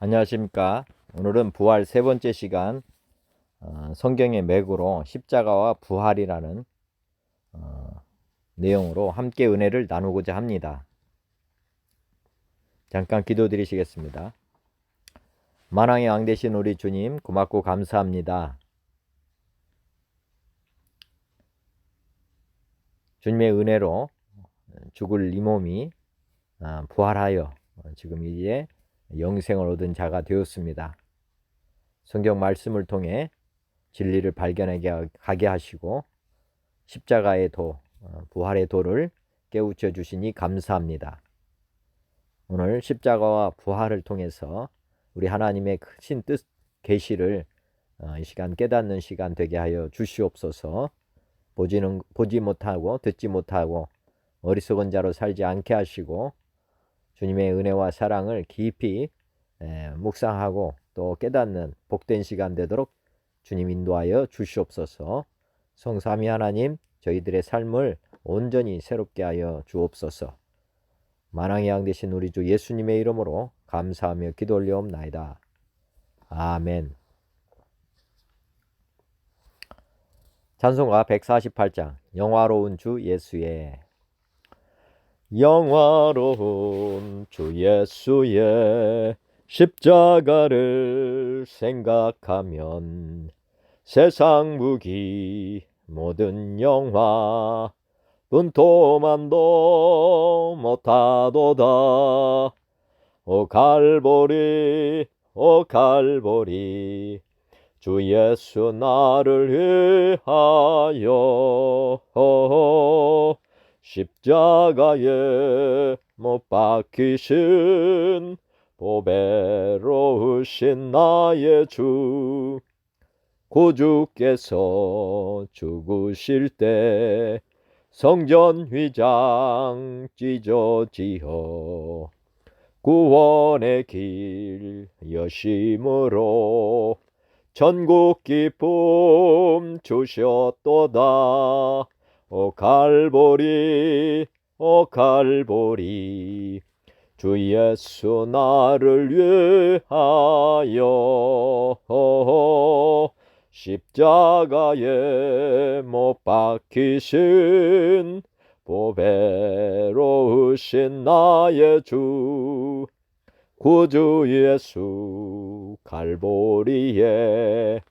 안녕하십니까. 오늘은 부활 세 번째 시간, 성경의 맥으로 십자가와 부활이라는 내용으로 함께 은혜를 나누고자 합니다. 잠깐 기도드리시겠습니다. 만왕의 왕 되신 우리 주님, 고맙고 감사합니다. 주님의 은혜로 죽을 이 몸이 부활하여 지금 이제 영생을 얻은 자가 되었습니다. 성경 말씀을 통해 진리를 발견하게 가게 하시고 십자가의 도, 부활의 도를 깨우쳐 주시니 감사합니다. 오늘 십자가와 부활을 통해서 우리 하나님의 크신 뜻, 계시를 이 시간 깨닫는 시간 되게 하여 주시옵소서. 보지 못하고 듣지 못하고 어리석은 자로 살지 않게 하시고 주님의 은혜와 사랑을 깊이 묵상하고 또 깨닫는 복된 시간 되도록 주님 인도하여 주시옵소서. 성삼위 하나님, 저희들의 삶을 온전히 새롭게 하여 주옵소서. 만왕의 왕 되신 우리 주 예수님의 이름으로 감사하며 기도 올려옵나이다. 아멘. 찬송가 148장 영화로운 주 예수의 영화로운 주 예수의 십자가를 생각하면 세상 무기 모든 영화 분토만도 못하도다. 오 갈보리 오 갈보리 주 예수 나를 위하여 십자가에 못 박히신 보배로우신 나의 주 구주께서 죽으실 때 성전 휘장 찢어지어 구원의 길 여심으로 전국 기쁨 주셨도다. 오 갈보리 오 갈보리 주 예수 나를 위하여 십자가에 못 박히신 보배로우신 나의 주 구주 예수 갈보리에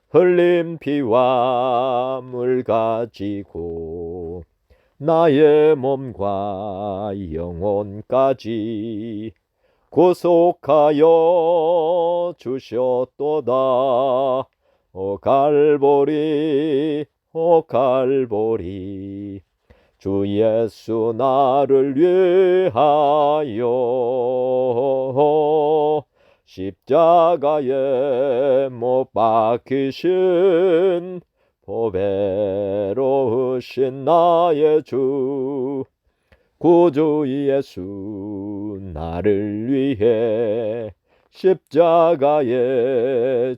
흘린 피와 물 가지고 나의 몸과 영혼까지 구속하여 주셨도다. 오 갈보리 오 갈보리 주 예수 나를 위하여 십자가에 못 박히신 보배로우신 나의 주 구주 예수 나를 위해 십자가에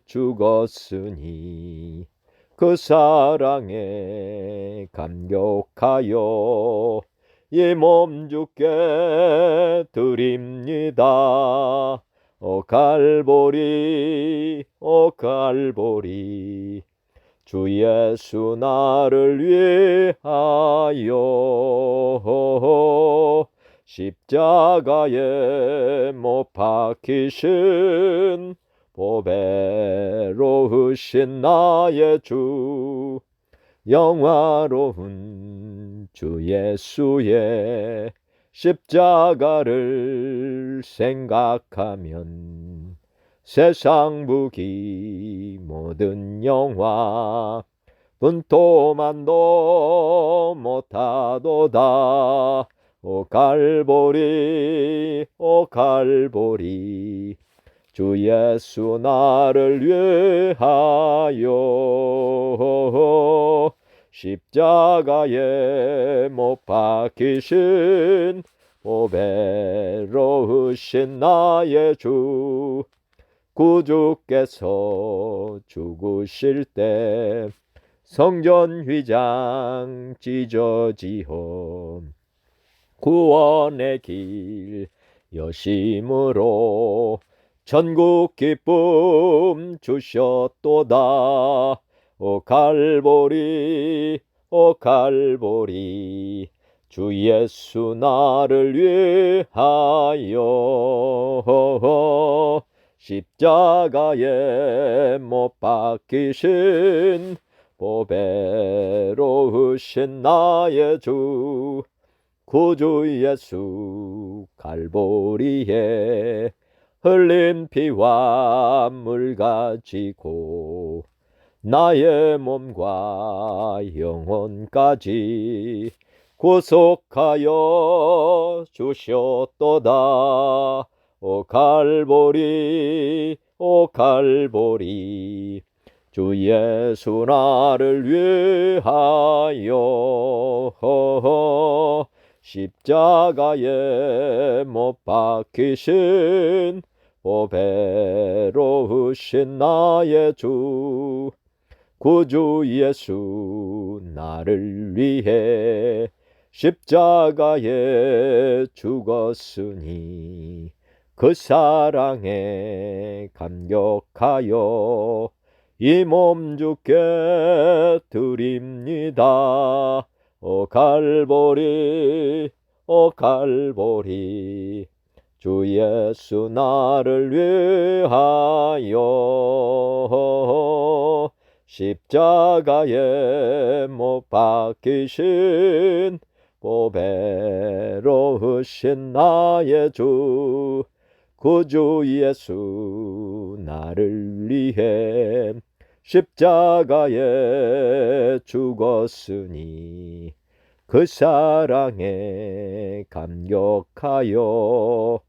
죽었으니 그 사랑에 감격하여 이 몸 주께 드립니다. 오 갈보리 오 갈보리 주 예수 나를 위하여 십자가에 못 박히신 보배로우신 나의 주 영화로운 주 예수의 십자가를 생각하면 세상 무기 모든 영화 분토만도 못하도다. 오 갈보리 오 갈보리 주 예수 나를 위하여 십자가에 못 박히신 보배로우신 나의 주 구주께서 죽으실 때 성전 휘장 찢어지어 구원의 길 여심으로 천국 기쁨 주셨도다. 오 갈보리 오 갈보리 주 예수 나를 위하여 십자가에 못 박히신 보배로우신 나의 주 구주 예수 갈보리에 흘린 피와 물 가지고 나의 몸과 영혼까지 구속하여 주셨도다. 오 갈보리 오 갈보리 주 예수 나를 위하여 십자가에 못 박히신 보배로우신 나의 주 구주 예수 나를 위해 십자가에 죽었으니 그 사랑에 감격하여 이 몸 주께 드립니다. 오 갈보리 오 갈보리 주 예수 나를 위하여 십자가에 못 박히신 보배로우신 나의 주 구주 예수 나를 위해 십자가에 죽었으니 그 사랑에 감격하여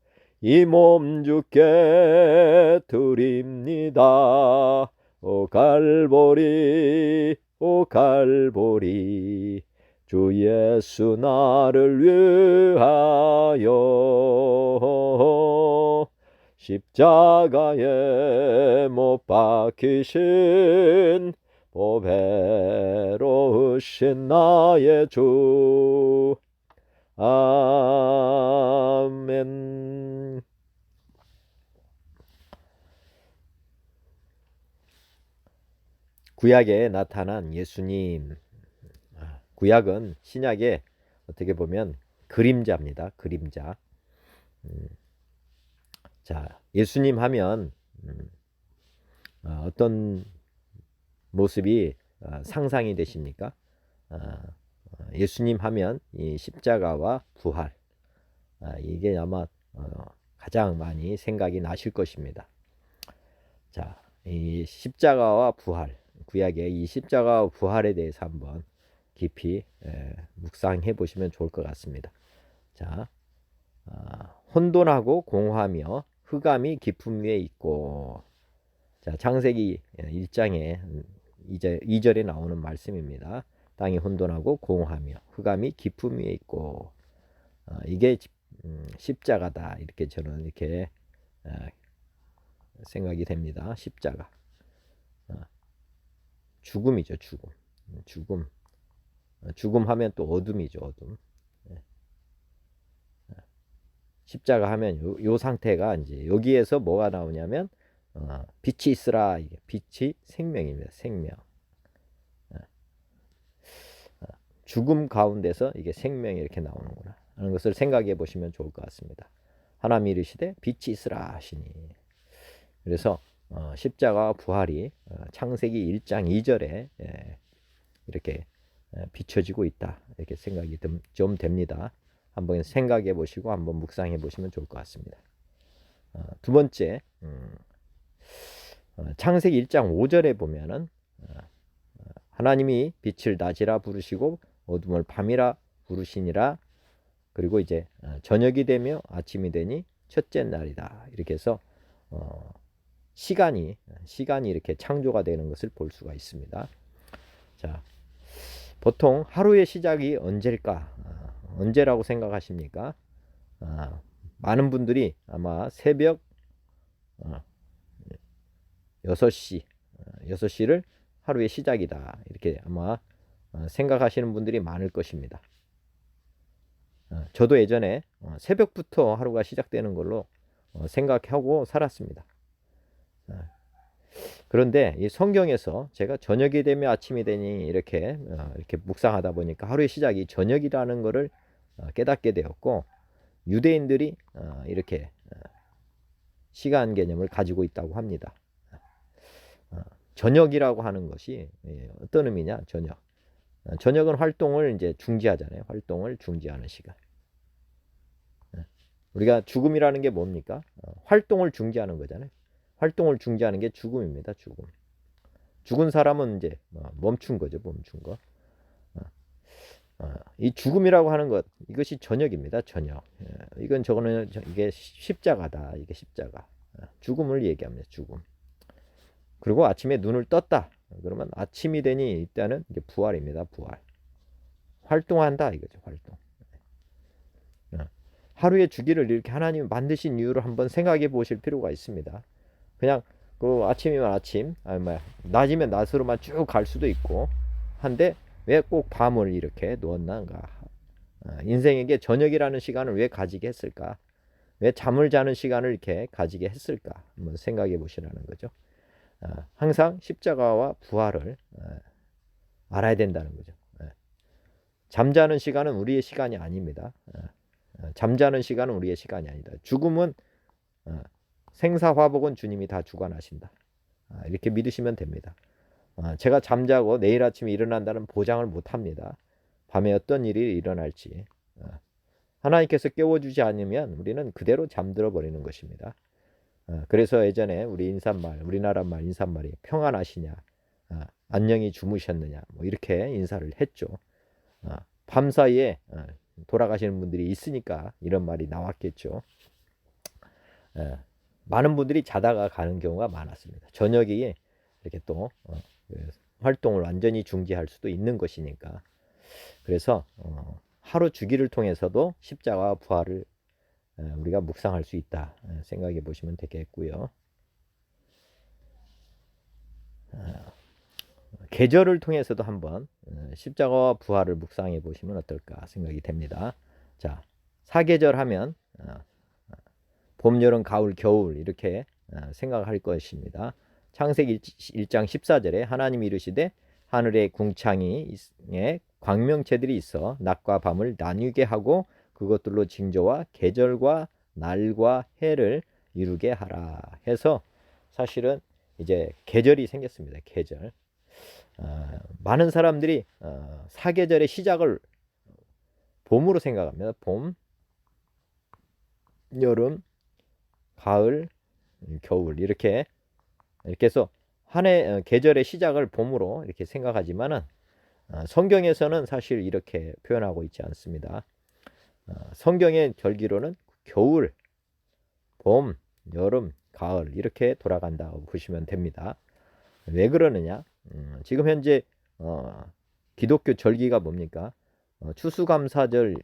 이 몸 주께 드립니다. 오 갈보리 오 갈보리 주 예수 나를 위하여 십자가에 못 박히신 보배로우신 나의 주. 아멘. 구약에 나타난 예수님. 구약은 신약의 어떻게 보면 그림자입니다. 그림자. 자, 예수님 하면 어떤 모습이 상상이 되십니까? 예수님 하면 이 십자가와 부활, 이게 아마 가장 많이 생각이 나실 것입니다. 자, 이 십자가와 부활, 구약의 이 십자가와 부활에 대해서 한번 깊이 묵상해 보시면 좋을 것 같습니다. 자, 혼돈하고 공허하며 흑암이 깊음 위에 있고, 자, 창세기 1장에 2절에 나오는 말씀입니다. 땅이 혼돈하고 공허하며 흑암이 깊음 위에 있고, 이게 십자가다, 이렇게 저는 이렇게 생각이 됩니다. 십자가, 죽음이죠. 죽음 하면 또 어둠이죠. 어둠. 십자가 하면 요 상태가 이제 여기에서 뭐가 나오냐면 빛이 있으라. 이게 빛이 생명입니다. 생명. 죽음 가운데서 이게 생명이 이렇게 나오는구나 하는 것을 생각해 보시면 좋을 것 같습니다. 하나님이 이르시되 빛이 있으라 하시니. 그래서 십자가와 부활이 창세기 1장 2절에 이렇게 비춰지고 있다, 이렇게 생각이 좀 됩니다. 한번 생각해 보시고 한번 묵상해 보시면 좋을 것 같습니다. 두 번째, 창세기 1장 5절에 보면은 하나님이 빛을 낮이라 부르시고 어둠을 밤이라 부르시니라. 그리고 이제 저녁이 되며 아침이 되니 첫째 날이다, 이렇게 해서 시간이 이렇게 창조가 되는 것을 볼 수가 있습니다. 자, 보통 하루의 시작이 언제일까? 언제라고 생각하십니까? 많은 분들이 아마 새벽 6시를 하루의 시작이다, 이렇게 아마 생각하시는 분들이 많을 것입니다. 저도 예전에 새벽부터 하루가 시작되는 걸로 생각하고 살았습니다. 그런데 이 성경에서 제가 저녁이 되면 아침이 되니 이렇게 묵상하다 보니까 하루의 시작이 저녁이라는 것을 깨닫게 되었고, 유대인들이 이렇게 시간 개념을 가지고 있다고 합니다. 저녁이라고 하는 것이 어떤 의미냐? 저녁은 활동을 이제 중지하잖아요. 활동을 중지하는 시간. 우리가 죽음이라는 게 뭡니까? 활동을 중지하는 거잖아요. 활동을 중지하는 게 죽음입니다. 죽은 사람은 이제 멈춘 거죠. 멈춘 거. 이 죽음이라고 하는 것, 이것이 저녁입니다. 저녁. 저거는 이게 십자가다. 이게 십자가. 죽음을 얘기합니다. 죽음. 그리고 아침에 눈을 떴다. 그러면 아침이 되니 이때는 이제 부활입니다. 부활. 활동한다 이거죠. 활동. 하루의 주기를 이렇게 하나님이 만드신 이유를 한번 생각해 보실 필요가 있습니다. 그냥 그 아침이면 아침, 낮이면 낮으로만 쭉 갈 수도 있고 한데 왜 꼭 밤을 이렇게 놓았는가? 인생에게 저녁이라는 시간을 왜 가지게 했을까? 왜 잠을 자는 시간을 이렇게 가지게 했을까? 한번 생각해 보시라는 거죠. 항상 십자가와 부활을 알아야 된다는 거죠. 잠자는 시간은 우리의 시간이 아닙니다. 잠자는 시간은 우리의 시간이 아니다. 죽음은 생사화복은 주님이 다 주관하신다. 이렇게 믿으시면 됩니다. 제가 잠자고 내일 아침에 일어난다는 보장을 못합니다. 밤에 어떤 일이 일어날지. 하나님께서 깨워주지 않으면 우리는 그대로 잠들어 버리는 것입니다. 그래서 예전에 우리나라 말 인사말이 평안하시냐, 안녕히 주무셨느냐, 뭐 이렇게 인사를 했죠. 밤 사이에 돌아가시는 분들이 있으니까 이런 말이 나왔겠죠. 많은 분들이 자다가 가는 경우가 많았습니다. 저녁에 이렇게 또 활동을 완전히 중지할 수도 있는 것이니까. 그래서 하루 주기를 통해서도 십자가와 부활을 우리가 묵상할 수 있다 생각해 보시면 되겠고요. 계절을 통해서도 한번 십자가와 부활을 묵상해 보시면 어떨까 생각이 됩니다. 자, 사계절 하면 봄, 여름, 가을, 겨울 이렇게 생각할 것입니다. 창세기 1장 14절에 하나님이 이르시되 하늘에 궁창에 광명체들이 있어 낮과 밤을 나뉘게 하고 그것들로 징조와 계절과 날과 해를 이루게 하라 해서 사실은 이제 계절이 생겼습니다. 계절. 많은 사람들이 사계절의 시작을 봄으로 생각합니다. 봄, 여름, 가을, 겨울 이렇게 해서 한 해 계절의 시작을 봄으로 이렇게 생각하지만은 성경에서는 사실 이렇게 표현하고 있지 않습니다. 성경의 절기로는 겨울, 봄, 여름, 가을 이렇게 돌아간다고 보시면 됩니다. 왜 그러느냐? 지금 현재 기독교 절기가 뭡니까? 추수감사절,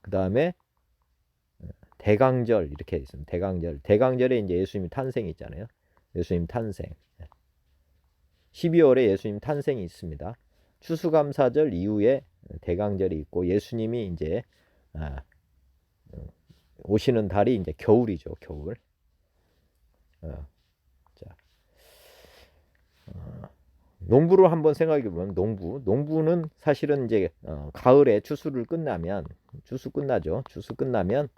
그 다음에 대강절 이렇게 있습니다. 대강절에 이제 예수님 탄생이 있잖아요. 예수님 탄생. 12월에 예수님 탄생이 있습니다. 추수감사절 이후에 대강절이 있고 예수님이 이제 오시는 달이 이제 겨울이죠. 겨울. 농부를 한번 생각해 보면 농부는 사실은 이제 가을에 추수 끝나죠. 추수 끝나면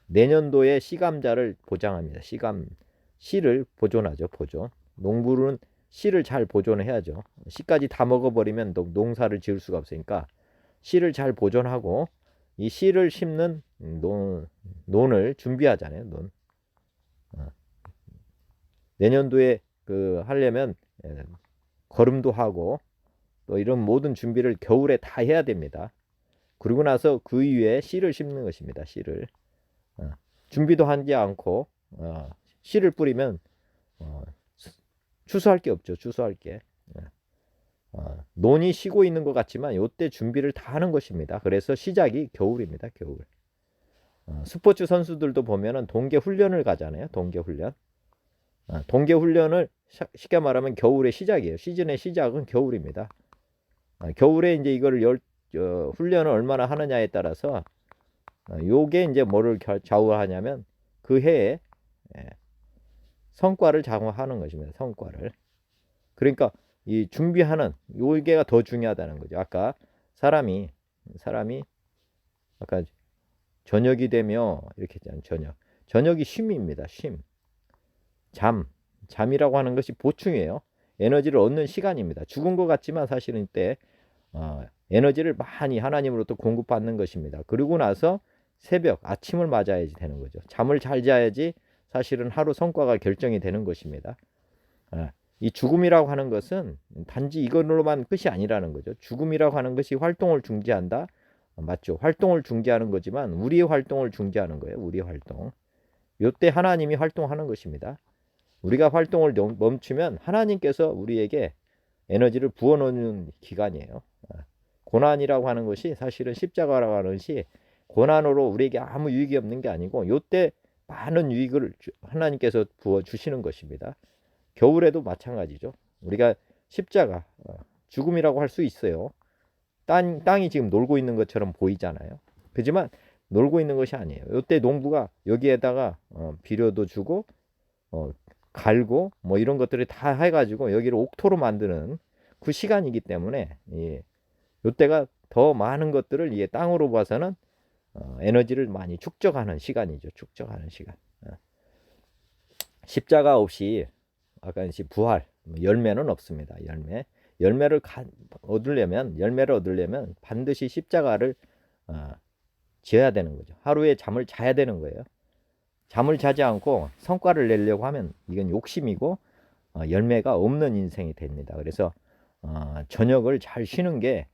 내년도에 씨감자를 보장합니다. 씨를 보존하죠. 농부는 씨를 잘 보존해야죠. 씨까지 다 먹어버리면 농사를 지을 수가 없으니까 씨를 잘 보존하고 이 씨를 심는 논을 준비하잖아요. 내년도에 하려면 거름도 하고 또 이런 모든 준비를 겨울에 다 해야 됩니다. 그리고 나서 그 위에 씨를 심는 것입니다. 씨를 준비도 하지 않고 씨를 뿌리면 추수할 게 없죠. 추수할 게 논이 쉬고 있는 것 같지만 이때 준비를 다 하는 것입니다. 그래서 시작이 겨울입니다. 겨울. 스포츠 선수들도 보면은 동계 훈련을 가잖아요. 동계 훈련을 쉽게 말하면 겨울의 시작이에요. 시즌의 시작은 겨울입니다. 겨울에 이제 이거를 훈련을 얼마나 하느냐에 따라서 요게 이제 뭐를 좌우하냐면 그 해에 성과를 좌우하는 것입니다. 성과를. 그러니까 이 준비하는 요게가 더 중요하다는 거죠. 아까 사람이 아까 저녁이 되며 이렇게 했잖아요. 저녁이 쉼입니다. 쉼. 잠이라고 하는 것이 보충이에요. 에너지를 얻는 시간입니다. 죽은 것 같지만 사실은 이때 에너지를 많이 하나님으로부터 공급받는 것입니다. 그리고 나서 새벽, 아침을 맞아야지 되는 거죠. 잠을 잘 자야지 사실은 하루 성과가 결정이 되는 것입니다. 이 죽음이라고 하는 것은 단지 이걸로만 끝이 아니라는 거죠. 죽음이라고 하는 것이 활동을 중지한다. 맞죠? 활동을 중지하는 거지만 우리의 활동을 중지하는 거예요. 우리의 활동. 이때 하나님이 활동하는 것입니다. 우리가 활동을 멈추면 하나님께서 우리에게 에너지를 부어놓는 기간이에요. 고난이라고 하는 것이 사실은 십자가라고 하는 것이 고난으로 우리에게 아무 유익이 없는 게 아니고 이때 많은 유익을 하나님께서 부어주시는 것입니다. 겨울에도 마찬가지죠. 우리가 십자가, 죽음이라고 할 수 있어요. 땅이 지금 놀고 있는 것처럼 보이잖아요. 그렇지만 놀고 있는 것이 아니에요. 이때 농부가 여기에다가 비료도 주고 갈고 뭐 이런 것들을 다 해가지고 여기를 옥토로 만드는 그 시간이기 때문에 이때가 더 많은 것들을 이 땅으로 봐서는 에너지를 많이 축적하는 시간이죠. 축적하는 시간. 십자가 없이 아까 이제 부활 열매는 없습니다. 열매를 얻으려면 반드시 십자가를 지어야 되는 거죠. 하루에 잠을 자야 되는 거예요. 잠을 자지 않고 성과를 내려고 하면 이건 욕심이고 열매가 없는 인생이 됩니다. 그래서 저녁을 잘 쉬는 게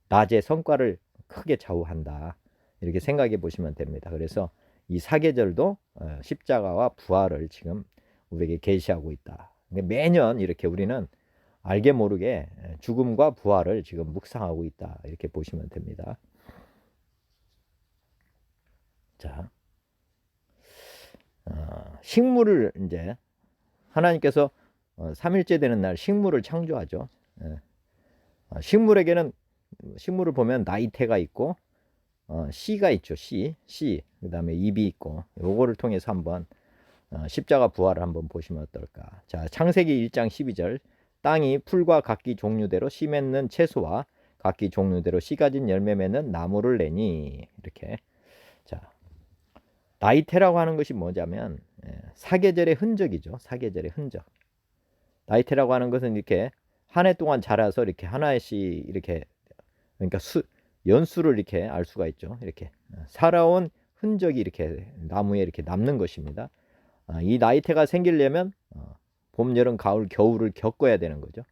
낮에 성과를 크게 좌우한다. 이렇게 생각해 보시면 됩니다. 그래서 이 사계절도 십자가와 부활을 지금 우리에게 계시하고 있다. 매년 이렇게 우리는 알게 모르게 죽음과 부활을 지금 묵상하고 있다. 이렇게 보시면 됩니다. 자, 식물을 이제 하나님께서 3일째 되는 날 식물을 창조하죠. 식물에게는 식물을 보면 나이테가 있고 씨가 있죠. 씨. 그다음에 잎이 있고 요거를 통해서 한번 십자가 부활을 한번 보시면 어떨까. 자, 창세기 1장 12절. 땅이 풀과 각기 종류대로 씨 맺는 채소와 각기 종류대로 씨 가진 열매 맺는 나무를 내니. 이렇게. 자, 나이테라고 하는 것이 뭐냐면 사계절의 흔적이죠. 사계절의 흔적. 나이테라고 하는 것은 이렇게 한 해 동안 자라서 이렇게 하나씩 이렇게 그러니까 연수를 이렇게 알 수가 있죠. 이렇게 살아온 흔적이 이렇게 나무에 이렇게 남는 것입니다. 이 나이테가 생기려면 봄, 여름, 가을, 겨울을 겪어야 되는 거죠.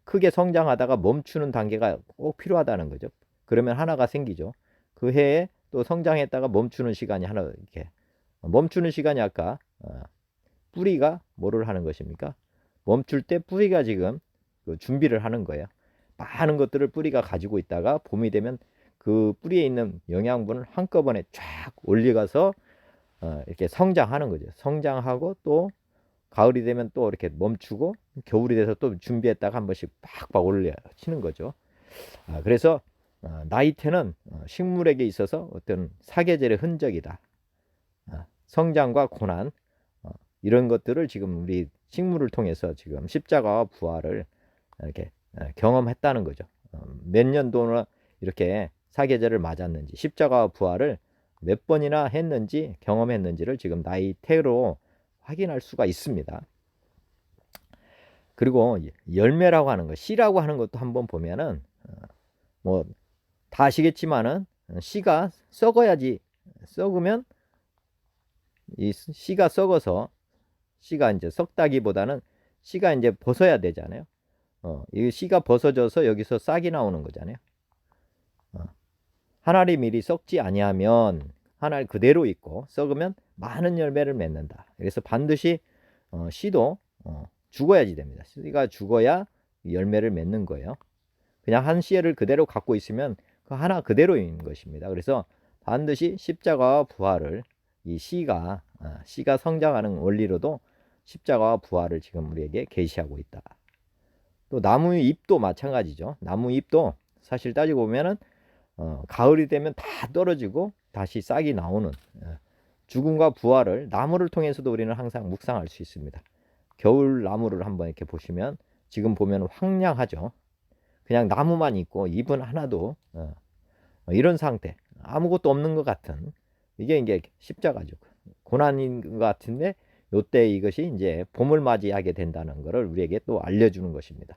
크게 성장하다가 멈추는 단계가 꼭 필요하다는 거죠. 그러면 하나가 생기죠. 그 해에 또 성장했다가 멈추는 시간이 하나 이렇게 멈추는 시간이 아까 뿌리가 뭐를 하는 것입니까? 멈출 때 뿌리가 지금 그 준비를 하는 거예요. 많은 것들을 뿌리가 가지고 있다가 봄이 되면 그 뿌리에 있는 영양분을 한꺼번에 쫙 올려가서 이렇게 성장하는 거죠. 성장하고 또 가을이 되면 또 이렇게 멈추고 겨울이 돼서 또 준비했다가 한 번씩 팍팍 올려치는 거죠. 그래서 나이테는 식물에게 있어서 어떤 사계절의 흔적이다. 성장과 고난 이런 것들을 지금 우리 식물을 통해서 지금 십자가와 부활을 이렇게 경험했다는 거죠. 몇 년도나 이렇게 사계절을 맞았는지 십자가와 부활을 몇 번이나 했는지 경험했는지를 지금 나이테로 확인할 수가 있습니다. 그리고 열매라고 하는 것, 씨라고 하는 것도 한번 보면은 뭐 다 아시겠지만은 씨가 썩어야지, 썩으면 이 씨가 썩어서 씨가 이제 썩다기보다는 씨가 이제 벗어야 되잖아요. 이 씨가 벗어져서 여기서 싹이 나오는 거잖아요. 한 알이 미리 썩지 아니하면 한 알 그대로 있고 썩으면 많은 열매를 맺는다. 그래서 반드시 씨도 죽어야지 됩니다. 씨가 죽어야 열매를 맺는 거예요. 그냥 한 씨를 그대로 갖고 있으면 그 하나 그대로인 것입니다. 그래서 반드시 십자가와 부활을 이 씨가 성장하는 원리로도 십자가와 부활을 지금 우리에게 계시하고 있다. 또 나무 잎도 마찬가지죠. 나무 잎도 사실 따지고 보면은 가을이 되면 다 떨어지고 다시 싹이 나오는 죽음과 부활을 나무를 통해서도 우리는 항상 묵상할 수 있습니다. 겨울 나무를 한번 이렇게 보시면 지금 보면 황량하죠. 그냥 나무만 있고 잎은 하나도 이런 상태, 아무것도 없는 것 같은, 이게 이제 십자가죠. 고난인 것 같은데 요때 이것이 이제 봄을 맞이하게 된다는 것을 우리에게 또 알려주는 것입니다.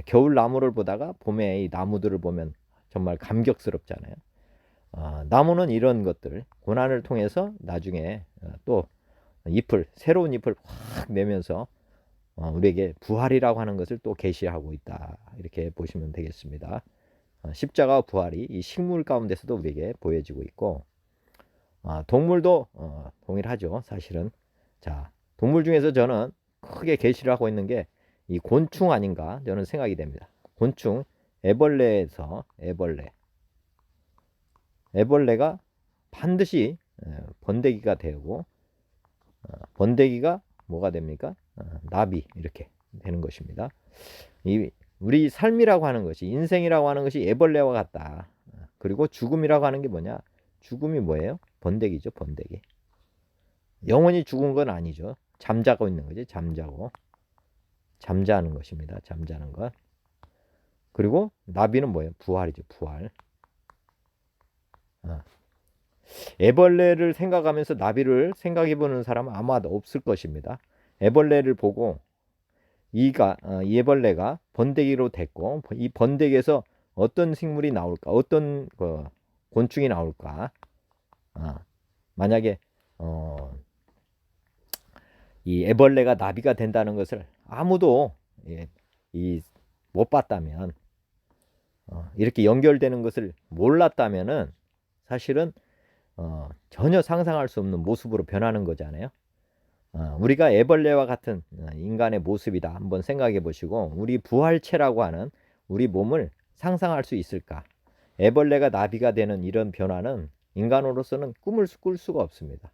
겨울 나무를 보다가 봄에 이 나무들을 보면 정말 감격스럽잖아요. 나무는 이런 것들, 고난을 통해서 나중에 또 잎을, 새로운 잎을 확 내면서 우리에게 부활이라고 하는 것을 또 계시하고 있다, 이렇게 보시면 되겠습니다. 십자가와 부활이 이 식물 가운데서도 우리에게 보여지고 있고, 동물도 동일하죠, 사실은. 자, 동물 중에서 저는 크게 계시를 하고 있는 게 이 곤충 아닌가 저는 생각이 됩니다. 곤충, 애벌레에서 애벌레가 반드시 번데기가 되고, 번데기가 뭐가 됩니까? 나비, 이렇게 되는 것입니다. 우리 삶이라고 하는 것이, 인생이라고 하는 것이 애벌레와 같다. 그리고 죽음이라고 하는 게 뭐냐? 죽음이 뭐예요? 번데기죠, 번데기. 영원히 죽은 건 아니죠. 잠자고 있는 거지, 잠자는 것입니다. 잠자는 것. 그리고 나비는 뭐예요? 부활이죠, 부활. 애벌레를 생각하면서 나비를 생각해 보는 사람은 아마도 없을 것입니다. 애벌레를 보고 이 애벌레가 번데기로 됐고, 이 번데기에서 어떤 식물이 나올까, 어떤 곤충이 나올까. 만약에 이 애벌레가 나비가 된다는 것을 아무도 못 봤다면, 이렇게 연결되는 것을 몰랐다면은 사실은 전혀 상상할 수 없는 모습으로 변하는 거잖아요. 우리가 애벌레와 같은 인간의 모습이다 한번 생각해 보시고, 우리 부활체라고 하는 우리 몸을 상상할 수 있을까? 애벌레가 나비가 되는 이런 변화는 인간으로서는 꿈을 꿀 수가 없습니다.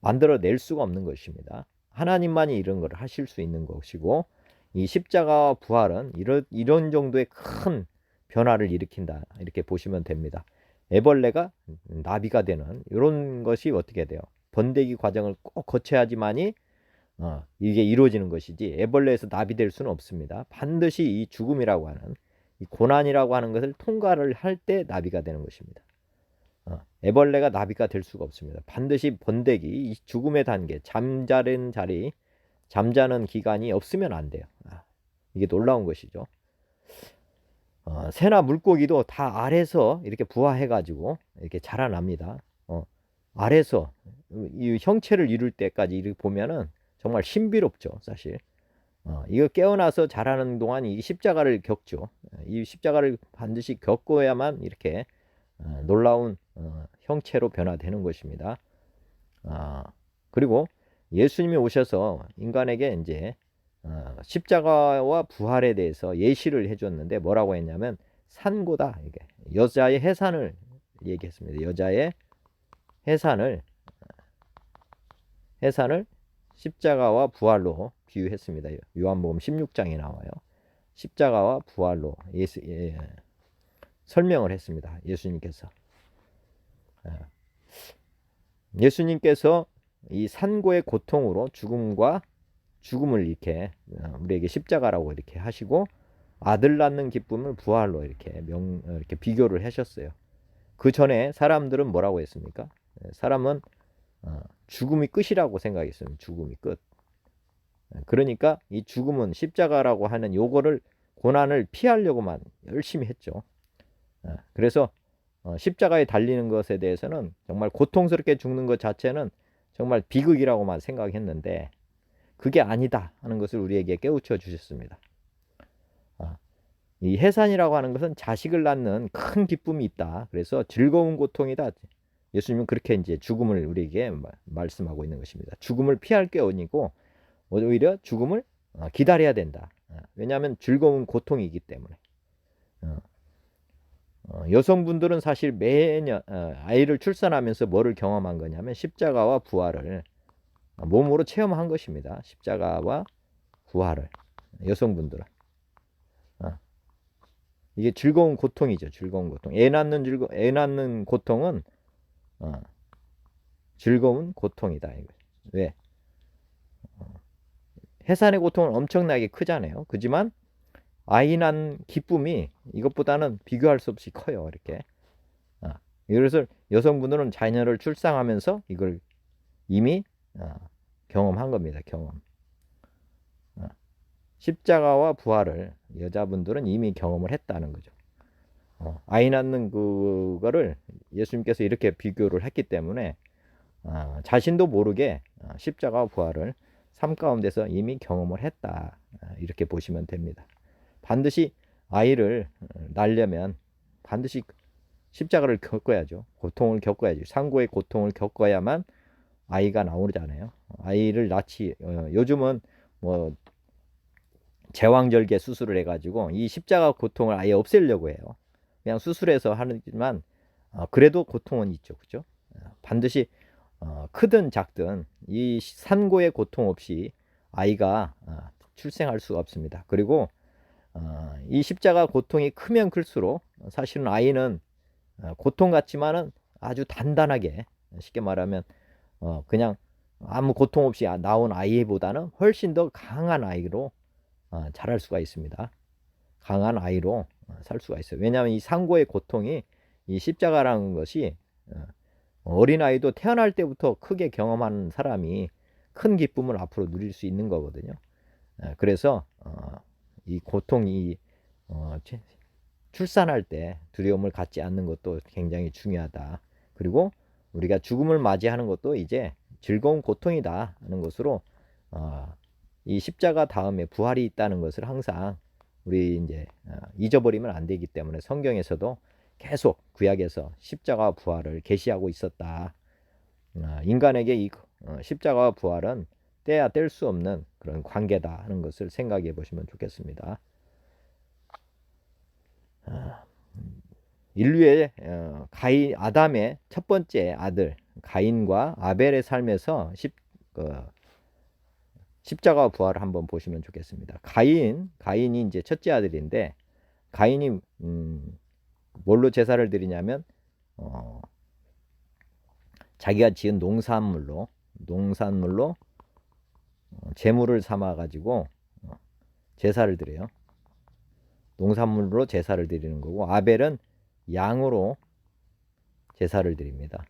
만들어낼 수가 없는 것입니다. 하나님만이 이런 걸 하실 수 있는 것이고, 이 십자가와 부활은 이런 정도의 큰 변화를 일으킨다, 이렇게 보시면 됩니다. 애벌레가 나비가 되는 이런 것이 어떻게 돼요? 번데기 과정을 꼭 거쳐야지만이 이게 이루어지는 것이지, 애벌레에서 나비 될 수는 없습니다. 반드시 이 죽음이라고 하는, 이 고난이라고 하는 것을 통과를 할 때 나비가 되는 것입니다. 애벌레가 나비가 될 수가 없습니다. 반드시 번데기, 이 죽음의 단계, 잠자는 자리, 잠자는 기간이 없으면 안 돼요. 이게 놀라운 것이죠. 새나 물고기도 다 알에서 이렇게 부화해가지고 이렇게 자라납니다. 알에서 이 형체를 이룰 때까지 이렇게 보면은 정말 신비롭죠, 사실. 이거 깨어나서 자라는 동안 이 십자가를 겪죠. 이 십자가를 반드시 겪어야만 이렇게 놀라운 형체로 변화되는 것입니다. 그리고 예수님이 오셔서 인간에게 이제 십자가와 부활에 대해서 예시를 해줬는데 뭐라고 했냐면 산고다, 이게 여자의 해산을 얘기했습니다. 여자의 해산을 십자가와 부활로 비유했습니다. 요한복음 16장에 나와요. 십자가와 부활로 설명을 했습니다. 예수님께서 이 산고의 고통으로 죽음을 이렇게 우리에게 십자가라고 이렇게 하시고, 아들 낳는 기쁨을 부활로 이렇게 비교를 하셨어요. 그 전에 사람들은 뭐라고 했습니까? 사람은 죽음이 끝이라고 생각했어요. 죽음이 끝. 그러니까 이 죽음은, 십자가라고 하는 요거를, 고난을 피하려고만 열심히 했죠. 그래서 십자가에 달리는 것에 대해서는 정말 고통스럽게 죽는 것 자체는 정말 비극이라고만 생각했는데, 그게 아니다 하는 것을 우리에게 깨우쳐 주셨습니다. 이 해산이라고 하는 것은 자식을 낳는 큰 기쁨이 있다. 그래서 즐거운 고통이다. 예수님은 그렇게 이제 죽음을 우리에게 말씀하고 있는 것입니다. 죽음을 피할 게 아니고 오히려 죽음을 기다려야 된다. 왜냐하면 즐거운 고통이기 때문에. 여성분들은 사실 매년 아이를 출산하면서 뭐를 경험한 거냐면 십자가와 부활을 몸으로 체험한 것입니다. 십자가와 부활을, 여성분들은. 이게 즐거운 고통이죠. 즐거운 고통. 애 낳는 고통은 즐거운 고통이다. 왜? 해산의 고통은 엄청나게 크잖아요. 그지만 아이 난 기쁨이 이것보다는 비교할 수 없이 커요. 이렇게. 이것을 여성분들은 자녀를 출산하면서 이걸 이미 경험한 겁니다. 경험. 십자가와 부활을 여자분들은 이미 경험을 했다는 거죠. 아이 낳는 그거를 예수님께서 이렇게 비교를 했기 때문에 자신도 모르게 십자가와 부활을 삶 가운데서 이미 경험을 했다. 이렇게 보시면 됩니다. 반드시 아이를 낳으려면 반드시 십자가를 겪어야죠. 고통을 겪어야죠. 상고의 고통을 겪어야만 아이가 나오잖아요. 아이를 낳지 요즘은 뭐 제왕절개 수술을 해가지고 이 십자가 고통을 아예 없애려고 해요. 그냥 수술해서 하지만 그래도 고통은 있죠. 그죠? 반드시 크든 작든 이 산고의 고통 없이 아이가 출생할 수가 없습니다. 그리고 이 십자가 고통이 크면 클수록 사실은 아이는 고통 같지만은 아주 단단하게 쉽게 말하면 그냥 아무 고통 없이 나온 아이보다는 훨씬 더 강한 아이로 자랄 수가 있습니다. 강한 아이로 살 수가 있어요. 왜냐하면 이 상고의 고통이 이 십자가라는 것이 어린아이도 태어날 때부터 크게 경험하는 사람이 큰 기쁨을 앞으로 누릴 수 있는 거거든요. 그래서 이 고통이 출산할 때 두려움을 갖지 않는 것도 굉장히 중요하다. 그리고 우리가 죽음을 맞이하는 것도 이제 즐거운 고통이다 하는 것으로 이 십자가 다음에 부활이 있다는 것을 항상 우리 이제 잊어버리면 안 되기 때문에 성경에서도 계속 구약에서 십자가 부활을 계시하고 있었다. 인간에게 이 십자가와 부활은 떼야 뗄 수 없는 그런 관계다 하는 것을 생각해 보시면 좋겠습니다. 인류의 아담의 첫 번째 아들 가인과 아벨의 삶에서 십자가 부활을 한번 보시면 좋겠습니다. 가인이 이제 첫째 아들인데 가인이 뭘로 제사를 드리냐면 자기가 지은 농산물로 제물을 삼아 가지고 제사를 드려요. 농산물로 제사를 드리는 거고 아벨은 양으로 제사를 드립니다.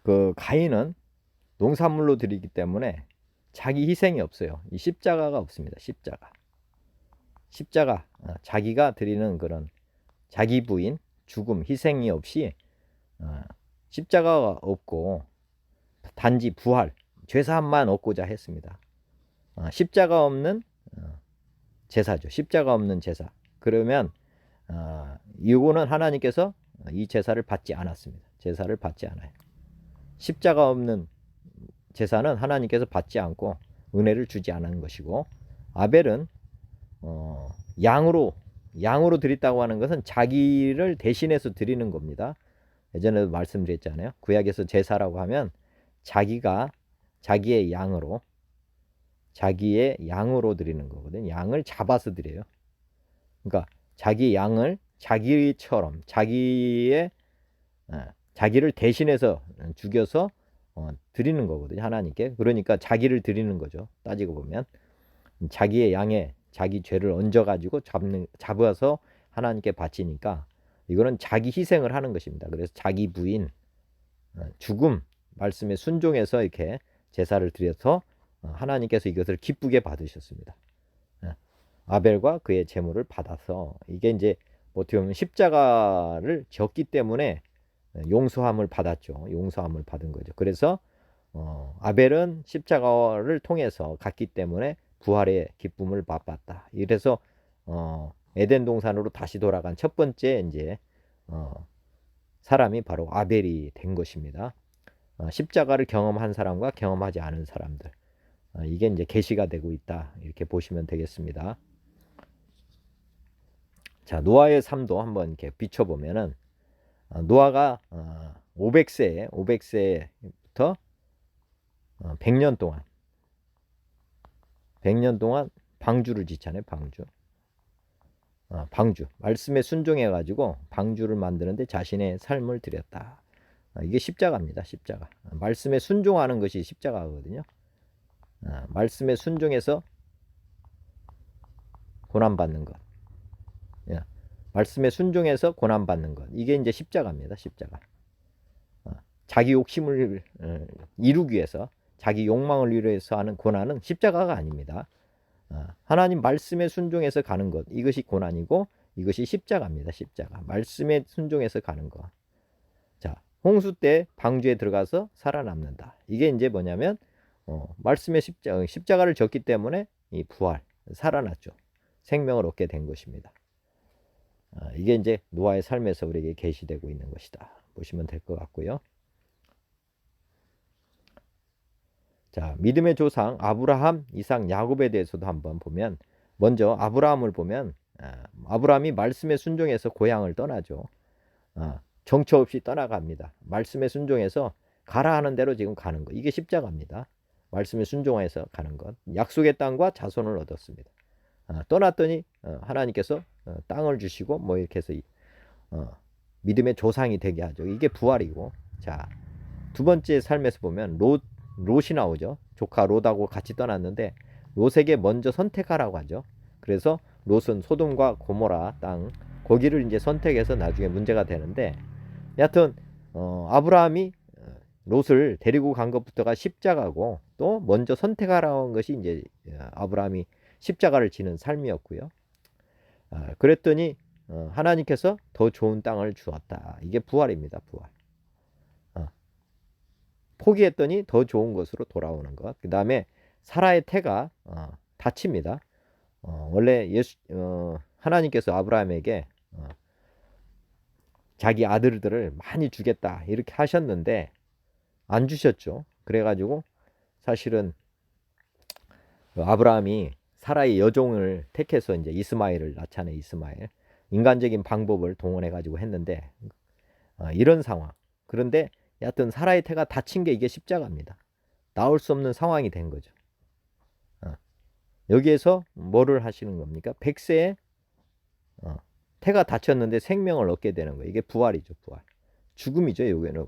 그 가인은 농산물로 드리기 때문에 자기 희생이 없어요. 이 십자가가 없습니다. 십자가 자기가 드리는 그런 자기 부인 죽음 희생이 없이 십자가가 없고 단지 부활 죄사함만 얻고자 했습니다. 십자가 없는 제사죠. 십자가 없는 제사. 그러면 이거는 하나님께서 이 제사를 받지 않았습니다. 제사를 받지 않아요. 십자가 없는 제사는 하나님께서 받지 않고 은혜를 주지 않은 것이고 아벨은 양으로 드렸다고 하는 것은 자기를 대신해서 드리는 겁니다. 예전에도 말씀드렸잖아요. 구약에서 제사라고 하면 자기의 양으로 드리는 거거든요. 양을 잡아서 드려요. 그러니까 자기 양을 자기처럼 자기를 대신해서 죽여서 드리는 거거든요. 하나님께. 그러니까 자기를 드리는 거죠. 따지고 보면 자기의 양에 자기 죄를 얹어가지고 잡아서 하나님께 바치니까 이거는 자기 희생을 하는 것입니다. 그래서 자기 부인 죽음 말씀에 순종해서 이렇게 제사를 드려서 하나님께서 이것을 기쁘게 받으셨습니다. 아벨과 그의 제물을 받아서 이게 이제 어떻게 보면 십자가를 졌기 때문에 용서함을 받았죠. 용서함을 받은 거죠. 그래서 아벨은 십자가를 통해서 갔기 때문에 부활의 기쁨을 맛봤다. 이래서 에덴 동산으로 다시 돌아간 첫 번째 이제 사람이 바로 아벨이 된 것입니다. 십자가를 경험한 사람과 경험하지 않은 사람들. 이게 이제 계시가 되고 있다. 이렇게 보시면 되겠습니다. 자, 노아의 삶도 한번 이렇게 비춰보면은 노아가 500세부터 100년 동안 방주를 짓잖아요. 방주. 방주, 말씀에 순종해 가지고 방주를 만드는데 자신의 삶을 드렸다. 이게 십자가입니다. 십자가. 말씀에 순종하는 것이 십자가거든요. 말씀에 순종해서 고난받는 것. 예. 말씀에 순종해서 고난받는 것. 이게 이제 십자가입니다. 십자가. 자기 욕심을 이루기 위해서, 자기 욕망을 이루기 위해서 하는 고난은 십자가가 아닙니다. 하나님 말씀에 순종해서 가는 것, 이것이 고난이고 이것이 십자가입니다. 십자가. 말씀에 순종해서 가는 것. 자, 홍수 때 방주에 들어가서 살아남는다. 이게 이제 뭐냐면 말씀의 십자가를 졌기 때문에 이 부활, 살아났죠. 생명을 얻게 된 것입니다. 이게 이제 노아의 삶에서 우리에게 계시되고 있는 것이다. 보시면 될 것 같고요. 자, 믿음의 조상 아브라함, 이삭, 야곱에 대해서도 한번 보면, 먼저 아브라함을 보면 아브라함이 말씀에 순종해서 고향을 떠나죠. 정처 없이 떠나갑니다. 말씀에 순종해서 가라 하는 대로 지금 가는 것. 이게 십자가입니다. 말씀에 순종해서 가는 것. 약속의 땅과 자손을 얻었습니다. 떠났더니 하나님께서 땅을 주시고 뭐 이렇게 해서 믿음의 조상이 되게 하죠. 이게 부활이고. 자, 두 번째 삶에서 보면 롯이 나오죠. 조카 롯하고 같이 떠났는데 롯에게 먼저 선택하라고 하죠. 그래서 롯은 소돔과 고모라 땅, 거기를 이제 선택해서 나중에 문제가 되는데, 여하튼 아브라함이 롯을 데리고 간 것부터가 십자가고, 또 먼저 선택하라고 한 것이 이제 아브라함이 십자가를 지는 삶이었고요. 그랬더니 하나님께서 더 좋은 땅을 주었다. 이게 부활입니다. 부활. 포기했더니 더 좋은 것으로 돌아오는 것. 그 다음에 사라의 태가 다칩니다. 원래 하나님께서 아브라함에게 자기 아들들을 많이 주겠다 이렇게 하셨는데 안 주셨죠. 그래가지고 사실은 아브라함이 사라의 여종을 택해서 이제 이스마엘을 낳잖아요. 이스마엘. 인간적인 방법을 동원해 가지고 했는데 이런 상황. 그런데 여하튼 사라의 태가 다친 게 이게 십자가입니다. 나올 수 없는 상황이 된 거죠. 여기에서 뭐를 하시는 겁니까? 백세에 태가 다쳤는데 생명을 얻게 되는 거예요. 이게 부활이죠. 부활. 죽음이죠. 여기는.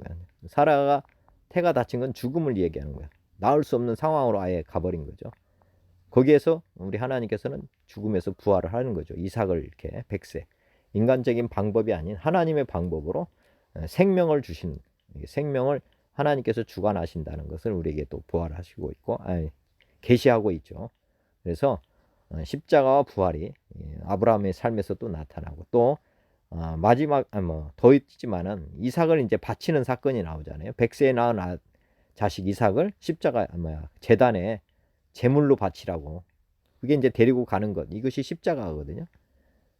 사라가 태가 다친 건 죽음을 얘기하는 거예요. 나올 수 없는 상황으로 아예 가버린 거죠. 거기에서 우리 하나님께서는 죽음에서 부활을 하는 거죠. 이삭을 이렇게 백세. 인간적인 방법이 아닌 하나님의 방법으로 생명을 주신, 생명을 하나님께서 주관하신다는 것을 우리에게 또 부활하시고 있고, 계시하고 있죠. 그래서 십자가와 부활이 아브라함의 삶에서 또 나타나고, 또 마지막 더 있지만은 이삭을 이제 바치는 사건이 나오잖아요. 백세에 낳은 자식 이삭을 십자가 제단에 제물로 바치라고. 그게 이제 데리고 가는 것. 이것이 십자가거든요.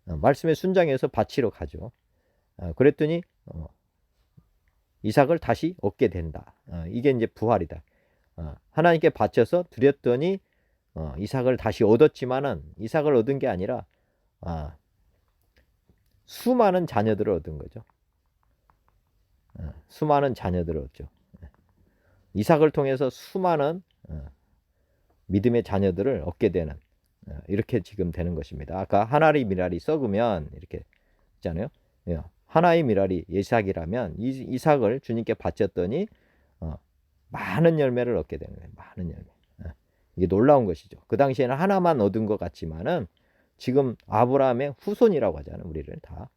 말씀에 순장해서 바치러 가죠. 그랬더니 이삭을 다시 얻게 된다. 이게 이제 부활이다. 하나님께 바쳐서 드렸더니 이삭을 다시 얻었지만은 이삭을 얻은 게 아니라 수많은 자녀들을 얻은 거죠. 수많은 자녀들을 얻죠. 이삭을 통해서 수많은 믿음의 자녀들을 얻게 되는, 이렇게 지금 되는 것입니다. 아까 하나의 미랄이 썩으면 이렇게 있잖아요. 하나의 미랄이 이삭이라면 이삭을 주님께 바쳤더니 많은 열매를 얻게 되는 거예요. 많은 열매. 이게 놀라운 것이죠. 그 당시에는 하나만 얻은 것 같지만은 지금 아브라함의 후손이라고 하잖아요. 우리를 다.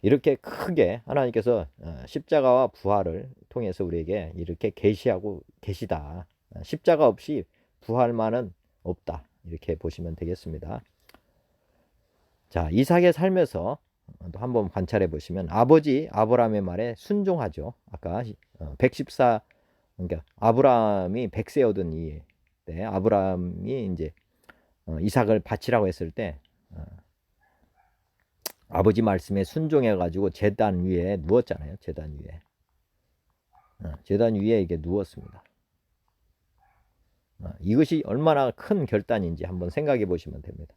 이렇게 크게 하나님께서 십자가와 부활을 통해서 우리에게 이렇게 계시하고 계시다. 십자가 없이 부활만은 없다. 이렇게 보시면 되겠습니다. 자, 이삭의 삶에서 또 한번 관찰해 보시면 아버지 아브라함의 말에 순종하죠. 아까 114, 그러니까 아브라함이 100세 얻은 이때 아브라함이 이제 이삭을 바치라고 했을 때 아버지 말씀에 순종해 가지고 제단 위에 누웠잖아요. 제단 위에. 제단 위에 이게 누웠습니다. 이것이 얼마나 큰 결단인지 한번 생각해 보시면 됩니다.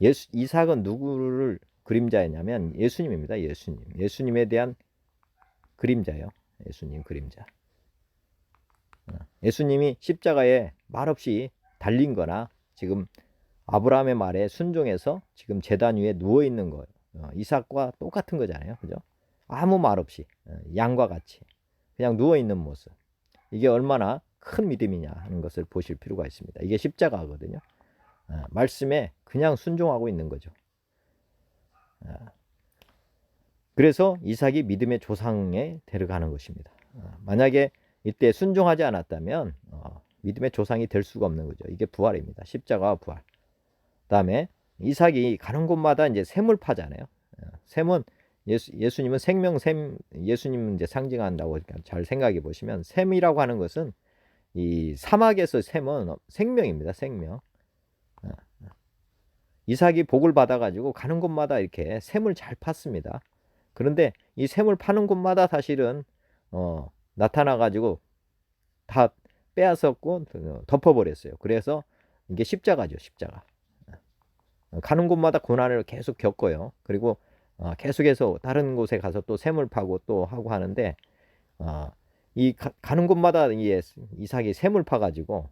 이삭은 누구를 그림자였냐면 예수님입니다. 예수님. 예수님에 대한 그림자예요. 예수님 그림자. 예수님이 십자가에 말없이 달린 거나 지금 아브라함의 말에 순종해서 지금 제단 위에 누워 있는 거예요. 이삭과 똑같은 거잖아요. 그죠? 아무 말 없이 양과 같이 그냥 누워 있는 모습. 이게 얼마나 큰 믿음이냐 하는 것을 보실 필요가 있습니다. 이게 십자가거든요. 말씀에 그냥 순종하고 있는 거죠. 그래서 이삭이 믿음의 조상에 데려가는 것입니다. 만약에 이때 순종하지 않았다면 믿음의 조상이 될 수가 없는 거죠. 이게 부활입니다. 십자가와 부활. 그다음에 이삭이 가는 곳마다 이제 샘을 파잖아요. 샘은 예수님은 생명샘, 예수님은 이제 상징한다고 잘 생각해 보시면 샘이라고 하는 것은 이 사막에서 샘은 생명입니다. 생명. 이삭이 복을 받아가지고 가는 곳마다 이렇게 샘을 잘 팠습니다. 그런데 이 샘을 파는 곳마다 사실은 나타나가지고 다 빼앗았고 덮어버렸어요. 그래서 이게 십자가죠, 십자가. 가는 곳마다 고난을 계속 겪어요. 그리고 계속해서 다른 곳에 가서 또 샘을 파고 또 하고 하는데 이 가는 곳마다 이삭이 샘을 파가지고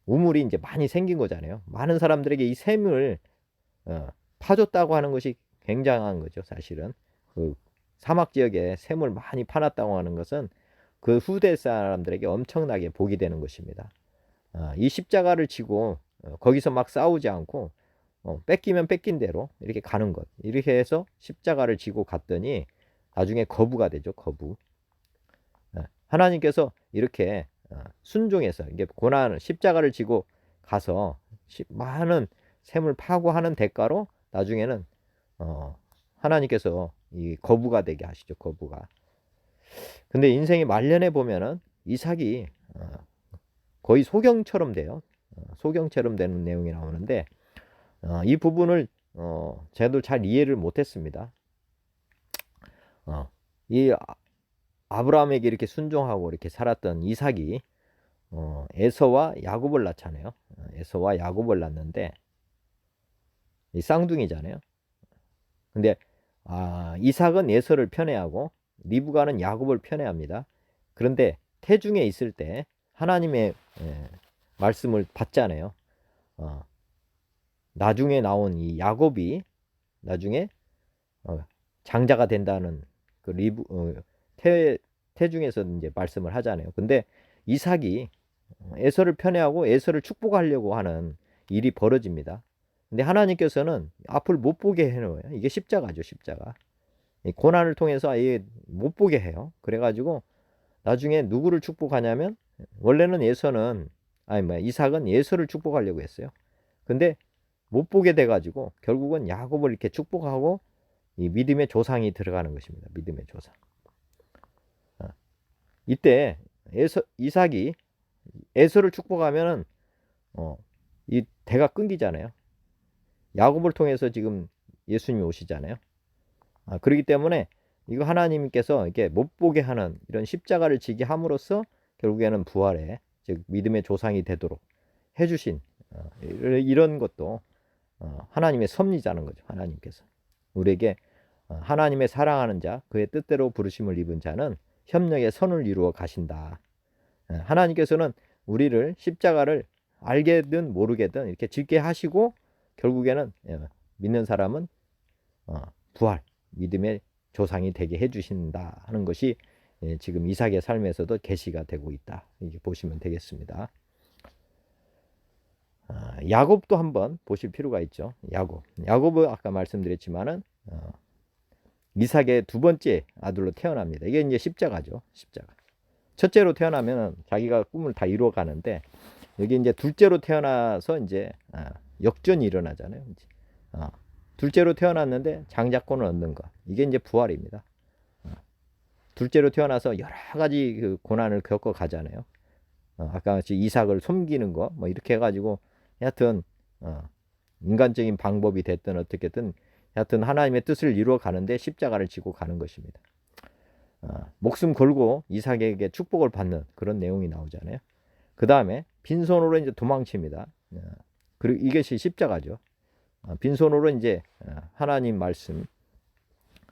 우물이 이제 많이 생긴 거잖아요. 많은 사람들에게 이 샘을 파줬다고 하는 것이 굉장한 거죠. 사실은 그 사막 지역에 샘을 많이 파놨다고 하는 것은 그 후대 사람들에게 엄청나게 복이 되는 것입니다. 이 십자가를 지고 거기서 막 싸우지 않고 뺏기면 뺏긴 대로 이렇게 가는 것. 이렇게 해서 십자가를 지고 갔더니 나중에 거부가 되죠. 거부. 하나님께서 이렇게 순종해서 이게 고난 십자가를 지고 가서 많은 샘을 파고 하는 대가로 나중에는 하나님께서 이 거부가 되게 하시죠. 거부가. 근데 인생이 말년에 보면은 이삭이 거의 소경처럼 돼요. 소경처럼 되는 내용이 나오는데 이 부분을 저도 잘 이해를 못했습니다. 이 아브라함에게 이렇게 순종하고 이렇게 살았던 이삭이 에서와 야곱을 낳잖아요. 에서와 야곱을 낳는데 이 쌍둥이잖아요. 근데 이삭은 에서를 편애하고 리브가는 야곱을 편애합니다. 그런데 태중에 있을 때 하나님의 말씀을 받잖아요. 나중에 나온 이 야곱이 나중에 장자가 된다는 그 태중에서 이제 말씀을 하잖아요. 근데 이삭이 에서를 편애하고 에서를 축복하려고 하는 일이 벌어집니다. 근데 하나님께서는 앞을 못 보게 해놓아요. 이게 십자가죠, 십자가. 고난을 통해서 아예 못 보게 해요. 그래가지고 나중에 누구를 축복하냐면 원래는 이삭은 에서를 축복하려고 했어요. 근데 못 보게 돼가지고 결국은 야곱을 이렇게 축복하고 이 믿음의 조상이 들어가는 것입니다. 믿음의 조상. 이때 이삭이 에서를 축복하면은 이 대가 끊기잖아요. 야곱을 통해서 지금 예수님이 오시잖아요. 그렇기 때문에 이거 하나님께서 이렇게 못 보게 하는 이런 십자가를 지게 함으로써 결국에는 부활에 즉 믿음의 조상이 되도록 해주신 이런 것도 하나님의 섭리자는 거죠. 하나님께서 우리에게 하나님의 사랑하는 자 그의 뜻대로 부르심을 입은 자는 협력의 선을 이루어 가신다. 하나님께서는 우리를 십자가를 알게든 모르게든 이렇게 짓게 하시고 결국에는 믿는 사람은 부활 믿음의 조상이 되게 해주신다 하는 것이 지금 이삭의 삶에서도 계시가 되고 있다. 이렇게 보시면 되겠습니다. 야곱도 한번 보실 필요가 있죠. 야곱은 아까 말씀드렸지만은 이삭의 두 번째 아들로 태어납니다. 이게 이제 십자가죠. 십자가. 첫째로 태어나면 자기가 꿈을 다 이루어 가는데 여기 이제 둘째로 태어나서 이제 역전이 일어나잖아요. 둘째로 태어났는데 장자권을 얻는 것. 이게 이제 부활입니다. 둘째로 태어나서 여러 가지 그 고난을 겪어 가잖아요. 아까 같이 이삭을 섬기는 거, 뭐 이렇게 해가지고 하여튼 인간적인 방법이 됐든 어떻게든 하여튼 하나님의 뜻을 이루어 가는데 십자가를 지고 가는 것입니다. 목숨 걸고 이삭에게 축복을 받는 그런 내용이 나오잖아요. 그 다음에 빈손으로 이제 도망칩니다. 그리고 이것이 십자가죠. 빈손으로 이제 하나님 말씀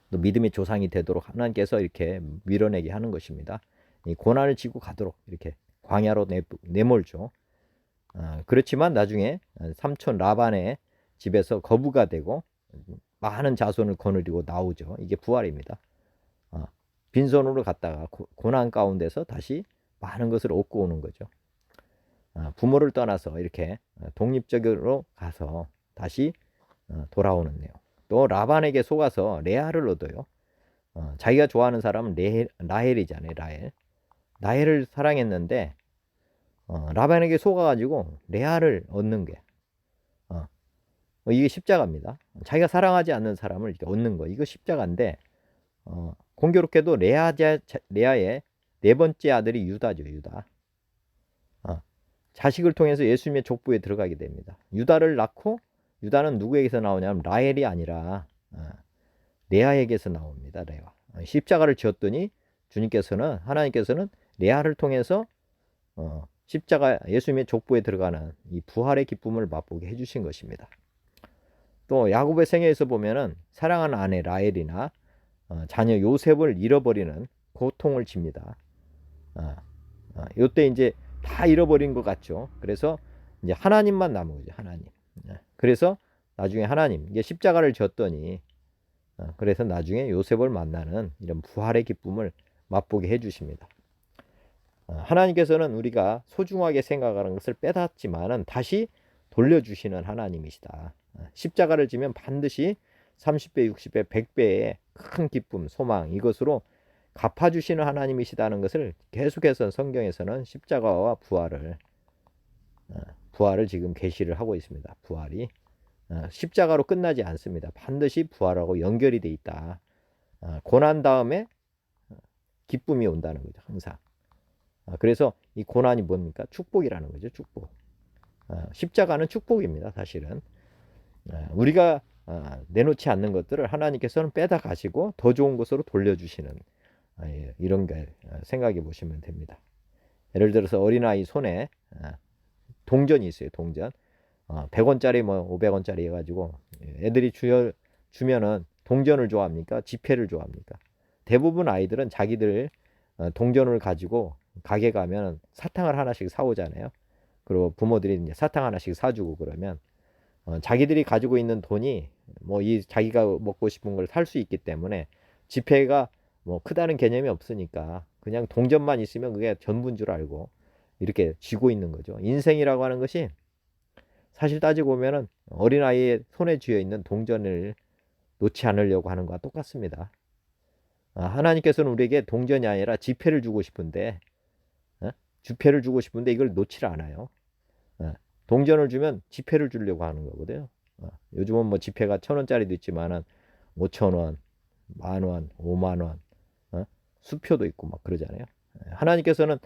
또 믿음의 조상이 되도록 하나님께서 이렇게 밀어내게 하는 것입니다. 이 고난을 지고 가도록 이렇게 광야로 내몰죠. 그렇지만 나중에 삼촌 라반의 집에서 거부가 되고 많은 자손을 거느리고 나오죠. 이게 부활입니다. 빈손으로 갔다가 고난 가운데서 다시 많은 것을 얻고 오는 거죠. 부모를 떠나서 이렇게 독립적으로 가서 다시 돌아오는 내용. 또 라반에게 속아서 레아를 얻어요. 자기가 좋아하는 사람은 라헬이잖아요. 라헬을 사랑했는데 라반에게 속아가지고 레아를 얻는 게 이게 십자가입니다. 자기가 사랑하지 않는 사람을 이렇게 얻는 거, 이거 십자가인데 공교롭게도 레아의 네 번째 아들이 유다죠. 유다. 자식을 통해서 예수님의 족보에 들어가게 됩니다. 유다를 낳고, 유다는 누구에게서 나오냐면 라헬이 아니라 레아에게서 나옵니다. 레아. 십자가를 지었더니 하나님께서는 레아를 통해서 십자가 예수님의 족보에 들어가는 이 부활의 기쁨을 맛보게 해주신 것입니다. 또 야곱의 생애에서 보면은 사랑하는 아내 라헬이나 자녀 요셉을 잃어버리는 고통을 집니다. 이때 이제 다 잃어버린 것 같죠. 그래서 이제 하나님만 남은 거죠. 하나님. 그래서 나중에 하나님 이게 십자가를 졌더니 그래서 나중에 요셉을 만나는 이런 부활의 기쁨을 맛보게 해주십니다. 하나님께서는 우리가 소중하게 생각하는 것을 빼앗지만은 다시 돌려주시는 하나님이시다. 십자가를 지면 반드시 30배, 60배, 100배의 큰 기쁨, 소망 이것으로 갚아주시는 하나님이시다는 것을 계속해서 성경에서는 십자가와 부활을 지금 계시를 하고 있습니다. 부활이 십자가로 끝나지 않습니다. 반드시 부활하고 연결이 돼 있다. 고난 다음에 기쁨이 온다는 거죠. 항상. 그래서 이 고난이 뭡니까? 축복이라는 거죠. 축복. 십자가는 축복입니다. 사실은 우리가 내놓지 않는 것들을 하나님께서는 빼다 가시고 더 좋은 것으로 돌려주시는 이런 게 생각해 보시면 됩니다. 예를 들어서 어린아이 손에 동전이 있어요. 동전 100원짜리 뭐 500원짜리 해가지고 애들이 주면은 동전을 좋아합니까? 지폐를 좋아합니까? 대부분 아이들은 자기들 동전을 가지고 가게 가면 사탕을 하나씩 사오잖아요. 그리고 부모들이 이제 사탕 하나씩 사주고 그러면 자기들이 가지고 있는 돈이 뭐 이 자기가 먹고 싶은 걸 살 수 있기 때문에 지폐가 뭐 크다는 개념이 없으니까 그냥 동전만 있으면 그게 전부인 줄 알고 이렇게 쥐고 있는 거죠. 인생이라고 하는 것이 사실 따지고 보면은 어린아이의 손에 쥐어 있는 동전을 놓지 않으려고 하는 것과 똑같습니다. 하나님께서는 우리에게 동전이 아니라 지폐를 주고 싶은데 지폐를 주고 싶은데 이걸 놓지를 않아요. 동전을 주면 지폐를 주려고 하는 거거든요. 요즘은 뭐 지폐가 1,000원짜리도 있지만은 5,000원, 10,000원, 50,000원, 수표도 있고 막 그러잖아요. 하나님께서는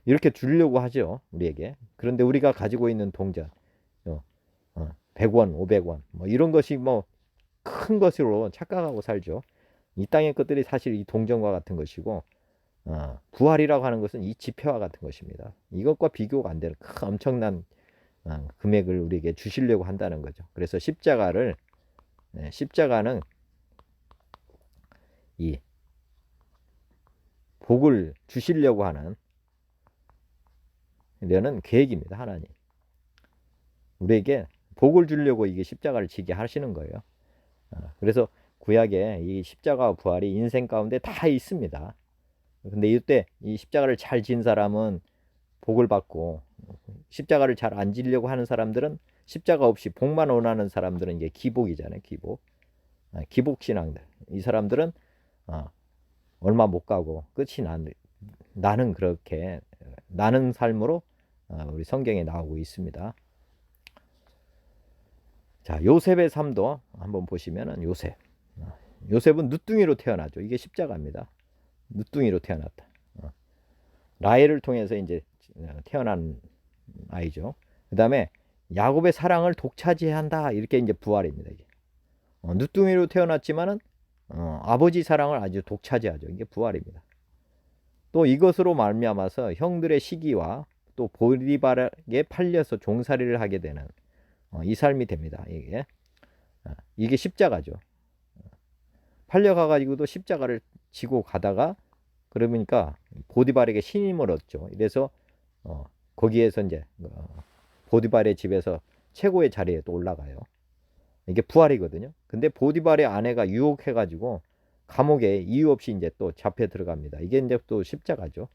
이렇게 주려고 하죠, 우리에게. 그런데 우리가 가지고 있는 동전, 100원, 500원, 뭐 이런 것이 뭐 큰 것으로 착각하고 살죠. 이 땅의 것들이 사실 이 동전과 같은 것이고, 부활이라고 하는 것은 이 지폐와 같은 것입니다. 이것과 비교가 안 되는 큰 엄청난 금액을 우리에게 주시려고 한다는 거죠. 그래서 십자가는 이 복을 주시려고 하는 이런 계획입니다. 하나님 우리에게 복을 주려고 이게 십자가를 지게 하시는 거예요. 그래서 구약에 이 십자가와 부활이 인생 가운데 다 있습니다. 근데 이때 이 십자가를 잘 진 사람은 복을 받고 십자가를 잘 안 지려고 하는 사람들은 십자가 없이 복만 원하는 사람들은 이게 기복이잖아요. 기복 신앙들. 이 사람들은 얼마 못 가고 끝이 나는 그렇게 나는 삶으로 우리 성경에 나오고 있습니다. 자, 요셉의 삶도 한번 보시면은 요셉은 늦둥이로 태어나죠. 이게 십자가입니다. 늦둥이로 태어났다. 라헬을 통해서 이제 태어난 아이죠. 그 다음에 야곱의 사랑을 독차지해야 한다. 이렇게 이제 부활입니다. 이게. 늦둥이로 태어났지만은 아버지 사랑을 아주 독차지하죠. 이게 부활입니다. 또 이것으로 말미암아서 형들의 시기와 또 보디발에게 팔려서 종살이를 하게 되는 이 삶이 됩니다. 이게 십자가죠. 팔려가가지고도 십자가를 지고 가다가 그러니까 보디발에게 신임을 얻죠. 이래서 거기에서 이제 보디발의 집에서 최고의 자리에 또 올라가요. 이게 부활이거든요. 근데 보디발의 아내가 유혹해가지고 감옥에 이유 없이 이제 또 잡혀 들어갑니다. 이게 이제 또 십자가죠.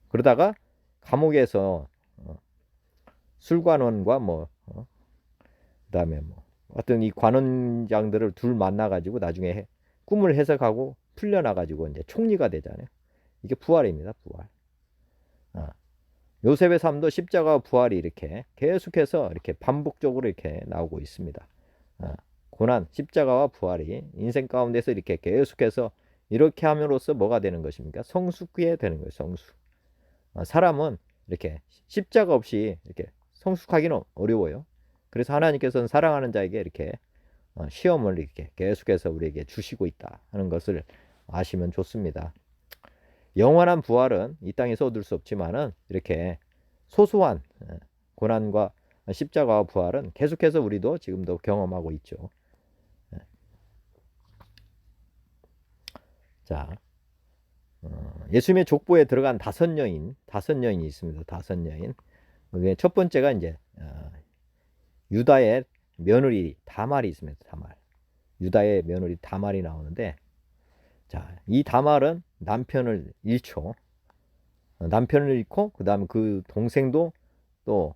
그러다가 감옥에서 술관원과 그다음에 어떤 이 관원장들을 둘 만나가지고 나중에 꿈을 해석하고 풀려나가지고 이제 총리가 되잖아요. 이게 부활입니다. 부활. 요셉의 삶도 십자가와 부활이 이렇게 계속해서 이렇게 반복적으로 이렇게 나오고 있습니다. 고난, 십자가와 부활이 인생 가운데서 이렇게 계속해서 이렇게 함으로써 뭐가 되는 것입니까? 성숙해 되는 거예요. 성숙. 사람은 이렇게 십자가 없이 이렇게 성숙하기는 어려워요. 그래서 하나님께서는 사랑하는 자에게 이렇게 시험을 이렇게 계속해서 우리에게 주시고 있다 하는 것을 아시면 좋습니다. 영원한 부활은 이 땅에서 얻을 수 없지만은 이렇게 소소한 고난과 십자가와 부활은 계속해서 우리도 지금도 경험하고 있죠. 자, 예수님의 족보에 들어간 다섯 여인이 있습니다. 다섯 여인. 그게 첫 번째가 이제 유다의 며느리 다말이 있습니다. 다말. 유다의 며느리 다말이 나오는데, 자, 이 다말은 남편을 잃죠. 남편을 잃고 그다음에 그 동생도 또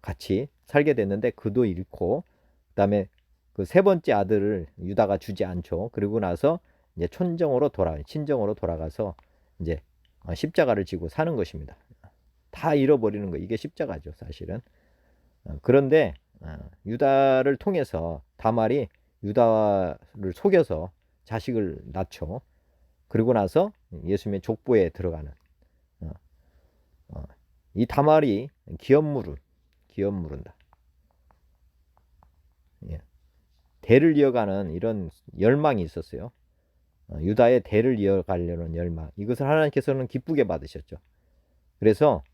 같이 살게 됐는데 그도 잃고, 그다음에 그 세 번째 아들을 유다가 주지 않죠. 그리고 나서 이제 친정으로 돌아가서 이제 십자가를 지고 사는 것입니다. 다 잃어버리는 거, 이게 십자가죠, 사실은. 그런데 유다를 통해서 다말이 유다를 속여서 자식을 낳죠. 그리고 나서 예수님의 족보에 들어가는 이 다말이 기업 물은다. 예. 대를 이어가는 이런 열망이 있었어요. 유다의 대를 이어가려는 열망. 이것을 하나님께서는 기쁘게 받으셨죠. 그래서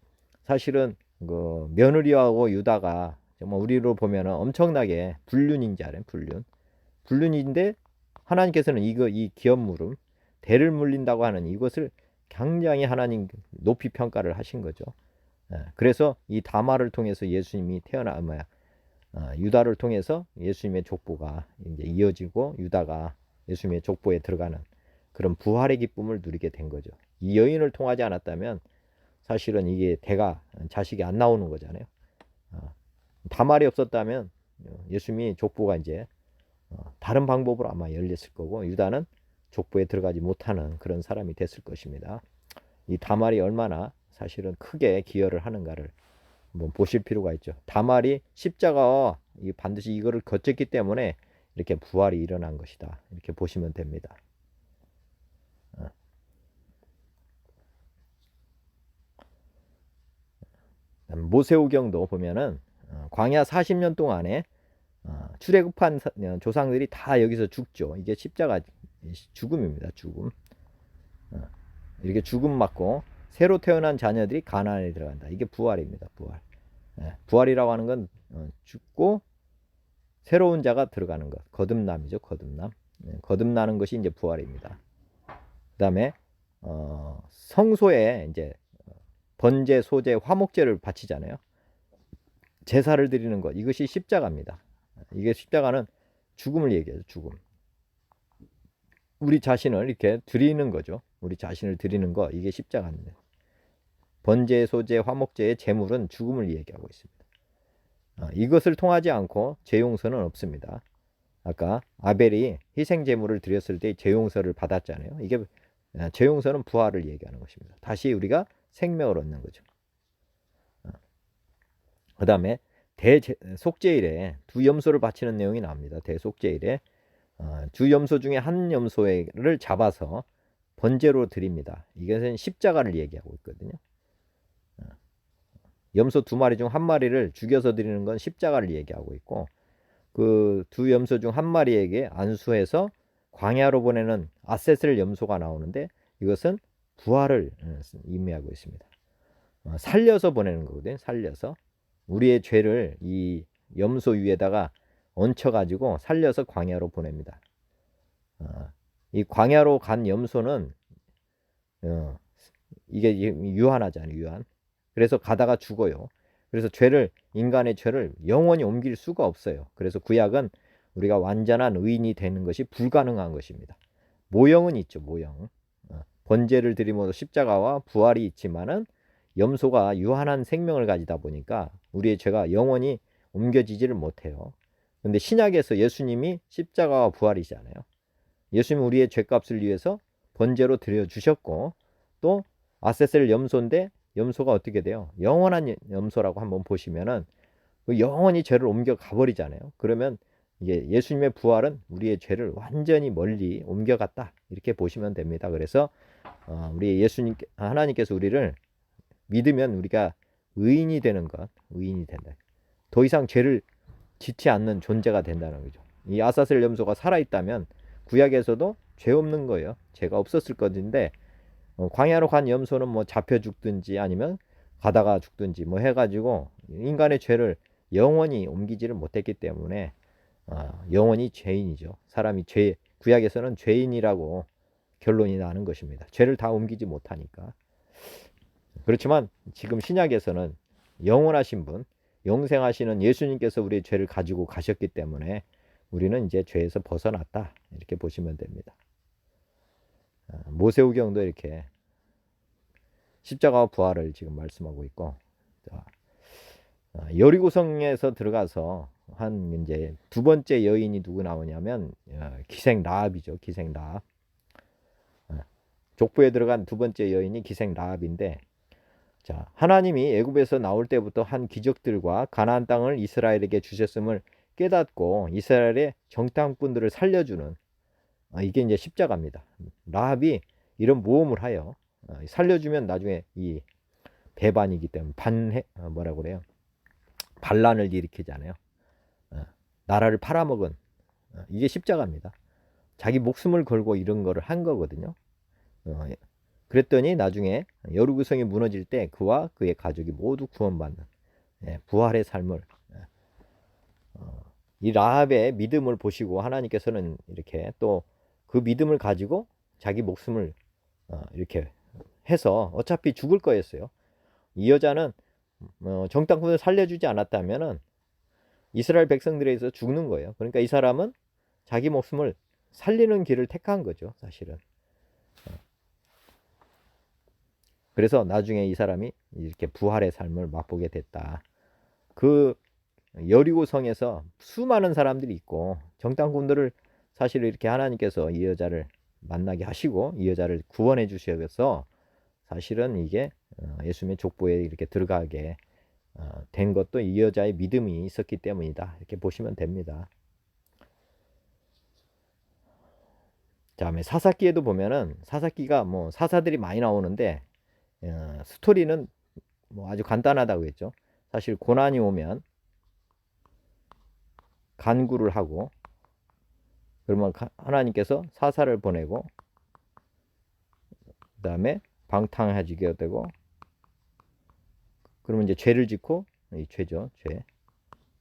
사실은 그 며느리하고 유다가 정말 우리로 보면은 엄청나게 불륜인지 알아요. 불륜인데 하나님께서는 이 기업 물음, 대를 물린다고 하는 이것을 굉장히 하나님 높이 평가를 하신 거죠. 그래서 이 다말을 통해서 예수님이 유다를 통해서 예수님의 족보가 이제 이어지고 유다가 예수님의 족보에 들어가는 그런 부활의 기쁨을 누리게 된 거죠. 이 여인을 통하지 않았다면 사실은 이게 자식이 안 나오는 거잖아요. 다말이 없었다면 예수님이 족보가 이제 다른 방법으로 아마 열렸을 거고 유다는 족보에 들어가지 못하는 그런 사람이 됐을 것입니다. 이 다말이 얼마나 사실은 크게 기여를 하는가를 한번 보실 필요가 있죠. 다말이 십자가와 반드시 이거를 거쳤기 때문에 이렇게 부활이 일어난 것이다. 이렇게 보시면 됩니다. 모세오경도 보면은 광야 40년 동안에 출애굽한 조상들이 다 여기서 죽죠. 이게 십자가 죽음입니다. 죽음. 이렇게 죽음 맞고 새로 태어난 자녀들이 가나안에 들어간다. 이게 부활입니다. 부활. 부활이라고 하는 건 죽고 새로운 자가 들어가는 것. 거듭남이죠. 거듭남. 거듭나는 것이 이제 부활입니다. 그다음에 성소에 이제 번제, 소제, 화목제를 바치잖아요. 제사를 드리는 것. 이것이 십자가입니다. 이게 십자가는 죽음을 얘기해요. 죽음. 우리 자신을 이렇게 드리는 거죠. 우리 자신을 드리는 거. 이게 십자가입니다. 번제, 소제, 화목제의 제물은 죽음을 얘기하고 있습니다. 이것을 통하지 않고 제용서는 없습니다. 아까 아벨이 희생 제물을 드렸을 때 제용서를 받았잖아요. 이게 제용서는 부활을 얘기하는 것입니다. 다시 우리가 생명을 얻는 거죠. 그 다음에 대속죄일에 두 염소를 바치는 내용이 나옵니다. 대속죄일에 주 염소 중에 한 염소를 잡아서 번제로 드립니다. 이것은 십자가를 얘기하고 있거든요. 염소 두 마리 중 한 마리를 죽여서 드리는 건 십자가를 얘기하고 있고, 그 두 염소 중 한 마리에게 안수해서 광야로 보내는 아셋을 염소가 나오는데 이것은 부활을 의미하고 있습니다. 살려서 보내는 거거든요. 살려서 우리의 죄를 이 염소 위에다가 얹혀가지고 살려서 광야로 보냅니다. 이 광야로 간 염소는 이게 유한하잖아요. 유한. 그래서 가다가 죽어요. 그래서 인간의 죄를 영원히 옮길 수가 없어요. 그래서 구약은 우리가 완전한 의인이 되는 것이 불가능한 것입니다. 모형은 있죠, 모형. 번제를 드림으로 십자가와 부활이 있지만은 염소가 유한한 생명을 가지다 보니까 우리의 죄가 영원히 옮겨지지를 못해요. 근데 신약에서 예수님이 십자가와 부활이잖아요. 예수님은 우리의 죄값을 위해서 번제로 드려 주셨고, 또 아세셀 염소인데 염소가 어떻게 돼요? 영원한 염소라고 한번 보시면은 영원히 죄를 옮겨 가버리잖아요. 그러면 이게 예수님의 부활은 우리의 죄를 완전히 멀리 옮겨갔다, 이렇게 보시면 됩니다. 그래서 우리 하나님께서 우리를 믿으면 우리가 의인이 되는 것, 의인이 된다. 더 이상 죄를 짓지 않는 존재가 된다는 거죠. 이 아사셀 염소가 살아있다면 구약에서도 죄 없는 거예요. 죄가 없었을 것인데 광야로 간 염소는 뭐 잡혀 죽든지 아니면 가다가 죽든지 뭐 해가지고 인간의 죄를 영원히 옮기지를 못했기 때문에 영원히 죄인이죠. 사람이 구약에서는 죄인이라고 결론이 나는 것입니다. 죄를 다 옮기지 못하니까. 그렇지만 지금 신약에서는 영원하신 분, 영생하시는 예수님께서 우리의 죄를 가지고 가셨기 때문에 우리는 이제 죄에서 벗어났다, 이렇게 보시면 됩니다. 모세오경도 이렇게 십자가와 부활을 지금 말씀하고 있고, 여리고성에서 들어가서 한 이제 두 번째 여인이 누구 나오냐면 기생 라합이죠. 기생 라합. 족보에 들어간 두 번째 여인이 기생 라합인데, 자, 하나님이 애굽에서 나올 때부터 한 기적들과 가나안 땅을 이스라엘에게 주셨음을 깨닫고 이스라엘의 정탐꾼들을 살려주는, 이게 이제 십자가입니다. 라합이 이런 모험을 하여 살려주면 나중에 이 배반이기 때문에 뭐라고 그래요? 반란을 일으키잖아요. 나라를 팔아먹은, 이게 십자가입니다. 자기 목숨을 걸고 이런 거를 한 거거든요. 그랬더니 나중에 여리고성이 무너질 때 그와 그의 가족이 모두 구원받는 부활의 삶을, 이 라합의 믿음을 보시고 하나님께서는 이렇게 또 그 믿음을 가지고 자기 목숨을 이렇게 해서 어차피 죽을 거였어요. 이 여자는 정탐꾼을 살려주지 않았다면은 이스라엘 백성들에 의해서 죽는 거예요. 그러니까 이 사람은 자기 목숨을 살리는 길을 택한 거죠, 사실은. 그래서 나중에 이 사람이 이렇게 부활의 삶을 맛보게 됐다. 그 여리고성에서 수많은 사람들이 있고 정탐꾼들을 사실 이렇게 하나님께서 이 여자를 만나게 하시고 이 여자를 구원해 주셔서 사실은 이게 예수님의 족보에 이렇게 들어가게 된 것도 이 여자의 믿음이 있었기 때문이다, 이렇게 보시면 됩니다. 다음에 사사기에도 보면은 사사기가 뭐 사사들이 많이 나오는데 스토리는 뭐 아주 간단하다고 했죠. 사실 고난이 오면 간구를 하고, 그러면 하나님께서 사사를 보내고 그 다음에 방탕해지게 되고, 그러면 이제 죄를 짓고, 이 죄죠,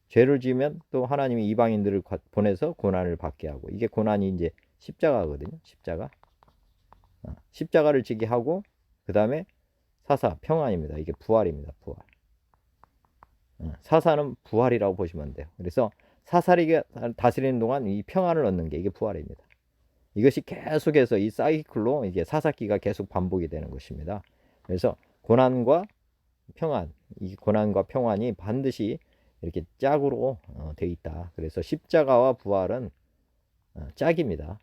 죄를 지으면 또 하나님이 이방인들을 보내서 고난을 받게 하고, 이게 고난이 이제 십자가거든요. 십자가를 지게 하고, 그 다음에 사사 평안입니다. 이게 부활입니다. 부활. 사사는 부활이라고 보시면 돼요. 그래서 사사리가 다스리는 동안 이 평안을 얻는 게 이게 부활입니다. 이것이 계속해서 이 사이클로 이게 사사기가 계속 반복이 되는 것입니다. 그래서 고난과 평안, 이 고난과 평안이 반드시 이렇게 짝으로 되어 있다. 그래서 십자가와 부활은 짝입니다.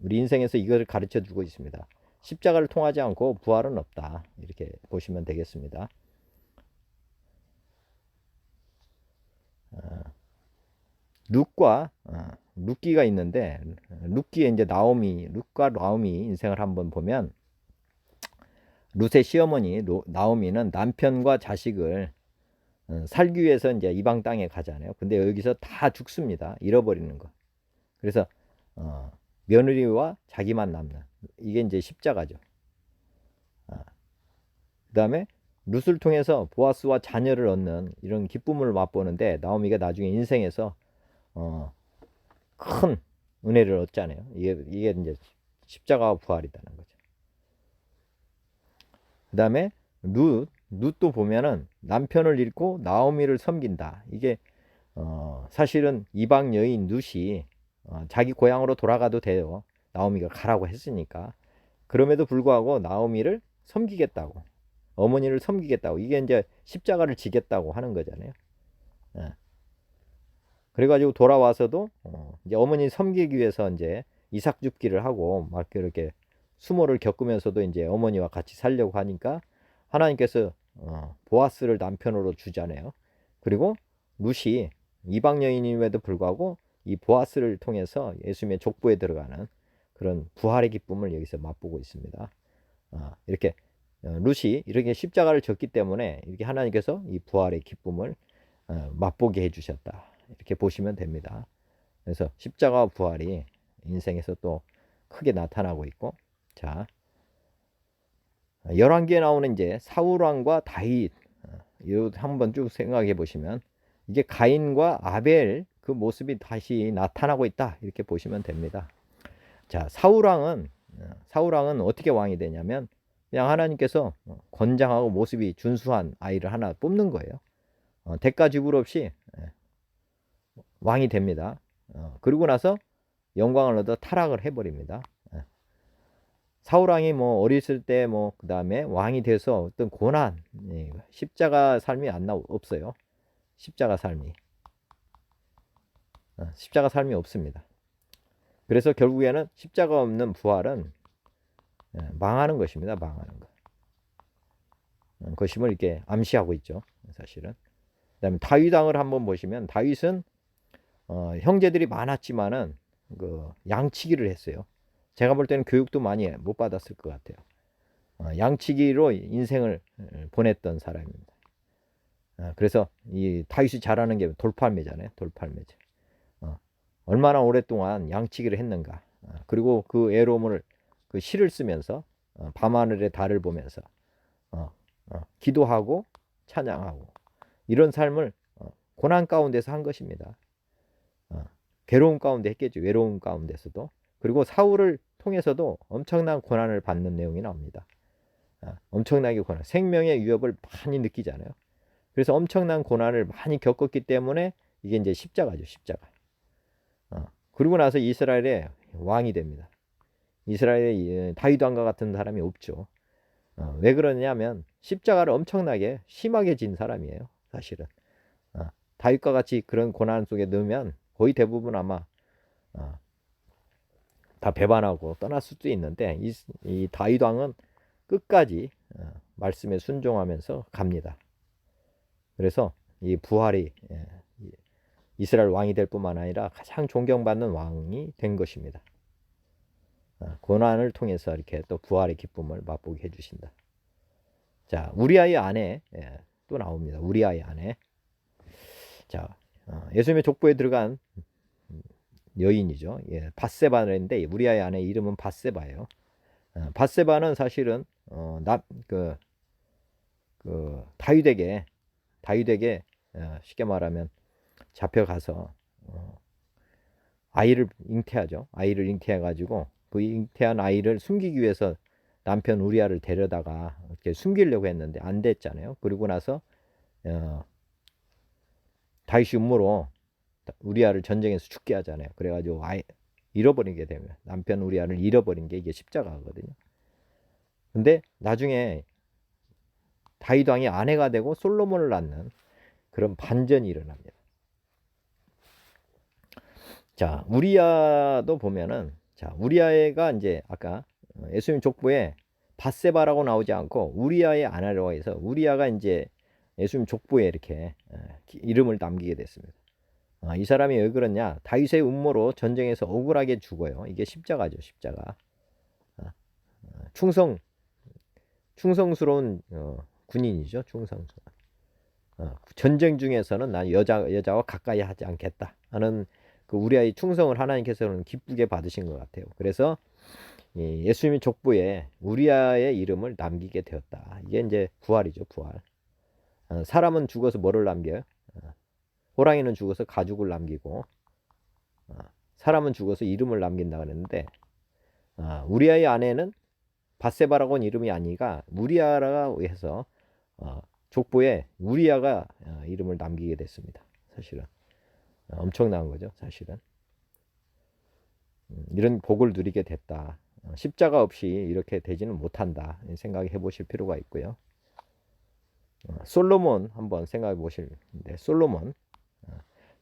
우리 인생에서 이것을 가르쳐 주고 있습니다. 십자가를 통하지 않고 부활은 없다, 이렇게 보시면 되겠습니다. 룻기가 있는데, 룻기에 이제 룻과 나오미 인생을 한번 보면, 룻의 시어머니 나오미는 남편과 자식을 살기 위해서 이제 이방 땅에 가잖아요. 근데 여기서 다 죽습니다. 잃어버리는 거. 그래서 며느리와 자기만 남는, 이게 이제 십자가죠. 그 다음에 룻을 통해서 보아스와 자녀를 얻는 이런 기쁨을 맛보는데, 나오미가 나중에 인생에서 큰 은혜를 얻잖아요. 이게 이제 십자가와 부활이라는 거죠. 그 다음에 룻도 보면은 남편을 잃고 나오미를 섬긴다. 이게 사실은 이방 여인 룻이 자기 고향으로 돌아가도 돼요. 나오미가 가라고 했으니까. 그럼에도 불구하고 나오미를 섬기겠다고, 어머니를 섬기겠다고, 이게 이제 십자가를 지겠다고 하는 거잖아요. 예. 그래가지고 돌아와서도 이제 어머니 섬기기 위해서 이제 이삭 줍기를 하고 막 이렇게 수모를 겪으면서도 이제 어머니와 같이 살려고 하니까 하나님께서 보아스를 남편으로 주잖아요. 그리고 룻이 이방 여인임에도 불구하고 이 보아스를 통해서 예수님의 족보에 들어가는 그런 부활의 기쁨을 여기서 맛보고 있습니다. 이렇게 룻이 이렇게 십자가를 졌기 때문에 이렇게 하나님께서 이 부활의 기쁨을 맛보게 해주셨다. 이렇게 보시면 됩니다. 그래서 십자가와 부활이 인생에서 또 크게 나타나고 있고, 자, 열왕기에 나오는 이제 사울왕과 다윗, 이거 한번 쭉 생각해 보시면 이게 가인과 아벨 그 모습이 다시 나타나고 있다. 이렇게 보시면 됩니다. 자, 사울왕은 어떻게 왕이 되냐면 그냥 하나님께서 건장하고 모습이 준수한 아이를 하나 뽑는 거예요. 대가 지불 없이 왕이 됩니다. 그리고 나서 영광을 얻어 타락을 해버립니다. 사울왕이 뭐 어렸을 때 뭐 그 다음에 왕이 돼서 어떤 고난, 십자가 삶이 없어요. 십자가 삶이 없습니다. 그래서 결국에는 십자가 없는 부활은 망하는 것입니다. 망하는 것. 그것임을 이렇게 암시하고 있죠. 사실은. 그다음에 다윗 왕을 한번 보시면 다윗은 형제들이 많았지만은 그 양치기를 했어요. 제가 볼 때는 교육도 많이 못 받았을 것 같아요. 양치기로 인생을 보냈던 사람입니다. 그래서 이 다윗이 잘하는 게 돌팔매잖아요. 돌팔매죠. 얼마나 오랫동안 양치기를 했는가. 그리고 그 애로움을 그 시를 쓰면서 밤하늘의 달을 보면서 기도하고 찬양하고 이런 삶을 고난 가운데서 한 것입니다. 괴로움 가운데 했겠죠. 외로움 가운데서도. 그리고 사울을 통해서도 엄청난 고난을 받는 내용이 나옵니다. 엄청나게 고난, 생명의 위협을 많이 느끼잖아요. 그래서 엄청난 고난을 많이 겪었기 때문에 이게 이제 십자가죠. 십자가. 그리고 나서 이스라엘의 왕이 됩니다. 이스라엘의 다윗 왕과 같은 사람이 없죠. 왜 그러냐면 십자가를 엄청나게 심하게 진 사람이에요. 사실은. 다윗과 같이 그런 고난 속에 넣으면 거의 대부분 아마 다 배반하고 떠날 수도 있는데 이 다윗 왕은 끝까지 말씀에 순종하면서 갑니다. 그래서 이 부활이 이스라엘 왕이 될 뿐만 아니라 가장 존경받는 왕이 된 것입니다. 고난을 통해서 이렇게 또 부활의 기쁨을 맛보게 해주신다. 자, 우리아의 아내 또 나옵니다. 우리아의 아내. 자, 예수님의 족보에 들어간 여인이죠. 밧세바인데 우리아의 아내 이름은 밧세바예요. 밧세바는 사실은 다윗에게 쉽게 말하면 잡혀가서 아이를 잉태하죠. 아이를 잉태해가지고 그 잉태한 아이를 숨기기 위해서 남편 우리아를 데려다가 이렇게 숨기려고 했는데 안 됐잖아요. 그리고 나서 다윗이 음모로 우리아를 전쟁에서 죽게 하잖아요. 그래가지고 잃어버리게 되면 남편 우리아를 잃어버린 게 이게 십자가거든요. 근데 나중에 다윗 왕이 아내가 되고 솔로몬을 낳는 그런 반전이 일어납니다. 자, 우리아도 보면은 우리아가 이제 아까 예수님 족보에 밧세바라고 나오지 않고 우리아의 아내라고 해서 우리아가 이제 예수님 족보에 이렇게 이름을 남기게 됐습니다. 이 사람이 왜 그러냐? 다윗의 음모로 전쟁에서 억울하게 죽어요. 이게 십자가죠, 십자가. 충성스러운 군인이죠, 충성스러운. 전쟁 중에서는 난 여자와 가까이 하지 않겠다 하는 그 우리아의 충성을 하나님께서는 기쁘게 받으신 것 같아요. 그래서 예수님의 족보에 우리아의 이름을 남기게 되었다. 이게 이제 부활이죠, 부활. 사람은 죽어서 뭐를 남겨요? 호랑이는 죽어서 가죽을 남기고 사람은 죽어서 이름을 남긴다 그랬는데 우리아의 아내는 밧세바라고는 이름이 아니가 우리아라고 해서 족보에 우리아가 이름을 남기게 됐습니다. 사실은 엄청난 거죠. 사실은 이런 복을 누리게 됐다. 십자가 없이 이렇게 되지는 못한다. 생각해 보실 필요가 있고요. 솔로몬 한번 생각해 보실는데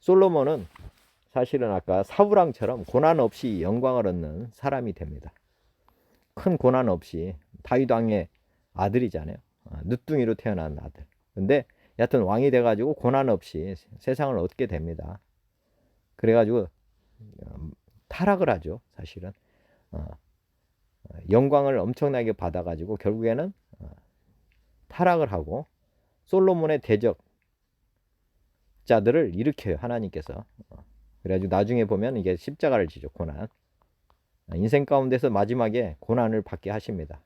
솔로몬은 사실은 아까 사울왕처럼 고난 없이 영광을 얻는 사람이 됩니다. 큰 고난 없이 다윗 왕의 아들이잖아요. 늦둥이로 태어난 아들. 근데 여하튼 왕이 돼가지고 고난 없이 세상을 얻게 됩니다. 그래가지고 타락을 하죠. 사실은 영광을 엄청나게 받아가지고 결국에는 타락을 하고 솔로몬의 대적자들을 일으켜요. 하나님께서. 그래가지고 나중에 보면 이게 십자가를 지죠. 고난. 인생 가운데서 마지막에 고난을 받게 하십니다.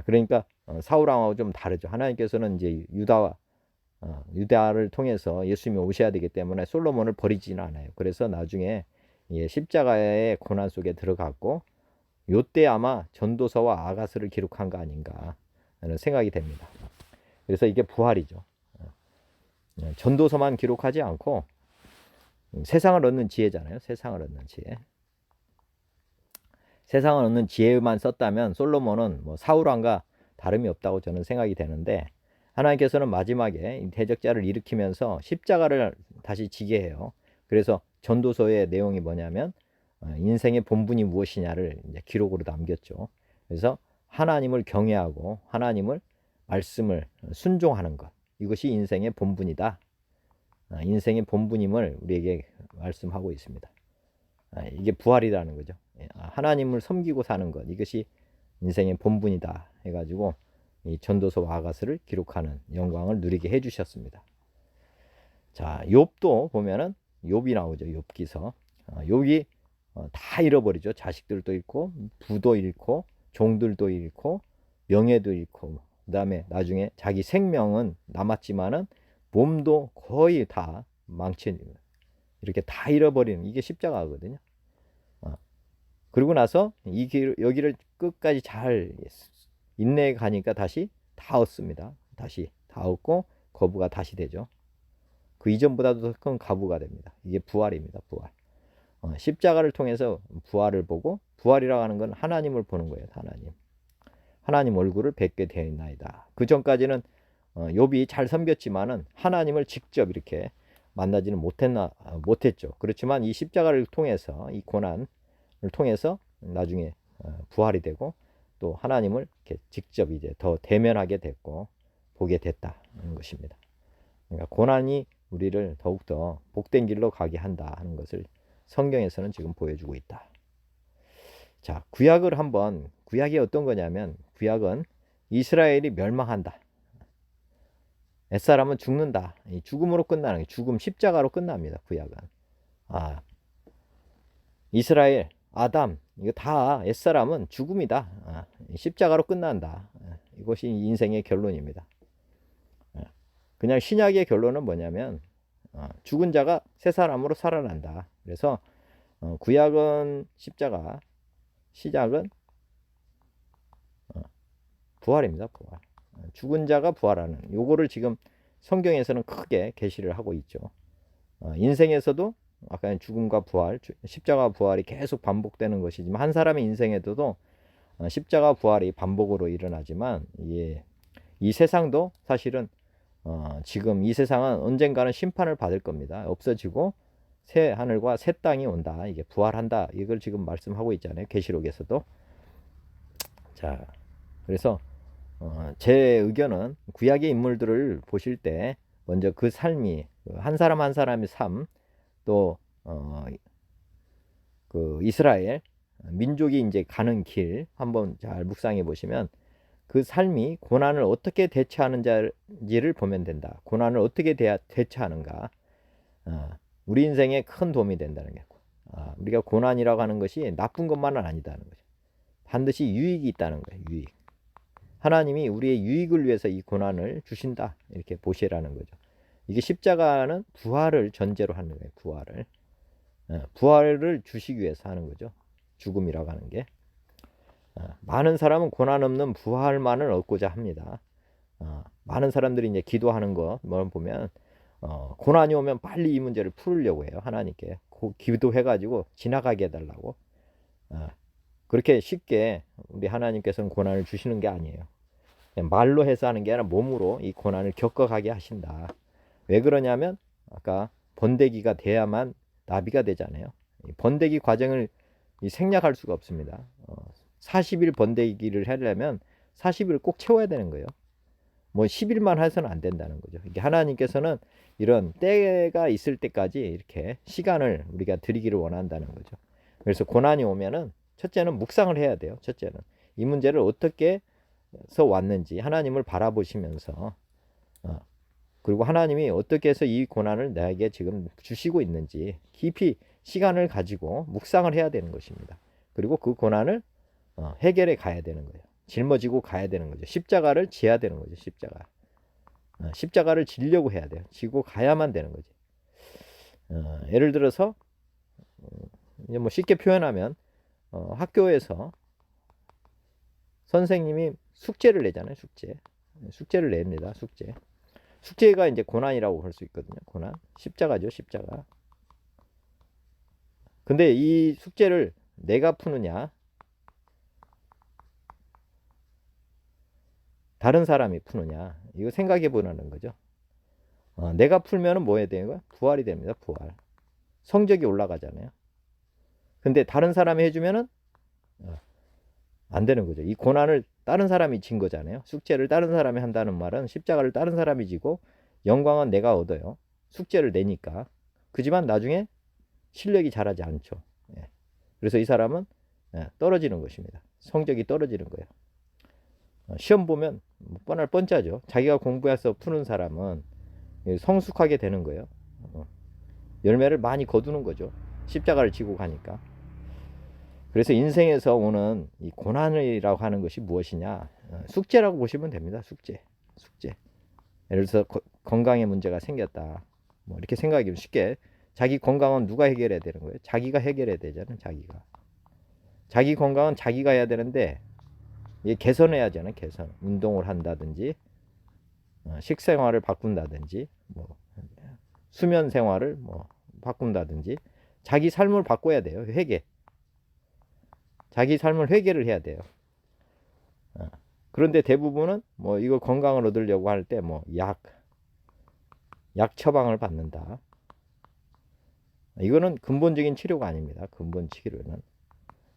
그러니까 사울왕하고 좀 다르죠. 하나님께서는 이제 유다를 통해서 예수님이 오셔야 되기 때문에 솔로몬을 버리지는 않아요. 그래서 나중에 십자가의 고난 속에 들어갔고 요때 아마 전도서와 아가서를 기록한 거 아닌가 하는 생각이 됩니다. 그래서 이게 부활이죠. 전도서만 기록하지 않고 세상을 얻는 지혜잖아요. 세상을 얻는 지혜. 세상을 얻는 지혜만 썼다면 솔로몬은 뭐 사울왕과 다름이 없다고 저는 생각이 되는데 하나님께서는 마지막에 대적자를 일으키면서 십자가를 다시 지게 해요. 그래서 전도서의 내용이 뭐냐면 인생의 본분이 무엇이냐를 이제 기록으로 남겼죠. 그래서 하나님을 경외하고 하나님을 말씀을 순종하는 것, 이것이 인생의 본분이다. 인생의 본분임을 우리에게 말씀하고 있습니다. 이게 부활이라는 거죠. 하나님을 섬기고 사는 것, 이것이 인생의 본분이다 해가지고 이 전도서와 아가서를 기록하는 영광을 누리게 해주셨습니다. 자, 욥도 보면은 욥이 나오죠. 욥기서. 욥이 다 잃어버리죠. 자식들도 잃고 부도 잃고 종들도 잃고 명예도 잃고 그 다음에 나중에 자기 생명은 남았지만은 몸도 거의 다 망치는, 이렇게 다 잃어버리는, 이게 십자가거든요. 그리고 나서 여기를 끝까지 잘 인내해 가니까 다시 다 얻습니다. 다시 다 얻고 거부가 다시 되죠. 그 이전보다도 더 큰 거부가 됩니다. 이게 부활입니다. 부활. 십자가를 통해서 부활을 보고, 부활이라고 하는 건 하나님을 보는 거예요. 하나님 얼굴을 뵙게 되었나이다. 그 전까지는 욥이 잘 섬겼지만은 하나님을 직접 이렇게 만나지는 못했죠. 그렇지만 이 십자가를 통해서, 이 고난을 통해서 나중에 부활이 되고 또 하나님을 이렇게 직접 이제 더 대면하게 됐고 보게 됐다는 것입니다. 그러니까 고난이 우리를 더욱더 복된 길로 가게 한다 하는 것을 성경에서는 지금 보여주고 있다. 자, 구약이 어떤 거냐면, 구약은 이스라엘이 멸망한다. 옛사람은 죽는다. 죽음으로 끝나는 게, 죽음 십자가로 끝납니다. 구약은. 이스라엘, 아담, 이거 다 옛사람은 죽음이다. 십자가로 끝난다. 이것이 인생의 결론입니다. 그냥 신약의 결론은 뭐냐면 죽은 자가 새 사람으로 살아난다. 그래서 구약은 십자가, 시작은 부활입니다. 부활. 죽은 자가 부활하는, 요거를 지금 성경에서는 크게 계시를 하고 있죠. 인생에서도 아까 죽음과 부활, 십자가 부활이 계속 반복되는 것이지만, 한 사람의 인생에도 십자가 부활이 반복으로 일어나지만, 이 세상도 사실은 지금 이 세상은 언젠가는 심판을 받을 겁니다. 없어지고 새 하늘과 새 땅이 온다. 이게 부활한다. 이걸 지금 말씀하고 있잖아요. 계시록에서도. 자, 그래서 제 의견은 구약의 인물들을 보실 때 먼저 그 삶이, 한 사람 한 사람의 삶, 또 그 이스라엘 민족이 이제 가는 길 한번 잘 묵상해 보시면 그 삶이 고난을 어떻게 대처하는지를 보면 된다. 고난을 어떻게 대처하는가. 우리 인생에 큰 도움이 된다는 게, 우리가 고난이라고 하는 것이 나쁜 것만은 아니다는 거죠. 반드시 유익이 있다는 거예요. 유익. 하나님이 우리의 유익을 위해서 이 고난을 주신다. 이렇게 보시라는 거죠. 이게 십자가는 부활을 전제로 하는 거예요. 부활을 주시기 위해서 하는 거죠. 죽음이라고 하는 게. 많은 사람은 고난 없는 부활만을 얻고자 합니다. 많은 사람들이 이제 기도하는 거 보면 고난이 오면 빨리 이 문제를 풀으려고 해요. 하나님께 기도해가지고 지나가게 해달라고. 그렇게 쉽게 우리 하나님께서는 고난을 주시는 게 아니에요. 말로 해서 하는 게 아니라 몸으로 이 고난을 겪어가게 하신다. 왜 그러냐면 아까 번데기가 돼야만 나비가 되잖아요. 번데기 과정을 생략할 수가 없습니다. 40일 번데기를 하려면 40일 꼭 채워야 되는 거예요. 뭐 10일만 해서는 안 된다는 거죠. 이게 하나님께서는 이런 때가 있을 때까지 이렇게 시간을 우리가 드리기를 원한다는 거죠. 그래서 고난이 오면은 첫째는 묵상을 해야 돼요. 첫째는 이 문제를 어떻게 해서 왔는지 하나님을 바라보시면서 그리고 하나님이 어떻게 해서 이 고난을 나에게 지금 주시고 있는지 깊이 시간을 가지고 묵상을 해야 되는 것입니다. 그리고 그 고난을 해결해 가야 되는 거예요. 짊어지고 가야 되는 거죠. 십자가를 지어야 되는 거죠. 십자가를 지려고 해야 돼요. 지고 가야만 되는 거지. 예를 들어서 이제 뭐 쉽게 표현하면 학교에서 선생님이 숙제를 내잖아요. 숙제를 냅니다. 숙제가 이제 고난이라고 볼 수 있거든요. 고난. 십자가죠. 십자가. 근데 이 숙제를 내가 푸느냐 다른 사람이 푸느냐 이거 생각해 보라는 거죠. 내가 풀면은 뭐 해야 되는 거야? 부활이 됩니다. 부활. 성적이 올라가잖아요. 근데 다른 사람이 해주면은 안 되는 거죠. 이 고난을 다른 사람이 진 거잖아요. 숙제를 다른 사람이 한다는 말은 십자가를 다른 사람이 지고 영광은 내가 얻어요. 숙제를 내니까. 그지만 나중에 실력이 자라지 않죠. 그래서 이 사람은 떨어지는 것입니다. 성적이 떨어지는 거예요. 시험 보면 뻔할 뻔짜죠. 자기가 공부해서 푸는 사람은 성숙하게 되는 거예요. 열매를 많이 거두는 거죠. 십자가를 지고 가니까. 그래서 인생에서 오는 이 고난이라고 하는 것이 무엇이냐? 숙제라고 보시면 됩니다. 숙제. 예를 들어서 건강에 문제가 생겼다. 뭐 이렇게 생각하기 쉽게 자기 건강은 누가 해결해야 되는 거예요? 자기가 해결해야 되잖아요. 자기 건강은 자기가 해야 되는데 개선해야 하잖아요. 개선. 운동을 한다든지 식생활을 바꾼다든지 뭐 수면 생활을 뭐 바꾼다든지 자기 삶을 바꿔야 돼요. 자기 삶을 회개를 해야 돼요. 그런데 대부분은 뭐 이거 건강을 얻으려고 할 때 뭐 약 처방을 받는다. 이거는 근본적인 치료가 아닙니다.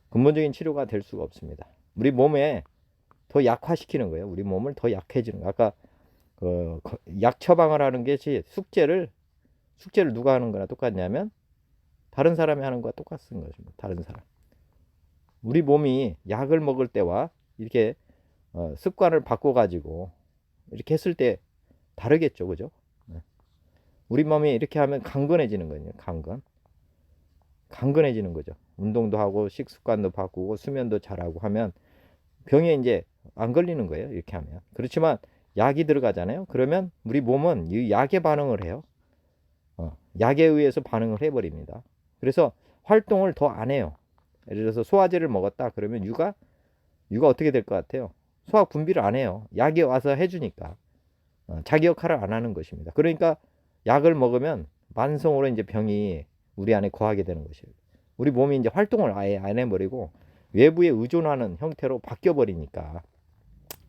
근본적인 치료가 될 수가 없습니다. 우리 몸에 더 약화시키는 거예요. 우리 몸을 더 약해지는 거. 아까 약 처방을 하는 것이 숙제를 누가 하는 거나 똑같냐면 다른 사람이 하는 거와 똑같은 것입니다. 다른 사람. 우리 몸이 약을 먹을 때와 이렇게 습관을 바꿔가지고 이렇게 했을 때 다르겠죠. 그죠? 우리 몸이 이렇게 하면 강건해지는 거예요. 강건해지는 거죠. 운동도 하고 식습관도 바꾸고 수면도 잘하고 하면 병에 이제 안 걸리는 거예요. 이렇게 하면. 그렇지만 약이 들어가잖아요. 그러면 우리 몸은 이 약에 반응을 해요. 약에 의해서 반응을 해버립니다. 그래서 활동을 더 안 해요. 예를 들어서 소화제를 먹었다 그러면 유가 어떻게 될 것 같아요? 소화 분비를 안 해요. 약이 와서 해주니까 자기 역할을 안 하는 것입니다. 그러니까 약을 먹으면 만성으로 이제 병이 우리 안에 거하게 되는 것이에요. 우리 몸이 이제 활동을 아예 안 해버리고 외부에 의존하는 형태로 바뀌어 버리니까.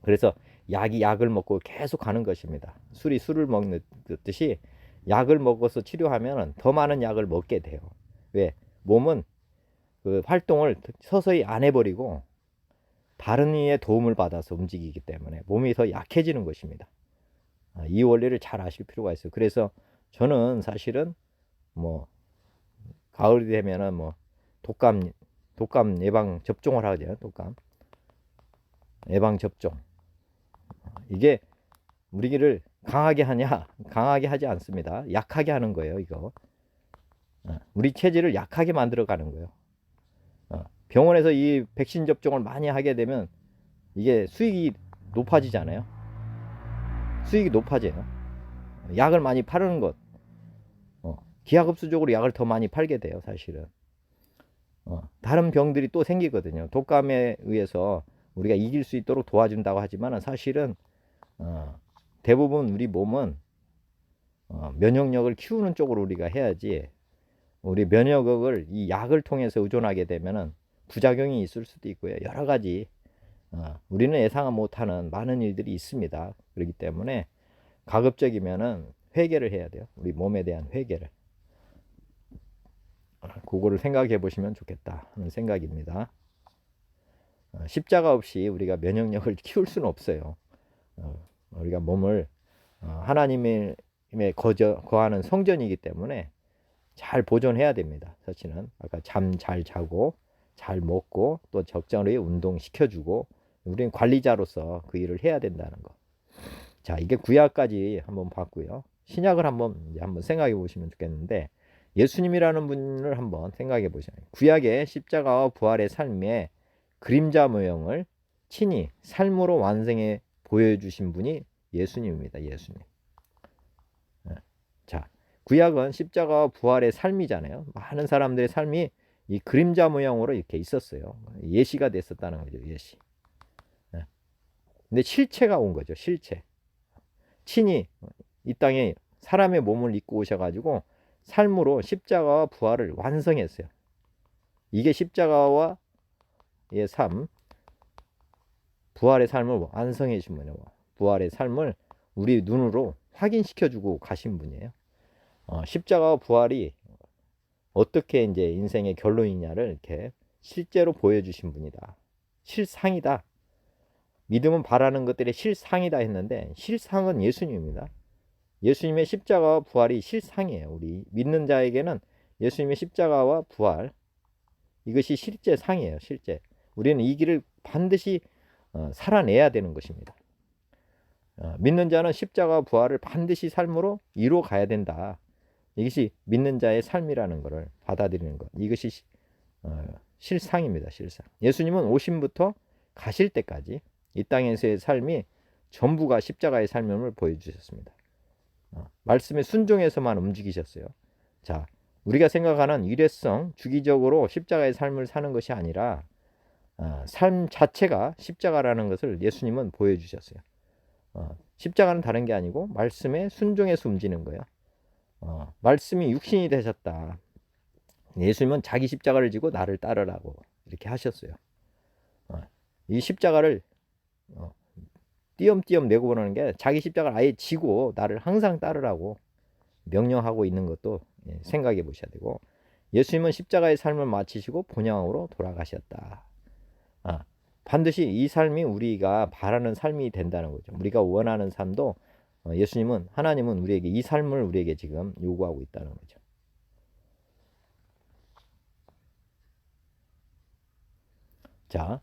그래서 약을 먹고 계속 가는 것입니다. 술을 먹는 듯이 약을 먹어서 치료하면 더 많은 약을 먹게 돼요. 왜? 몸은 그 활동을 서서히 안 해버리고 다른 이의 도움을 받아서 움직이기 때문에 몸이 더 약해지는 것입니다. 이 원리를 잘 아실 필요가 있어요. 그래서 저는 사실은 뭐 가을이 되면은 뭐 독감 예방 접종을 하죠. 독감 예방 접종. 이게 우리를 강하게 하냐? 강하게 하지 않습니다. 약하게 하는 거예요. 이거 우리 체질을 약하게 만들어 가는 거예요. 병원에서 이 백신 접종을 많이 하게 되면 이게 수익이 높아지잖아요. 수익이 높아져요. 약을 많이 파는 것, 기하급수적으로 약을 더 많이 팔게 돼요. 사실은 다른 병들이 또 생기거든요. 독감에 의해서 우리가 이길 수 있도록 도와준다고 하지만 사실은 대부분 우리 몸은 면역력을 키우는 쪽으로 우리가 해야지, 우리 면역력을 이 약을 통해서 의존하게 되면은 부작용이 있을 수도 있고요. 여러 가지 우리는 예상 못하는 많은 일들이 있습니다. 그렇기 때문에 가급적이면은 회개를 해야 돼요. 우리 몸에 대한 회개를. 그거를 생각해 보시면 좋겠다 하는 생각입니다. 십자가 없이 우리가 면역력을 키울 수는 없어요. 우리가 몸을 하나님의 거하는 성전이기 때문에 잘 보존해야 됩니다. 사실은 아까 잠 잘 자고 잘 먹고 또 적절히 운동시켜주고 우리는 관리자로서 그 일을 해야 된다는 거. 자, 이게 구약까지 한번 봤고요. 신약을 한번 생각해 보시면 좋겠는데, 예수님이라는 분을 한번 생각해 보시면, 구약의 십자가와 부활의 삶의 그림자 모형을 친히 삶으로 완성해 보여주신 분이 예수님입니다. 예수님. 자, 구약은 십자가와 부활의 삶이잖아요. 많은 사람들의 삶이 이 그림자 모양으로 이렇게 있었어요. 예시가 됐었다는 거죠. 예시. 근데 실체가 온 거죠. 실체. 친히 이 땅에 사람의 몸을 입고 오셔가지고 삶으로 십자가와 부활을 완성했어요. 이게 십자가와의 삶, 부활의 삶을 완성해 주신 분이에요. 부활의 삶을 우리 눈으로 확인시켜주고 가신 분이에요. 십자가와 부활이 어떻게 이제 인생의 결론이냐를 이렇게 실제로 보여주신 분이다. 실상이다. 믿음은 바라는 것들의 실상이다 했는데, 실상은 예수님입니다. 예수님의 십자가와 부활이 실상이에요. 우리 믿는 자에게는 예수님의 십자가와 부활, 이것이 실제 상이에요. 실제. 우리는 이 길을 반드시 살아내야 되는 것입니다. 믿는 자는 십자가와 부활을 반드시 삶으로 이루어 가야 된다. 이것이 믿는 자의 삶이라는 것을 받아들이는 것. 이것이 실상입니다. 실상. 예수님은 오심부터 가실 때까지 이 땅에서의 삶이 전부가 십자가의 삶임을 보여주셨습니다. 말씀에 순종해서만 움직이셨어요. 자, 우리가 생각하는 일회성, 주기적으로 십자가의 삶을 사는 것이 아니라 삶 자체가 십자가라는 것을 예수님은 보여주셨어요. 십자가는 다른 게 아니고 말씀에 순종해서 움직이는 거예요. 말씀이 육신이 되셨다. 예수님은 자기 십자가를 지고 나를 따르라고 이렇게 하셨어요. 이 십자가를 띄엄띄엄 메고 보는 게 자기 십자가를 아예 지고 나를 항상 따르라고 명령하고 있는 것도 생각해 보셔야 되고, 예수님은 십자가의 삶을 마치시고 본향으로 돌아가셨다. 반드시 이 삶이 우리가 바라는 삶이 된다는 거죠. 우리가 원하는 삶도 예수님은, 하나님은 우리에게 이 삶을 우리에게 지금 요구하고 있다는 거죠. 자,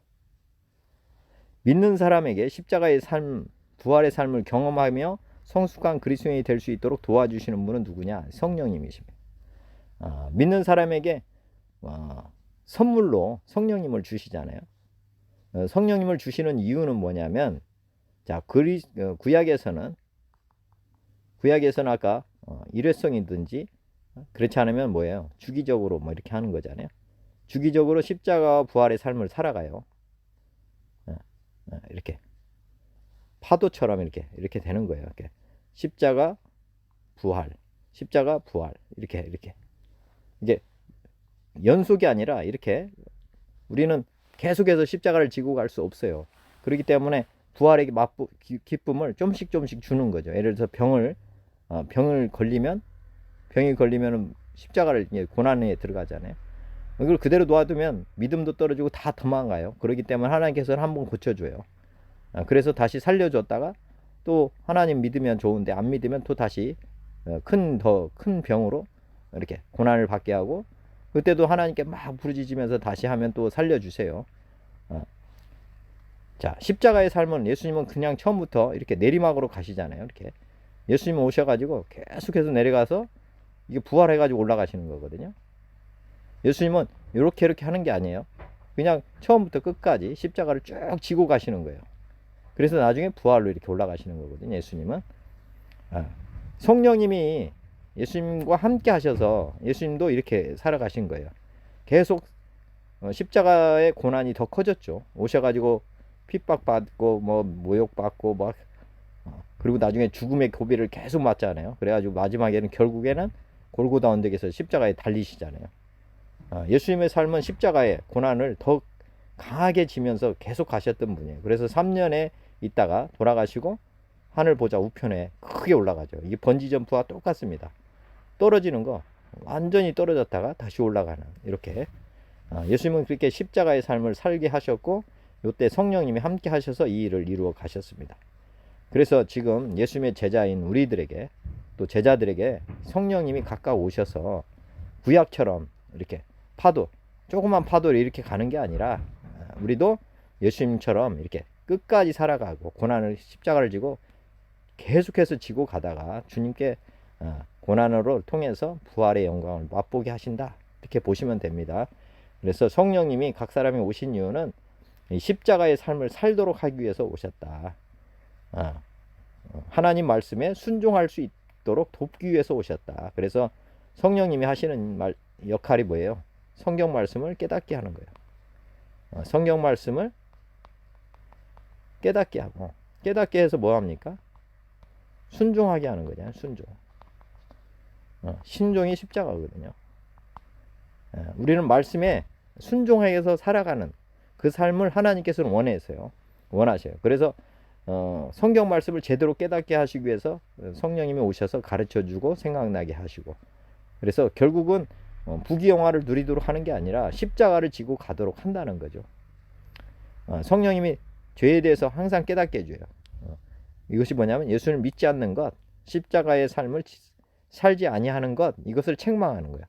믿는 사람에게 십자가의 삶, 부활의 삶을 경험하며 성숙한 그리스도인이 될 수 있도록 도와주시는 분은 누구냐? 성령님이십니다. 믿는 사람에게 선물로 성령님을 주시잖아요. 성령님을 주시는 이유는 뭐냐면, 자, 구약에서는 아까 일회성이든지 그렇지 않으면 뭐예요? 주기적으로 뭐 이렇게 하는 거잖아요. 주기적으로 십자가와 부활의 삶을 살아가요. 이렇게 파도처럼 이렇게 되는 거예요. 이렇게 십자가 부활, 십자가 부활, 이렇게 이게 연속이 아니라 이렇게 우리는 계속해서 십자가를 지고 갈 수 없어요. 그렇기 때문에 부활의 기쁨을 조금씩 주는 거죠. 예를 들어서 병을 걸리면 십자가를 고난에 들어가잖아요. 이걸 그대로 놓아두면 믿음도 떨어지고 다 도망가요. 그렇기 때문에 하나님께서는 한번 고쳐줘요. 그래서 다시 살려줬다가 또 하나님 믿으면 좋은데 안 믿으면 또 다시 더 큰 병으로 이렇게 고난을 받게 하고, 그때도 하나님께 막 부르짖으면서 다시 하면 또 살려주세요. 자, 십자가의 삶은 예수님은 그냥 처음부터 이렇게 내리막으로 가시잖아요. 이렇게 예수님 오셔가지고 계속해서 내려가서 이게 부활해가지고 올라가시는 거거든요. 예수님은 이렇게 하는 게 아니에요. 그냥 처음부터 끝까지 십자가를 쭉 지고 가시는 거예요. 그래서 나중에 부활로 이렇게 올라가시는 거거든요. 예수님은 성령님이 예수님과 함께 하셔서 예수님도 이렇게 살아가신 거예요. 계속 십자가의 고난이 더 커졌죠. 오셔가지고 핍박받고 뭐 모욕받고 막 그리고 나중에 죽음의 고비를 계속 맞잖아요. 그래가지고 마지막에는 결국에는 골고다 언덕에서 십자가에 달리시잖아요. 예수님의 삶은 십자가의 고난을 더 강하게 지면서 계속 가셨던 분이에요. 그래서 3년에 있다가 돌아가시고 하늘 보좌 우편에 크게 올라가죠. 이게 번지 점프와 똑같습니다. 떨어지는 거 완전히 떨어졌다가 다시 올라가는 이렇게 예수님은 그렇게 십자가의 삶을 살게 하셨고 이때 성령님이 함께 하셔서 이 일을 이루어 가셨습니다. 그래서 지금 예수님의 제자인 우리들에게 또 제자들에게 성령님이 가까이 오셔서 구약처럼 이렇게 파도 조그만 파도를 이렇게 가는 게 아니라 우리도 예수님처럼 이렇게 끝까지 살아가고 고난을 십자가를 지고 계속해서 지고 가다가 주님께 고난으로 통해서 부활의 영광을 맛보게 하신다 이렇게 보시면 됩니다. 그래서 성령님이 각 사람이 오신 이유는 십자가의 삶을 살도록 하기 위해서 오셨다. 하나님 말씀에 순종할 수 있도록 돕기 위해서 오셨다. 그래서 성령님이 하시는 역할이 뭐예요? 성경 말씀을 깨닫게 하는 거예요. 성경 말씀을 깨닫게 하고 깨닫게 해서 뭐 합니까? 순종하게 하는 거잖아요. 순종. 신종이 십자가거든요. 우리는 말씀에 순종해서 살아가는 그 삶을 하나님께서는 원하셔요. 그래서 성경 말씀을 제대로 깨닫게 하시기 위해서 성령님이 오셔서 가르쳐주고 생각나게 하시고 그래서 결국은 부귀영화를 누리도록 하는 게 아니라 십자가를 지고 가도록 한다는 거죠. 성령님이 죄에 대해서 항상 깨닫게 해줘요. 이것이 뭐냐면 예수를 믿지 않는 것, 십자가의 삶을 살지 아니하는 것, 이것을 책망하는 거예요.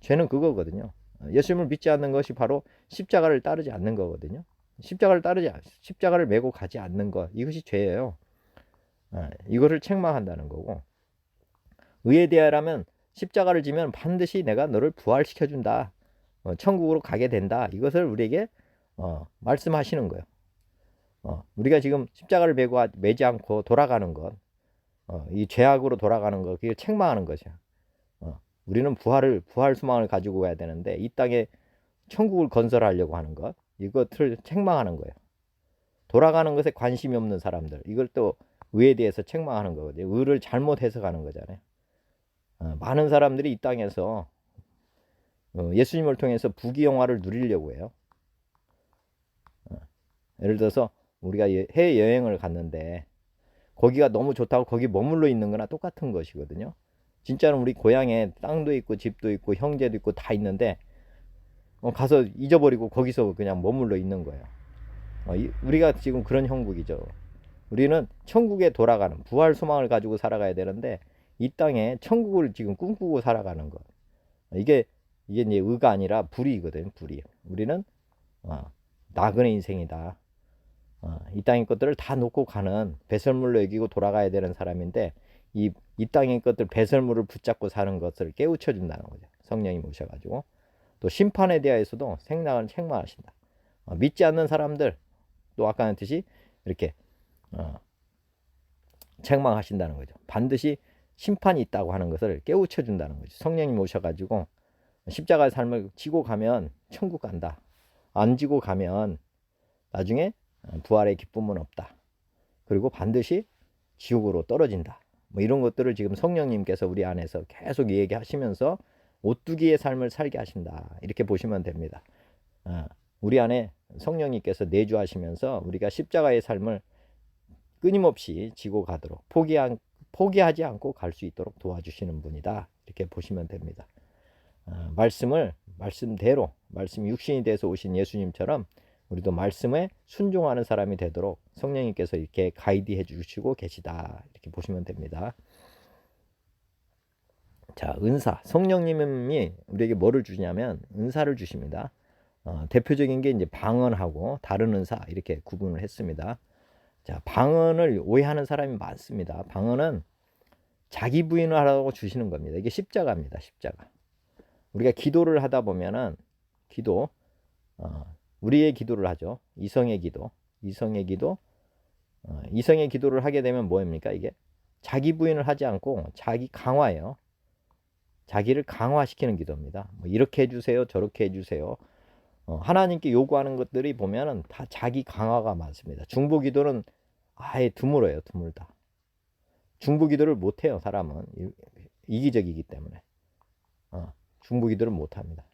죄는 그거거든요. 예수님을 믿지 않는 것이 바로 십자가를 따르지 않는 거거든요. 십자가를 메고 가지 않는 것, 이것이 죄예요. 이것을 책망한다는 거고, 의에 대하라면 십자가를 지면 반드시 내가 너를 부활시켜준다, 천국으로 가게 된다, 이것을 우리에게 말씀하시는 거예요. 우리가 지금 십자가를 매지 않고 돌아가는 것, 이 죄악으로 돌아가는 것, 그게 책망하는 것이야. 우리는 부활 소망을 가지고 가야 되는데 이 땅에 천국을 건설하려고 하는 것, 이것을 책망하는 거예요. 돌아가는 것에 관심이 없는 사람들, 이걸 또 의에 대해서 책망하는 거거든요. 의를 잘못 해석하는 거잖아요. 많은 사람들이 이 땅에서 예수님을 통해서 부귀영화를 누리려고 해요. 예를 들어서 우리가 해외여행을 갔는데 거기가 너무 좋다고 거기 머물러 있는 거나 똑같은 것이거든요. 진짜는 우리 고향에 땅도 있고 집도 있고 형제도 있고 다 있는데 가서 잊어버리고 거기서 그냥 머물러 있는 거예요. 우리가 지금 그런 형국이죠. 우리는 천국에 돌아가는 부활 소망을 가지고 살아가야 되는데 이 땅에 천국을 지금 꿈꾸고 살아가는 것. 이게 이제 의가 아니라 불의거든요. 불의. 우리는 나그네 인생이다. 이 땅의 것들을 다 놓고 가는 배설물로 여기고 돌아가야 되는 사람인데 이 땅의 것들 배설물을 붙잡고 사는 것을 깨우쳐 준다는 거죠. 성령이 오셔가지고 또 심판에 대해서도 생각을 책망하신다. 믿지 않는 사람들 또 아까 했듯이 이렇게 책망하신다는 거죠. 반드시 심판이 있다고 하는 것을 깨우쳐 준다는 거죠. 성령님 오셔가지고 십자가의 삶을 지고 가면 천국 간다. 안 지고 가면 나중에 부활의 기쁨은 없다. 그리고 반드시 지옥으로 떨어진다. 뭐 이런 것들을 지금 성령님께서 우리 안에서 계속 얘기하시면서 오뚜기의 삶을 살게 하신다. 이렇게 보시면 됩니다. 우리 안에 성령님께서 내주하시면서 우리가 십자가의 삶을 끊임없이 지고 가도록 포기하지 않고 갈 수 있도록 도와주시는 분이다. 이렇게 보시면 됩니다. 말씀대로 말씀이 육신이 돼서 오신 예수님처럼 우리도 말씀에 순종하는 사람이 되도록 성령님께서 이렇게 가이드해 주시고 계시다. 이렇게 보시면 됩니다. 자, 은사. 성령님이 우리에게 뭐를 주냐면 은사를 주십니다. 대표적인 게 이제 방언하고 다른 은사 이렇게 구분을 했습니다. 자, 방언을 오해하는 사람이 많습니다. 방언은 자기 부인을 하라고 주시는 겁니다. 이게 십자가입니다. 십자가. 우리가 기도를 하다 보면은 우리의 기도를 하죠. 이성의 기도를 하게 되면 뭐입니까? 이게 자기 부인을 하지 않고 자기 강화예요. 자기를 강화시키는 기도입니다. 뭐 이렇게 해주세요, 저렇게 해주세요. 하나님께 요구하는 것들이 보면은 다 자기 강화가 많습니다. 중보 기도는 아예 드물어요. 드물다. 중보 기도를 못해요. 사람은 이기적이기 때문에 중보 기도를 못합니다.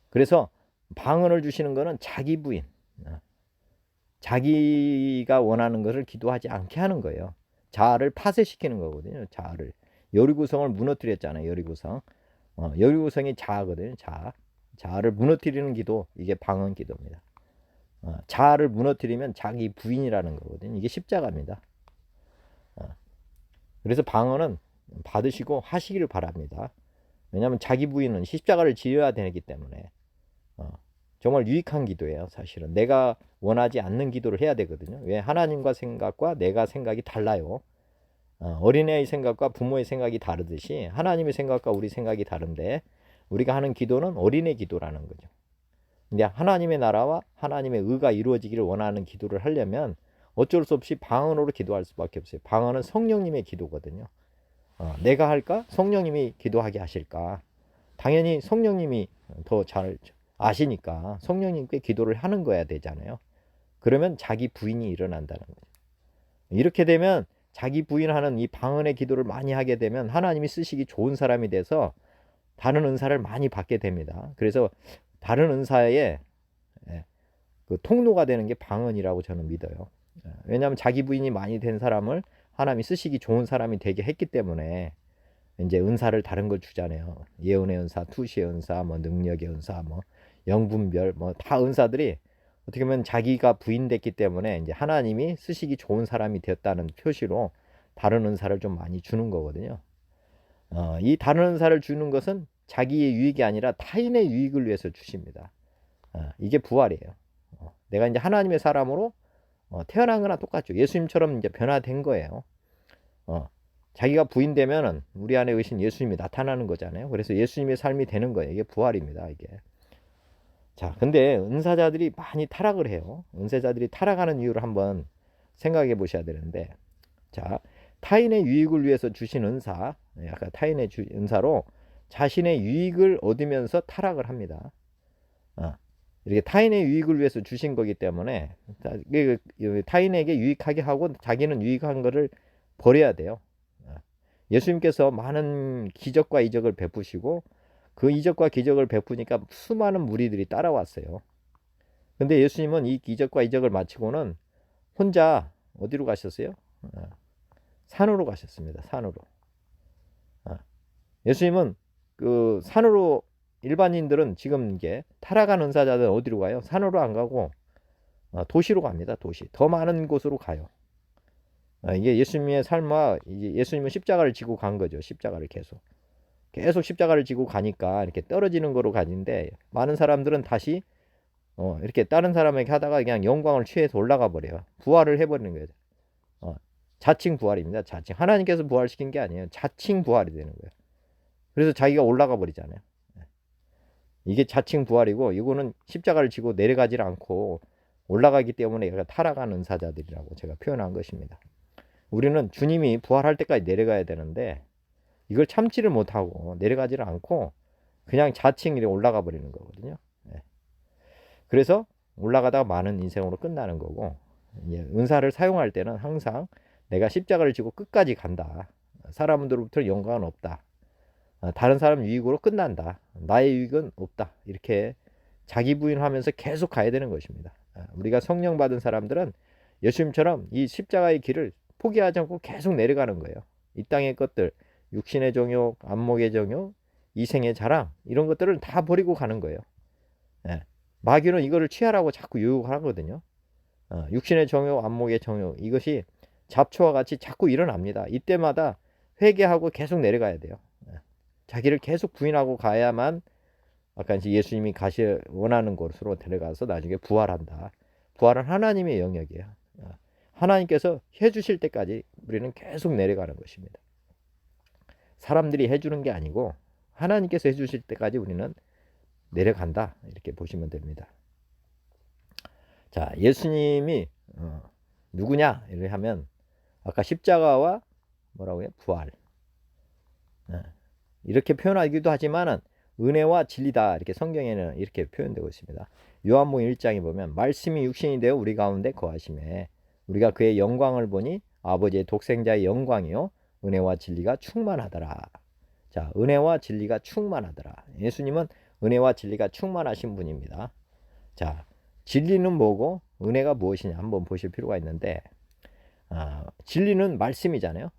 그래서 방언을 주시는 거는 자기 부인, 자기가 원하는 것을 기도하지 않게 하는 거예요. 자아를 파쇄시키는 거거든요. 자아를. 여리고성을 무너뜨렸잖아요. 여리고성. 여리고성이 자아거든요. 자아를 무너뜨리는 기도, 이게 방언 기도입니다. 자아를 무너뜨리면 자기 부인이라는 거거든요. 이게 십자가입니다. 그래서 방언은 받으시고 하시기를 바랍니다. 왜냐하면 자기 부인은 십자가를 지어야 되기 때문에 정말 유익한 기도예요. 사실은 내가 원하지 않는 기도를 해야 되거든요. 왜? 하나님과 생각과 내가 생각이 달라요. 어린애의 생각과 부모의 생각이 다르듯이 하나님의 생각과 우리 생각이 다른데 우리가 하는 기도는 어린애 기도라는 거죠. 근데 하나님의 나라와 하나님의 의가 이루어지기를 원하는 기도를 하려면 어쩔 수 없이 방언으로 기도할 수밖에 없어요. 방언은 성령님의 기도거든요. 내가 할까? 성령님이 기도하게 하실까? 당연히 성령님이 더 잘 아시니까 성령님께 기도를 하는 거야 되잖아요. 그러면 자기 부인이 일어난다는 거죠. 이렇게 되면 자기 부인하는 이 방언의 기도를 많이 하게 되면 하나님이 쓰시기 좋은 사람이 돼서 다른 은사를 많이 받게 됩니다. 그래서 다른 은사의 그 통로가 되는 게 방언이라고 저는 믿어요. 왜냐하면 자기 부인이 많이 된 사람을 하나님이 쓰시기 좋은 사람이 되게 했기 때문에 이제 은사를 다른 걸 주잖아요. 예언의 은사, 투시의 은사, 뭐 능력의 은사, 뭐 영분별, 뭐 다 은사들이 어떻게 보면 자기가 부인됐기 때문에 이제 하나님이 쓰시기 좋은 사람이 되었다는 표시로 다른 은사를 좀 많이 주는 거거든요. 이 다른 은사를 주는 것은 자기의 유익이 아니라 타인의 유익을 위해서 주십니다. 이게 부활이에요. 내가 이제 하나님의 사람으로 태어난 거나 똑같죠. 예수님처럼 이제 변화된 거예요. 자기가 부인되면은 우리 안에 계신 예수님이 나타나는 거잖아요. 그래서 예수님의 삶이 되는 거예요. 이게 부활입니다. 이게. 자, 근데 은사자들이 많이 타락을 해요. 은사자들이 타락하는 이유를 한번 생각해 보셔야 되는데, 자, 타인의 유익을 위해서 주신 은사, 약간 타인의 은사로 자신의 유익을 얻으면서 타락을 합니다. 이렇게 타인의 유익을 위해서 주신 거기 때문에 타인에게 유익하게 하고 자기는 유익한 거를 버려야 돼요. 예수님께서 많은 기적과 이적을 베푸시고 그 이적과 기적을 베푸니까 수많은 무리들이 따라왔어요. 근데 예수님은 이 기적과 이적을 마치고는 혼자 어디로 가셨어요? 산으로 가셨습니다. 산으로. 예수님은 그 산으로, 일반인들은 지금 이게 타락한 은사자들은 어디로 가요? 산으로 안 가고 도시로 갑니다. 도시. 더 많은 곳으로 가요. 이게 예수님의 삶과 이제 예수님은 십자가를 지고 간 거죠. 십자가를 계속 십자가를 지고 가니까 이렇게 떨어지는 거로 가는데 많은 사람들은 다시 이렇게 다른 사람에게 하다가 그냥 영광을 취해서 올라가 버려요. 부활을 해버리는 거예요. 자칭 부활입니다. 자칭. 하나님께서 부활시킨 게 아니에요. 자칭 부활이 되는 거예요. 그래서 자기가 올라가 버리잖아요. 이게 자칭 부활이고 이거는 십자가를 지고 내려가질 않고 올라가기 때문에 얘가 타락한 은사자들이라고 제가 표현한 것입니다. 우리는 주님이 부활할 때까지 내려가야 되는데 이걸 참지를 못하고 내려가지를 않고 그냥 자칭 이렇게 올라가 버리는 거거든요. 그래서 올라가다가 많은 인생으로 끝나는 거고, 은사를 사용할 때는 항상 내가 십자가를 지고 끝까지 간다. 사람들로부터 영광은 없다. 다른 사람 유익으로 끝난다. 나의 유익은 없다. 이렇게 자기 부인하면서 계속 가야 되는 것입니다. 우리가 성령 받은 사람들은 예수님처럼 이 십자가의 길을 포기하지 않고 계속 내려가는 거예요. 이 땅의 것들, 육신의 정욕, 안목의 정욕, 이생의 자랑, 이런 것들을 다 버리고 가는 거예요. 마귀는 이거를 취하라고 자꾸 유혹하거든요. 육신의 정욕, 안목의 정욕, 이것이 잡초와 같이 자꾸 일어납니다. 이때마다 회개하고 계속 내려가야 돼요. 자기를 계속 부인하고 가야만 아까 이제 예수님이 원하는 곳으로 데려가서 나중에 부활한다. 부활은 하나님의 영역이에요. 하나님께서 해주실 때까지 우리는 계속 내려가는 것입니다. 사람들이 해주는 게 아니고 하나님께서 해주실 때까지 우리는 내려간다. 이렇게 보시면 됩니다. 자, 예수님이 누구냐? 이렇게 하면 아까 십자가와 뭐라고요? 부활. 이렇게 표현하기도 하지만은 은혜와 진리다. 이렇게 성경에는 이렇게 표현되고 있습니다. 요한복음 1장에 보면 말씀이 육신이 되어 우리 가운데 거하심에 우리가 그의 영광을 보니 아버지의 독생자의 영광이요 은혜와 진리가 충만하더라. 자, 은혜와 진리가 충만하더라. 예수님은 은혜와 진리가 충만하신 분입니다. 자, 진리는 뭐고 은혜가 무엇이냐 한번 보실 필요가 있는데 진리는 말씀이잖아요.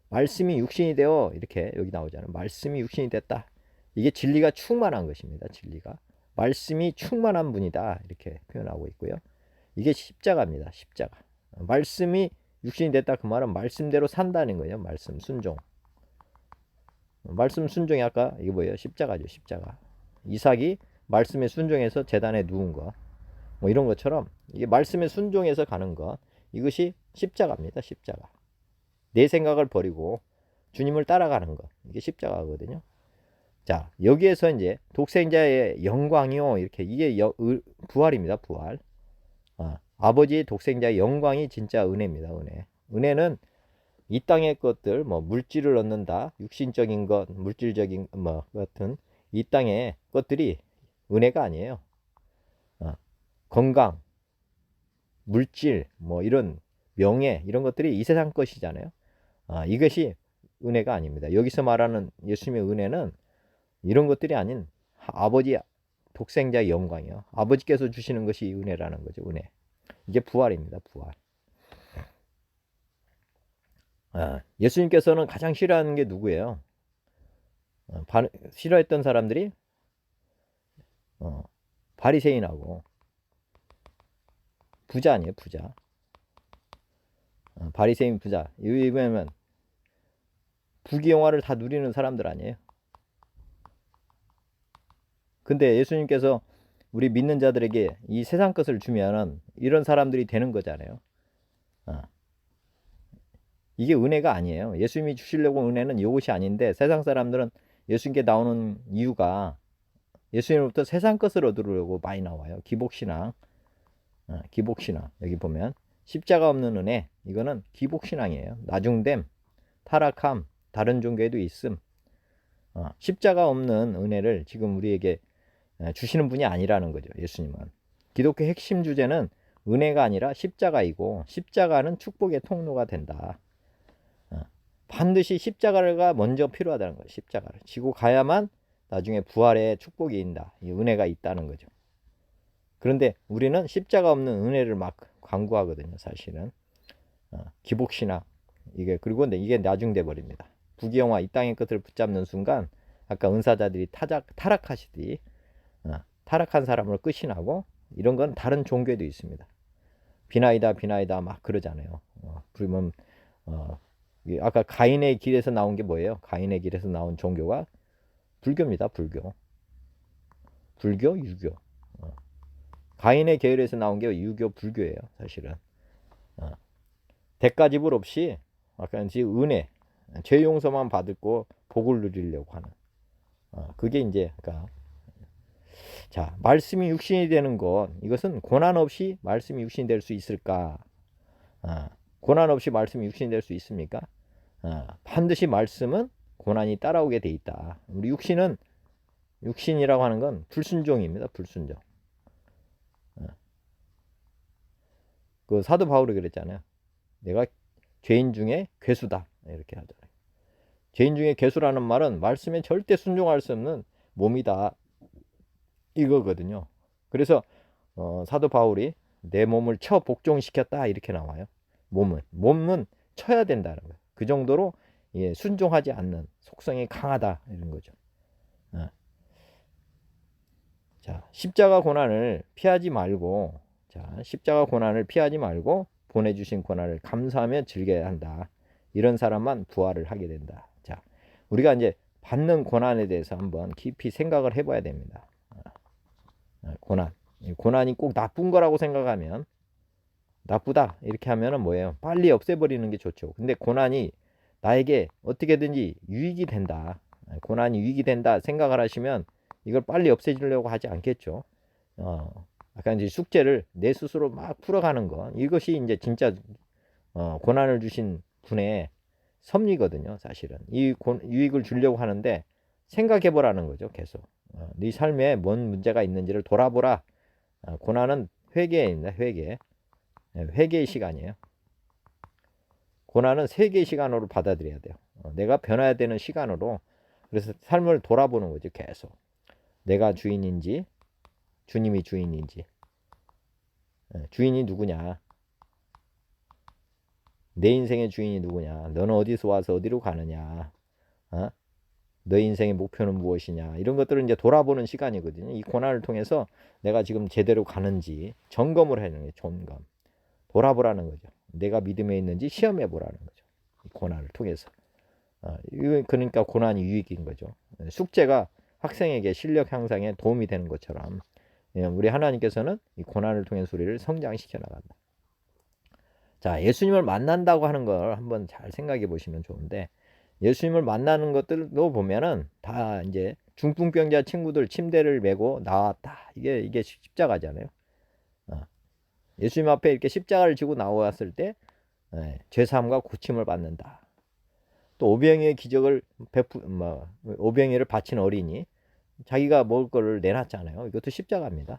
말씀이 육신이 되어 이렇게 여기 나오잖아요. 말씀이 육신이 됐다. 이게 진리가 충만한 것입니다. 진리가 말씀이 충만한 분이다 이렇게 표현하고 있고요. 이게 십자가입니다. 십자가. 말씀이 육신이 됐다 그 말은 말씀대로 산다는 거예요. 말씀 순종. 말씀 순종이 아까 이게 뭐예요? 십자가죠. 십자가. 이삭이 말씀에 순종해서 제단에 누운 것. 뭐 이런 것처럼 이게 말씀에 순종해서 가는 것. 이것이 십자가입니다. 십자가. 내 생각을 버리고 주님을 따라가는 것. 이게 십자가거든요. 자, 여기에서 이제 독생자의 영광이요. 이렇게 이게 부활입니다. 부활. 아버지의 독생자의 영광이 진짜 은혜입니다. 은혜. 은혜는 이 땅의 것들, 뭐 물질을 얻는다, 육신적인 것, 물질적인 뭐 같은 이 땅의 것들이 은혜가 아니에요. 건강, 물질, 뭐 이런 명예 이런 것들이 이 세상 것이잖아요. 이것이 은혜가 아닙니다. 여기서 말하는 예수님의 은혜는 이런 것들이 아닌 아버지 독생자의 영광이요. 아버지께서 주시는 것이 은혜라는 거죠. 은혜. 이게 부활입니다. 부활. 예수님께서는 가장 싫어하는 게 누구예요? 싫어했던 사람들이 바리새인하고 부자 아니에요. 부자. 바리새인 부자. 여기 보면 부귀영화를 다 누리는 사람들 아니에요. 근데 예수님께서 우리 믿는 자들에게 이 세상 것을 주면은 이런 사람들이 되는 거잖아요. 이게 은혜가 아니에요. 예수님이 주시려고 은혜는 이것이 아닌데 세상 사람들은 예수님께 나오는 이유가 예수님으로부터 세상 것을 얻으려고 많이 나와요. 기복신앙. 기복신앙. 여기 보면 십자가 없는 은혜. 이거는 기복신앙이에요. 나중됨, 타락함, 다른 종교에도 있음. 십자가 없는 은혜를 지금 우리에게 주시는 분이 아니라는 거죠. 예수님은. 기독교 핵심 주제는 은혜가 아니라 십자가이고 십자가는 축복의 통로가 된다. 반드시 십자가가 먼저 필요하다는 거예요. 십자가를 지고 가야만 나중에 부활의 축복이 있다. 이 은혜가 있다는 거죠. 그런데 우리는 십자가 없는 은혜를 막 광고하거든요. 사실은 기복신앙 이게 그리고 근데 이게 나중돼 버립니다. 부귀영화 이 땅의 것을 붙잡는 순간 아까 은사자들이 타락하시듯이 타락한 사람을 끝이 나고 이런 건 다른 종교에도 있습니다. 비나이다 비나이다 막 그러잖아요. 그러면 아까 가인의 길에서 나온 게 뭐예요? 가인의 길에서 나온 종교가 불교입니다. 불교, 유교. 가인의 계열에서 나온 게 유교, 불교예요. 사실은 대가지불 없이 아까 은혜, 죄 용서만 받고 복을 누리려고 하는 그게 이제 자, 말씀이 육신이 되는 것 이것은 고난 없이 말씀이 육신이 될 수 있을까? 고난 없이 말씀이 육신이 될 수 있습니까? 반드시 말씀은 고난이 따라오게 돼 있다. 우리 육신이라고 하는 건 불순종입니다. 불순종. 그 사도 바울이 그랬잖아요. 내가 죄인 중에 괴수다. 이렇게 하잖아요. 죄인 중에 괴수라는 말은 말씀에 절대 순종할 수 없는 몸이다. 이거거든요. 그래서 사도 바울이 내 몸을 쳐 복종시켰다. 이렇게 나와요. 몸은 쳐야 된다는 거예요. 그 정도로 순종하지 않는 속성이 강하다. 이런 거죠. 자, 십자가 고난을 피하지 말고 보내주신 고난을 감사하며 즐겨야 한다. 이런 사람만 부활을 하게 된다. 자, 우리가 이제 받는 고난에 대해서 한번 깊이 생각을 해봐야 됩니다. 고난이 꼭 나쁜 거라고 생각하면 나쁘다 이렇게 하면은 뭐예요? 빨리 없애버리는 게 좋죠. 근데 고난이 나에게 어떻게든지 유익이 된다. 고난이 유익이 된다 생각을 하시면 이걸 빨리 없애주려고 하지 않겠죠. 아까 이제 숙제를 내 스스로 막 풀어가는 것 이것이 이제 진짜 고난을 주신 분의 섭리거든요. 사실은 이 유익을 주려고 하는데 생각해 보라는 거죠. 계속. 네 삶에 뭔 문제가 있는지를 돌아보라. 고난은 회개입니다. 회개. 회개의 시간이에요. 고난은 세계의 시간으로 받아들여야 돼요. 내가 변화해야 되는 시간으로. 그래서 삶을 돌아보는 거죠. 계속. 내가 주인인지 주님이 주인인지. 주인이 누구냐. 내 인생의 주인이 누구냐. 너는 어디서 와서 어디로 가느냐. 너의 인생의 목표는 무엇이냐. 이런 것들을 이제 돌아보는 시간이거든요. 이 고난을 통해서 내가 지금 제대로 가는지 점검을 하는 거예요. 점검. 돌아보라는 거죠. 내가 믿음에 있는지 시험해 보라는 거죠. 이 고난을 통해서. 그러니까 고난이 유익인 거죠. 숙제가 학생에게 실력 향상에 도움이 되는 것처럼 우리 하나님께서는 이 고난을 통해서 우리를 성장시켜 나간다. 자, 예수님을 만난다고 하는 걸 한번 잘 생각해 보시면 좋은데, 예수님을 만나는 것들도 보면은 다 이제 중풍병자 친구들 침대를 메고 나왔다. 이게 십자가잖아요. 예수님 앞에 이렇게 십자가를 지고 나왔을 때 죄사함과 고침을 받는다. 또 오병이의 기적을 오병이를 바친 어린이, 자기가 먹을 거를 내놨잖아요. 이것도 십자가입니다.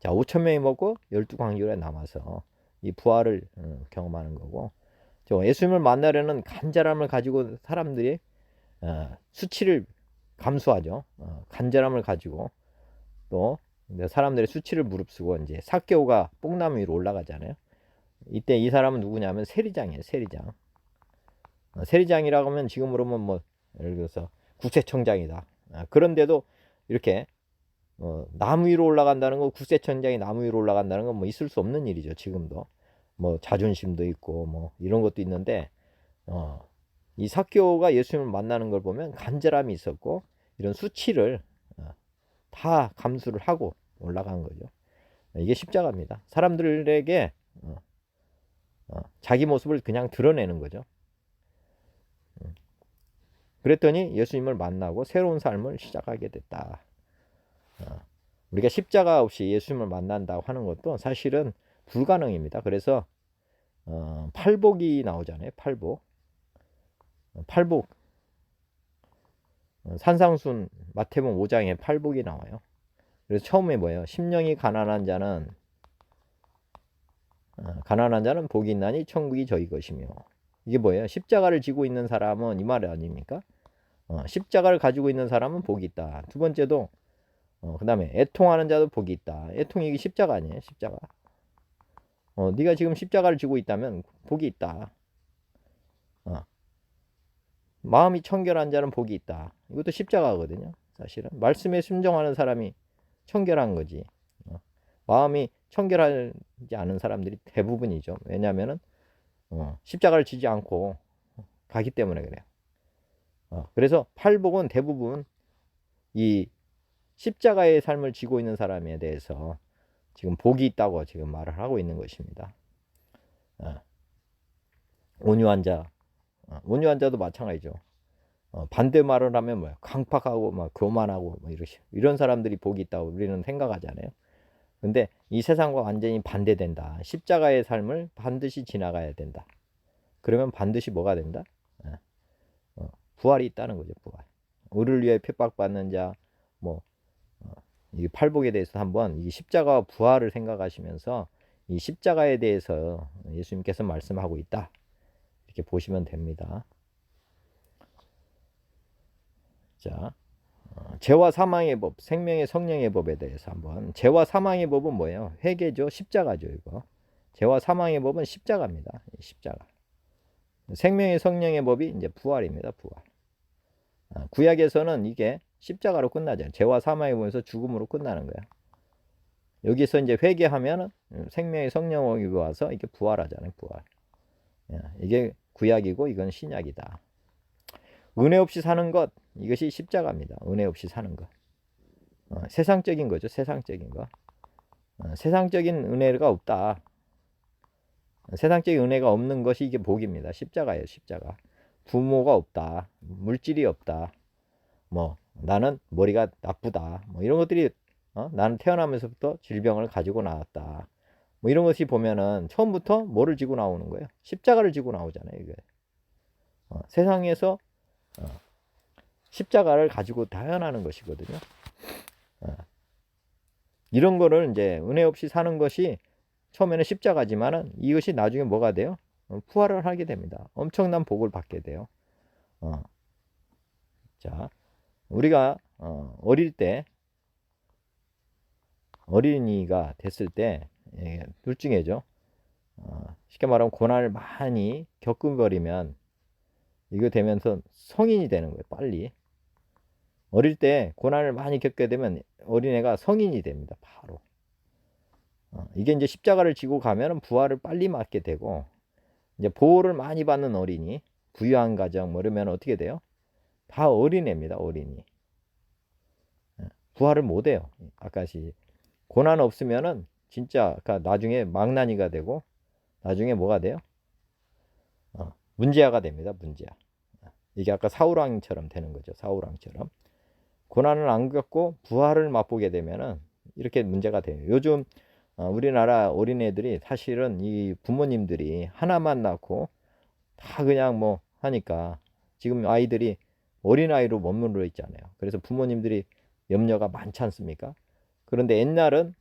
자, 5천 명이 먹고 12광주에 남아서 이 부활을 경험하는 거고, 예수님을 만나려는 간절함을 가지고 사람들이 수치를 감수하죠. 간절함을 가지고 또 사람들의 수치를 무릅쓰고 이제 삭개오가 뽕나무 위로 올라가잖아요. 이때 이 사람은 누구냐면 세리장이에요. 세리장. 세리장이라고 하면 지금으로는 뭐 예를 들어서 국세청장이다. 그런데도 이렇게 나무 위로 올라간다는 거, 국세청장이 나무 위로 올라간다는 건 뭐 있을 수 없는 일이죠. 지금도 뭐 자존심도 있고 뭐 이런 것도 있는데, 이 삭개오가 예수님을 만나는 걸 보면 간절함이 있었고 이런 수치를 다 감수를 하고 올라간 거죠. 이게 십자가입니다. 사람들에게 자기 모습을 그냥 드러내는 거죠. 그랬더니 예수님을 만나고 새로운 삶을 시작하게 됐다. 우리가 십자가 없이 예수님을 만난다고 하는 것도 사실은 불가능입니다. 그래서 팔복이 나오잖아요. 팔복. 산상순 마태복음 5장에 팔복이 나와요. 그래서 처음에 뭐예요? 심령이 가난한 자는 복이 있나니 천국이 저희 것이며. 이게 뭐예요? 십자가를 지고 있는 사람은 이 말 아닙니까? 십자가를 가지고 있는 사람은 복이 있다. 두 번째도 그 다음에 애통하는 자도 복이 있다. 애통이 십자가 아니에요? 십자가. 네가 지금 십자가를 지고 있다면 복이 있다. 마음이 청결한 자는 복이 있다. 이것도 십자가거든요. 사실은 말씀에 순종하는 사람이 청결한 거지. 마음이 청결하지 않은 사람들이 대부분이죠. 왜냐하면은 십자가를 지지 않고 가기 때문에 그래요. 그래서 팔복은 대부분 이 십자가의 삶을 지고 있는 사람에 대해서 지금 복이 있다고 지금 말을 하고 있는 것입니다. 온유한 자도 마찬가지죠. 반대 말을 하면 뭐야? 강팍하고 막 교만하고 뭐 이런 사람들이 복이 있다고 우리는 생각하잖아요. 근데 이 세상과 완전히 반대된다. 십자가의 삶을 반드시 지나가야 된다. 그러면 반드시 뭐가 된다? 부활이 있다는 거죠. 부활. 의를 위해 핍박받는 자, 이 팔복에 대해서 한번 이 십자가와 부활을 생각하시면서 이 십자가에 대해서 예수님께서 말씀하고 있다. 이렇게 보시면 됩니다. 자, 죄와 사망의 법, 생명의 성령의 법에 대해서 한번. 죄와 사망의 법은 뭐예요? 회개죠. 십자가죠. 이거. 죄와 사망의 법은 십자가입니다. 십자가. 생명의 성령의 법이 이제 부활입니다. 부활. 구약에서는 이게 십자가로 끝나죠. 죄와 사망의 법에서 죽음으로 끝나는 거야. 여기서 이제 회개하면 생명의 성령이 와서 이게 부활하잖아요. 부활. 이게 구약이고 이건 신약이다. 은혜 없이 사는 것, 이것이 십자가입니다. 은혜 없이 사는 것. 세상적인 거죠. 세상적인 거. 세상적인 은혜가 없다. 세상적인 은혜가 없는 것이 이게 복입니다. 십자가예요. 십자가. 부모가 없다. 물질이 없다. 나는 머리가 나쁘다. 이런 것들이 나는 태어나면서부터 질병을 가지고 나왔다. 이런 것이 보면은 처음부터 뭐를 지고 나오는 거예요? 십자가를 지고 나오잖아요. 이게. 세상에서 십자가를 가지고 태어나는 것이거든요. 이런 거를 이제 은혜 없이 사는 것이 처음에는 십자가지만은 이것이 나중에 뭐가 돼요? 부활을 하게 됩니다. 엄청난 복을 받게 돼요. 자, 우리가 어릴 때 어린이가 됐을 때 둘 중에죠. 쉽게 말하면 고난을 많이 겪어버리면 이거 되면서 성인이 되는 거예요. 빨리. 어릴 때 고난을 많이 겪게 되면 어린애가 성인이 됩니다. 바로. 이게 이제 십자가를 지고 가면 부활을 빨리 맞게 되고, 이제 보호를 많이 받는 어린이, 부유한 가정 뭐 이러면 어떻게 돼요? 다 어린애입니다. 어린이. 부활을 못 해요. 아까시 고난 없으면은 진짜 나중에 망나니가 되고, 나중에 뭐가 돼요? 문제아가 됩니다. 문제아. 이게 아까 사울왕처럼 되는 거죠. 사울왕처럼. 고난을 안 겪고 부활을 맛보게 되면은 이렇게 문제가 돼요. 요즘 우리나라 어린애들이 사실은 이 부모님들이 하나만 낳고 다 그냥 뭐 하니까 지금 아이들이 어린아이로 머물러 있잖아요. 그래서 부모님들이 염려가 많지 않습니까? 그런데 옛날은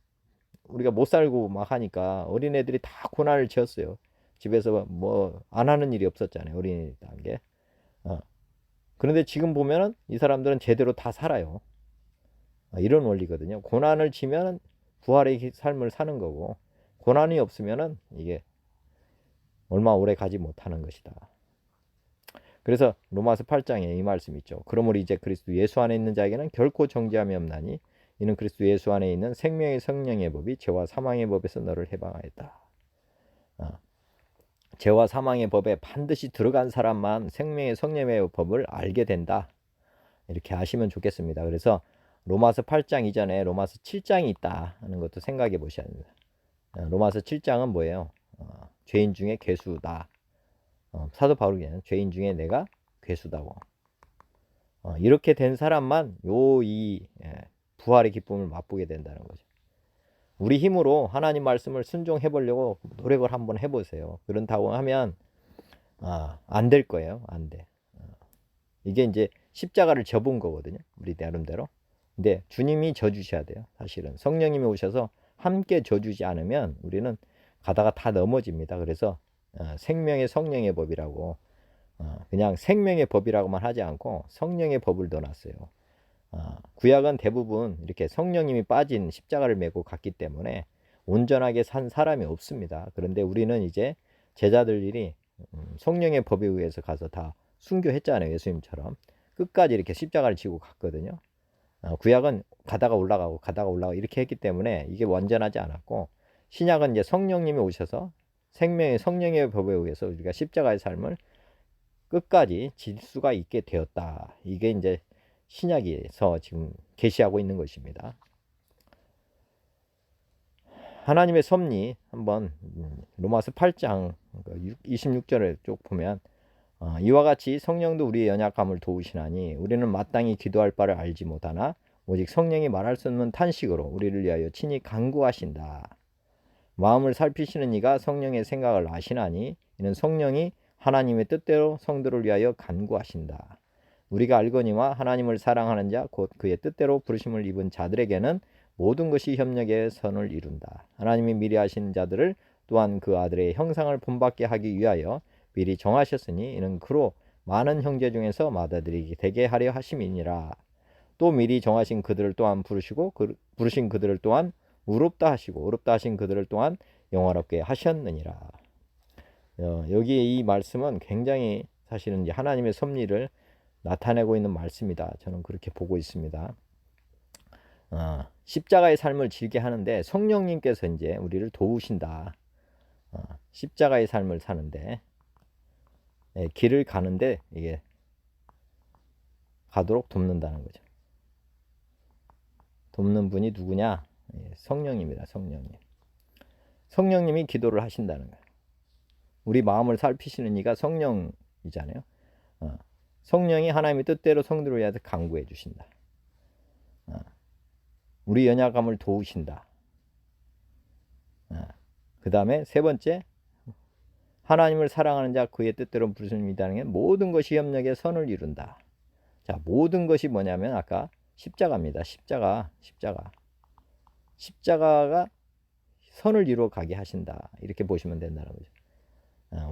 우리가 못 살고 막 하니까 어린애들이 다 고난을 지었어요. 집에서 뭐 안 하는 일이 없었잖아요. 어린이라는 게. 그런데 지금 보면은 이 사람들은 제대로 다 살아요. 이런 원리거든요. 고난을 지면 부활의 삶을 사는 거고, 고난이 없으면은 이게 얼마 오래 가지 못하는 것이다. 그래서 로마서 8장에 이 말씀이 있죠. 그러므로 이제 그리스도 예수 안에 있는 자에게는 결코 정죄함이 없나니 이는 그리스도 예수 안에 있는 생명의 성령의 법이 죄와 사망의 법에서 너를 해방하였다. 죄와 사망의 법에 반드시 들어간 사람만 생명의 성령의 법을 알게 된다. 이렇게 아시면 좋겠습니다. 그래서 로마서 8장 이전에 로마서 7장이 있다 하는 것도 생각해 보셔야 합니다. 로마서 7장은 뭐예요? 죄인 중에 괴수다. 사도 바울이 죄인 중에 내가 괴수다고. 이렇게 된 사람만 이 부활의 기쁨을 맛보게 된다는 거죠. 우리 힘으로 하나님 말씀을 순종해 보려고 노력을 한번 해보세요. 그런다고 하면 안 될 거예요. 안 돼. 이게 이제 십자가를 접은 거거든요. 우리 나름대로. 근데 주님이 져주셔야 돼요. 사실은 성령님이 오셔서 함께 져주지 않으면 우리는 가다가 다 넘어집니다. 그래서 생명의 성령의 법이라고 그냥 생명의 법이라고만 하지 않고 성령의 법을 넣어놨어요. 구약은 대부분 이렇게 성령님이 빠진 십자가를 메고 갔기 때문에 온전하게 산 사람이 없습니다. 그런데 우리는 이제 제자들이 성령의 법에 의해서 가서 다 순교했잖아요. 예수님처럼 끝까지 이렇게 십자가를 지고 갔거든요. 구약은 가다가 올라가고 이렇게 했기 때문에 이게 완전하지 않았고, 신약은 이제 성령님이 오셔서 성령의 법에 의해서 우리가 십자가의 삶을 끝까지 질 수가 있게 되었다. 이게 이제 신약에서 지금 계시하고 있는 것입니다. 하나님의 섭리 한번 로마서 8장 26절을 쭉 보면 이와 같이 성령도 우리의 연약함을 도우시나니 우리는 마땅히 기도할 바를 알지 못하나 오직 성령이 말할 수 없는 탄식으로 우리를 위하여 친히 간구하신다. 마음을 살피시는 이가 성령의 생각을 아시나니 이는 성령이 하나님의 뜻대로 성도를 위하여 간구하신다. 우리가 알거니와 하나님을 사랑하는 자 곧 그의 뜻대로 부르심을 입은 자들에게는 모든 것이 협력의 선을 이룬다. 하나님이 미리 하신 자들을 또한 그 아들의 형상을 본받게 하기 위하여 미리 정하셨으니 이는 그로 많은 형제 중에서 맏아들이 되게 하려 하심이니라. 또 미리 정하신 그들을 또한 부르시고 부르신 그들을 또한 의롭다 하시고 의롭다 하신 그들을 또한 영화롭게 하셨느니라. 여기 이 말씀은 굉장히 사실은 이제 하나님의 섭리를 나타내고 있는 말씀이다. 저는 그렇게 보고 있습니다. 십자가의 삶을 지게 하는데 성령님께서 이제 우리를 도우신다. 십자가의 삶을 사는데 길을 가는데 이게 가도록 돕는다는 거죠. 돕는 분이 누구냐? 성령님이다. 성령님이 기도를 하신다는 거예요. 우리 마음을 살피시는 이가 성령이잖아요. 성령이 하나님의 뜻대로 성도를 위해서 간구해 주신다. 우리 연약함을 도우신다. 그 다음에 세 번째, 하나님을 사랑하는 자 그의 뜻대로 부르심이라는 게 모든 것이 협력의 선을 이룬다. 자, 모든 것이 뭐냐면 아까 십자가입니다. 십자가가 선을 이루어 가게 하신다. 이렇게 보시면 된다는 거죠.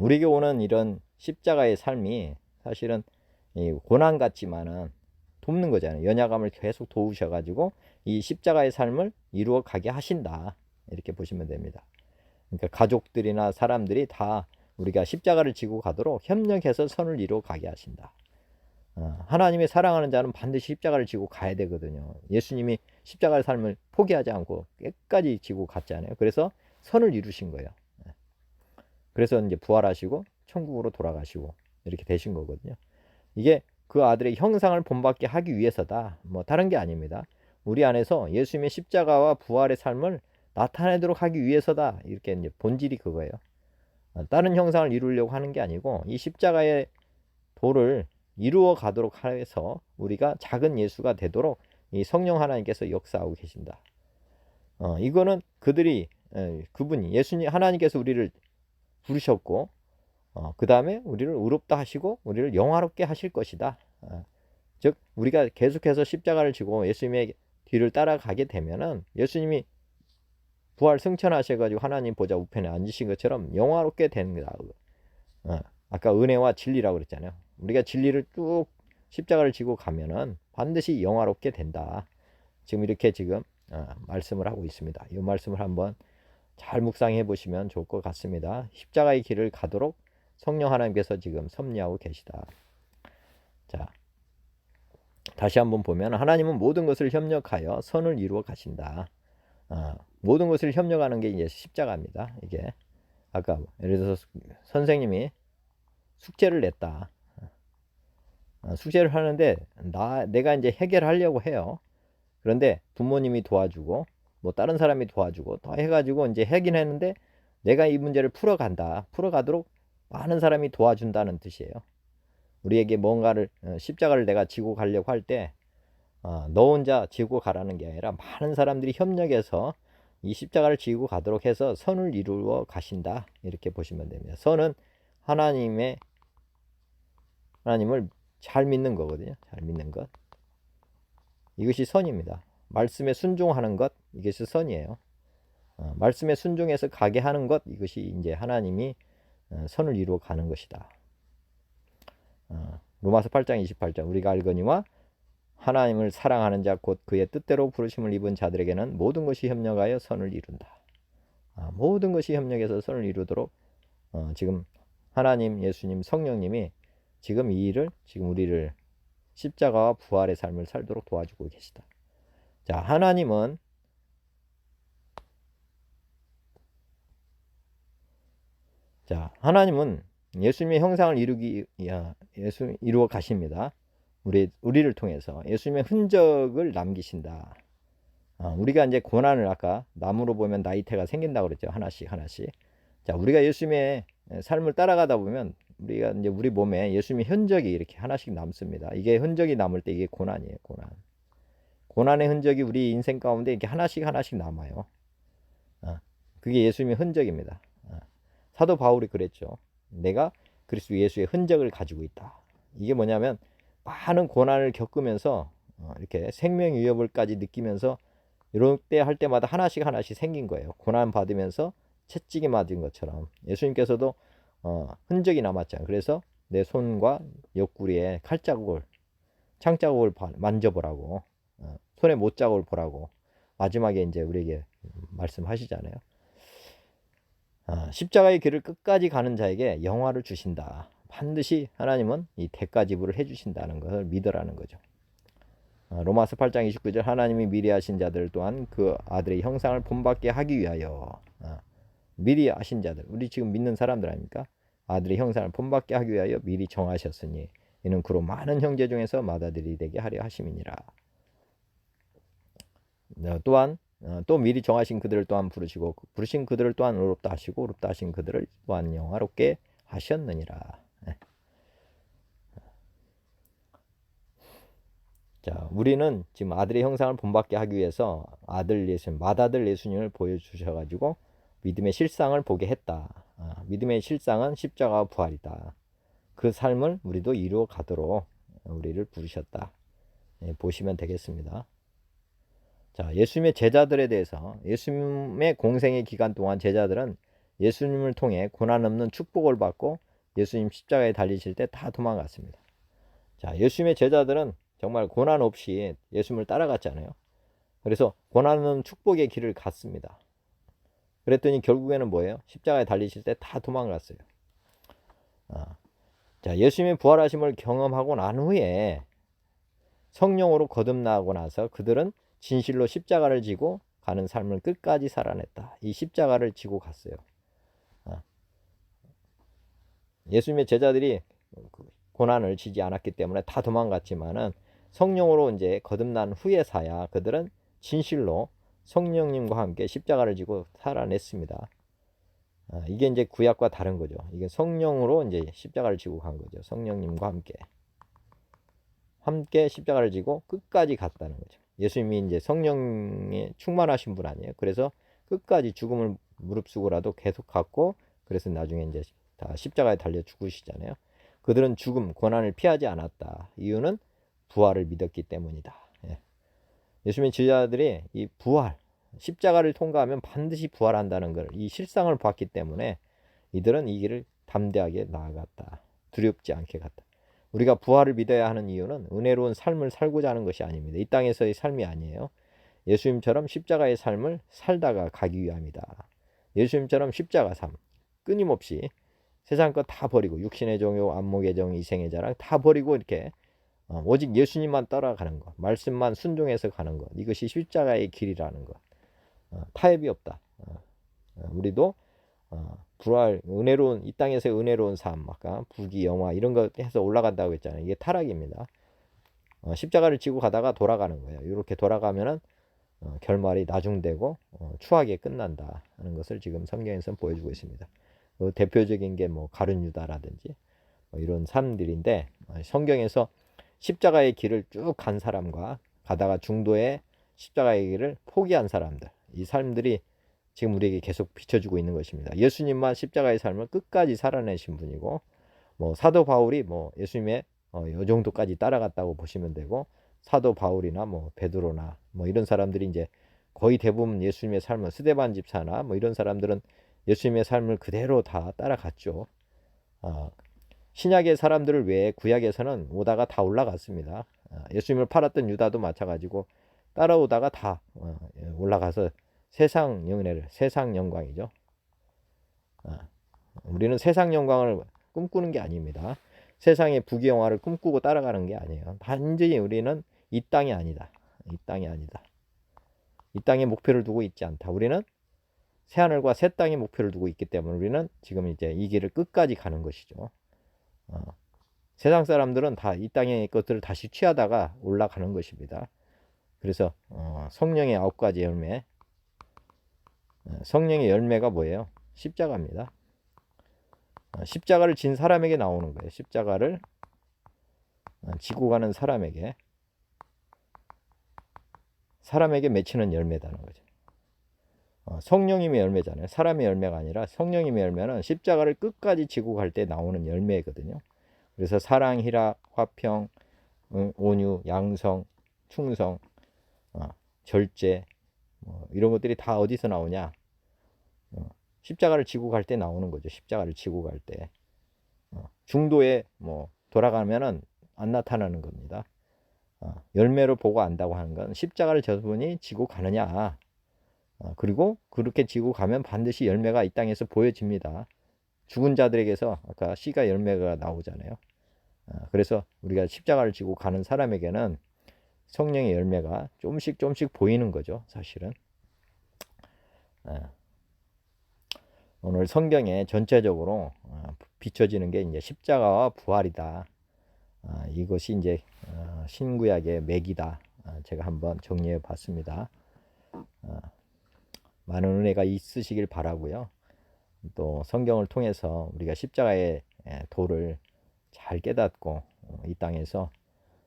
우리에게 오는 이런 십자가의 삶이 사실은 고난 같지만은 돕는 거잖아요. 연약함을 계속 도우셔가지고 이 십자가의 삶을 이루어 가게 하신다. 이렇게 보시면 됩니다. 그러니까 가족들이나 사람들이 다 우리가 십자가를 지고 가도록 협력해서 선을 이루어 가게 하신다. 하나님의 사랑하는 자는 반드시 십자가를 지고 가야 되거든요. 예수님이 십자가의 삶을 포기하지 않고 끝까지 지고 갔잖아요. 그래서 선을 이루신 거예요. 그래서 이제 부활하시고 천국으로 돌아가시고 이렇게 되신 거거든요. 이게 그 아들의 형상을 본받게 하기 위해서다. 뭐 다른 게 아닙니다. 우리 안에서 예수님의 십자가와 부활의 삶을 나타내도록 하기 위해서다. 이렇게 이제 본질이 그거예요. 다른 형상을 이루려고 하는 게 아니고 이 십자가의 도를 이루어 가도록 해서 우리가 작은 예수가 되도록 이 성령 하나님께서 역사하고 계신다. 이거는 그분이 예수님 하나님께서 우리를 부르셨고 그 다음에 우리를 의롭다 하시고 우리를 영화롭게 하실 것이다. 즉 우리가 계속해서 십자가를 지고 예수님의 뒤를 따라가게 되면은 예수님이 부활 승천하셔가지고 하나님 보좌 우편에 앉으신 것처럼 영화롭게 됩니다. 아까 은혜와 진리라고 그랬잖아요. 우리가 진리를 쭉 십자가를 지고 가면은 반드시 영화롭게 된다. 지금 이렇게 말씀을 하고 있습니다. 이 말씀을 한번 잘 묵상해 보시면 좋을 것 같습니다. 십자가의 길을 가도록 성령 하나님께서 지금 섭리하고 계시다. 자, 다시 한번 보면 하나님은 모든 것을 협력하여 선을 이루어 가신다. 모든 것을 협력하는 게 이제 십자가입니다. 이게 아까 예를 들어서 선생님이 숙제를 냈다. 숙제를 하는데 내가 이제 해결하려고 해요. 그런데 부모님이 도와주고 뭐 다른 사람이 도와주고 다 해가지고 이제 해결했는데 내가 이 문제를 풀어가도록 많은 사람이 도와준다는 뜻이에요. 우리에게 뭔가를 십자가를 내가 지고 가려고 할 때 너 혼자 지고 가라는 게 아니라 많은 사람들이 협력해서 이 십자가를 지고 가도록 해서 선을 이루어 가신다. 이렇게 보시면 됩니다. 선은 하나님을 잘 믿는 거거든요. 잘 믿는 것. 이것이 선입니다. 말씀에 순종하는 것, 이것이 선이에요. 말씀에 순종해서 가게 하는 것, 이것이 이제 하나님이 선을 이루어 가는 것이다. 로마서 8장 28절 우리가 알거니와 하나님을 사랑하는 자 곧 그의 뜻대로 부르심을 입은 자들에게는 모든 것이 협력하여 선을 이룬다. 모든 것이 협력해서 선을 이루도록 지금 하나님, 예수님, 성령님이 지금 이 일을 지금 우리를 십자가와 부활의 삶을 살도록 도와주고 계시다. 자, 하나님은 예수님의 형상을 이루어 가십니다. 우리를 통해서 예수님의 흔적을 남기신다. 우리가 이제 고난을 아까 나무로 보면 나이테가 생긴다고 그랬죠. 하나씩. 자, 우리가 예수님의 삶을 따라가다 보면 우리가 이제 우리 몸에 예수님의 흔적이 이렇게 하나씩 남습니다. 이게 흔적이 남을 때 이게 고난이에요. 고난의 흔적이 우리 인생 가운데 이렇게 하나씩 남아요. 그게 예수님의 흔적입니다. 사도 바울이 그랬죠. 내가 그리스도 예수의 흔적을 가지고 있다. 이게 뭐냐면 많은 고난을 겪으면서 이렇게 생명 위협을까지 느끼면서 이럴 때 할 때마다 하나씩 생긴 거예요. 고난 받으면서 채찍이 맞은 것처럼 예수님께서도 흔적이 남았잖아요. 그래서 내 손과 옆구리에 창자국을 만져보라고 손에 못자국을 보라고 마지막에 이제 우리에게 말씀하시잖아요. 십자가의 길을 끝까지 가는 자에게 영화를 주신다. 반드시 하나님은 이 대가지불을 해주신다는 것을 믿으라는 거죠. 로마서 8장 29절 하나님이 미리 하신 자들 또한 그 아들의 형상을 본받게 하기 위하여 미리 하신 자들 우리 지금 믿는 사람들 아닙니까? 아들의 형상을 본받게 하기 위하여 미리 정하셨으니 이는 그로 많은 형제 중에서 맏아들이 되게 하려 하심이니라. 또한 또 미리 정하신 그들을 또한 부르시고 부르신 그들을 또한 의롭다 하시고 의롭다 하신 그들을 또한 영화롭게 하셨느니라. 자, 우리는 지금 아들의 형상을 본받게 하기 위해서 맏아들 예수님을 보여주셔가지고 믿음의 실상을 보게 했다. 믿음의 실상은 십자가와 부활이다. 그 삶을 우리도 이루어 가도록 우리를 부르셨다. 보시면 되겠습니다. 자, 예수님의 제자들에 대해서 예수님의 공생의 기간 동안 제자들은 예수님을 통해 고난 없는 축복을 받고 예수님 십자가에 달리실 때 다 도망갔습니다. 자, 예수님의 제자들은 정말 고난 없이 예수님을 따라갔잖아요. 그래서 고난 없는 축복의 길을 갔습니다. 그랬더니 결국에는 뭐예요? 십자가에 달리실 때 다 도망갔어요. 자, 예수님의 부활하심을 경험하고 난 후에 성령으로 거듭나고 나서 그들은 진실로 십자가를 지고 가는 삶을 끝까지 살아냈다. 이 십자가를 지고 갔어요. 예수님의 제자들이 고난을 지지 않았기 때문에 다 도망갔지만은 성령으로 이제 거듭난 후에서야 그들은 진실로 성령님과 함께 십자가를 지고 살아냈습니다. 이게 이제 구약과 다른 거죠. 이게 성령으로 이제 십자가를 지고 간 거죠. 성령님과 함께 십자가를 지고 끝까지 갔다는 거죠. 예수님이 이제 성령에 충만하신 분 아니에요. 그래서 끝까지 죽음을 무릅쓰고라도 계속 갔고, 그래서 나중에 이제 다 십자가에 달려 죽으시잖아요. 그들은 죽음, 고난을 피하지 않았다. 이유는 부활을 믿었기 때문이다. 예수님의 제자들이 이 부활, 십자가를 통과하면 반드시 부활한다는 걸, 이 실상을 봤기 때문에 이들은 이 길을 담대하게 나아갔다. 두렵지 않게 갔다. 우리가 부활을 믿어야 하는 이유는 은혜로운 삶을 살고자 하는 것이 아닙니다. 이 땅에서의 삶이 아니에요. 예수님처럼 십자가의 삶을 살다가 가기 위함이다. 예수님처럼 십자가 삶, 끊임없이 세상 것 다 버리고 육신의 정욕, 안목의 정, 이생의 자랑 다 버리고 이렇게 오직 예수님만 따라가는 것, 말씀만 순종해서 가는 것, 이것이 십자가의 길이라는 것. 타협이 없다. 우리도 부활, 은혜로운, 이 땅에서의 은혜로운 삶, 아까 부귀, 영화 이런 거 해서 올라간다고 했잖아요. 이게 타락입니다. 십자가를 지고 가다가 돌아가는 거예요. 이렇게 돌아가면은 결말이 나중되고 추하게 끝난다 하는 것을 지금 성경에서 보여주고 있습니다. 대표적인 게 뭐 가룟 유다라든지 이런 사람들인데, 성경에서 십자가의 길을 쭉 간 사람과 가다가 중도에 십자가의 길을 포기한 사람들, 이 삶들이 지금 우리에게 계속 비춰주고 있는 것입니다. 예수님만 십자가의 삶을 끝까지 살아내신 분이고, 뭐 사도 바울이 뭐 예수님의 이 정도까지 따라갔다고 보시면 되고, 사도 바울이나 뭐 베드로나 뭐 이런 사람들이 이제 거의 대부분 예수님의 삶을, 스데반 집사나 뭐 이런 사람들은 예수님의 삶을 그대로 다 따라갔죠. 신약의 사람들을 외에 구약에서는 오다가 다 올라갔습니다. 예수님을 팔았던 유다도 마찬가지고 따라오다가 다 올라가서 세상 영예를, 세상 영광이죠. 우리는 세상 영광을 꿈꾸는 게 아닙니다. 세상의 부귀영화를 꿈꾸고 따라가는 게 아니에요. 단지 우리는 이 땅이 아니다. 이 땅이 아니다. 이 땅에 목표를 두고 있지 않다. 우리는 새하늘과 새 땅에 목표를 두고 있기 때문에 우리는 지금 이제 이 길을 끝까지 가는 것이죠. 세상 사람들은 다 이 땅의 것들을 다시 취하다가 올라가는 것입니다. 그래서 성령의 9가지 열매, 성령의 열매가 뭐예요? 십자가입니다. 십자가를 진 사람에게 나오는 거예요. 십자가를 지고 가는 사람에게 맺히는 열매다는 거죠. 성령님의 열매잖아요. 사람의 열매가 아니라 성령님의 열매는 십자가를 끝까지 지고 갈 때 나오는 열매거든요. 그래서 사랑, 희락, 화평, 온유, 양성, 충성, 절제 이런 것들이 다 어디서 나오냐? 십자가를 지고 갈 때 나오는 거죠. 십자가를 지고 갈 때. 중도에 뭐 돌아가면은 안 나타나는 겁니다. 열매로 보고 안다고 하는 건 십자가를 저분이 지고 가느냐. 그리고 그렇게 지고 가면 반드시 열매가 이 땅에서 보여집니다. 죽은 자들에게서 아까 씨가 열매가 나오잖아요. 그래서 우리가 십자가를 지고 가는 사람에게는 성령의 열매가 조금씩 보이는 거죠. 사실은. 오늘 성경에 전체적으로 비춰지는 게 이제 십자가와 부활이다. 이것이 이제 신구약의 맥이다. 제가 한번 정리해 봤습니다. 많은 은혜가 있으시길 바라고요. 또 성경을 통해서 우리가 십자가의 도를 잘 깨닫고 이 땅에서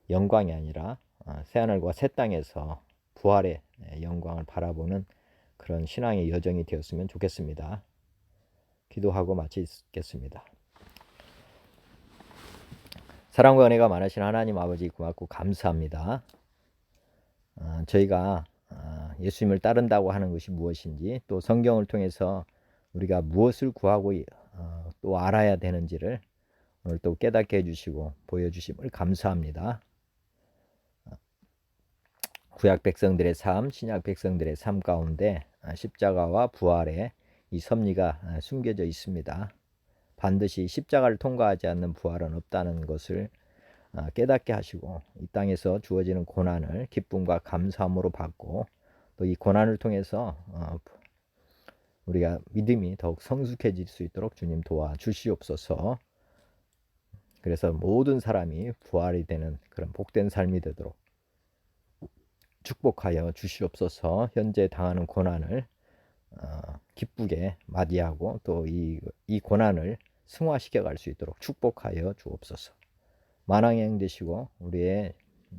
영광이 아니라 새하늘과 새 땅에서 부활의 영광을 바라보는 그런 신앙의 여정이 되었으면 좋겠습니다. 기도하고 마치겠습니다. 사랑과 은혜가 많으신 하나님 아버지 고맙고 감사합니다. 저희가 예수님을 따른다고 하는 것이 무엇인지, 또 성경을 통해서 우리가 무엇을 구하고 또 알아야 되는지를 오늘 또 깨닫게 해주시고 보여주심을 감사합니다. 구약 백성들의 삶, 신약 백성들의 삶 가운데 십자가와 부활의 이 섭리가 숨겨져 있습니다. 반드시 십자가를 통과하지 않는 부활은 없다는 것을 깨닫게 하시고, 이 땅에서 주어지는 고난을 기쁨과 감사함으로 받고, 또 이 고난을 통해서 우리가 믿음이 더욱 성숙해질 수 있도록 주님 도와주시옵소서. 그래서 모든 사람이 부활이 되는 그런 복된 삶이 되도록 축복하여 주시옵소서. 현재 당하는 고난을 기쁘게 맞이하고 또 이 고난을 승화시켜 갈 수 있도록 축복하여 주옵소서. 만왕의 영 되시고 우리의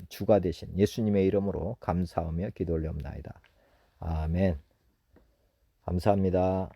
주가 되신 예수님의 이름으로 감사하며 기도 올려옵나이다. 아멘. 감사합니다.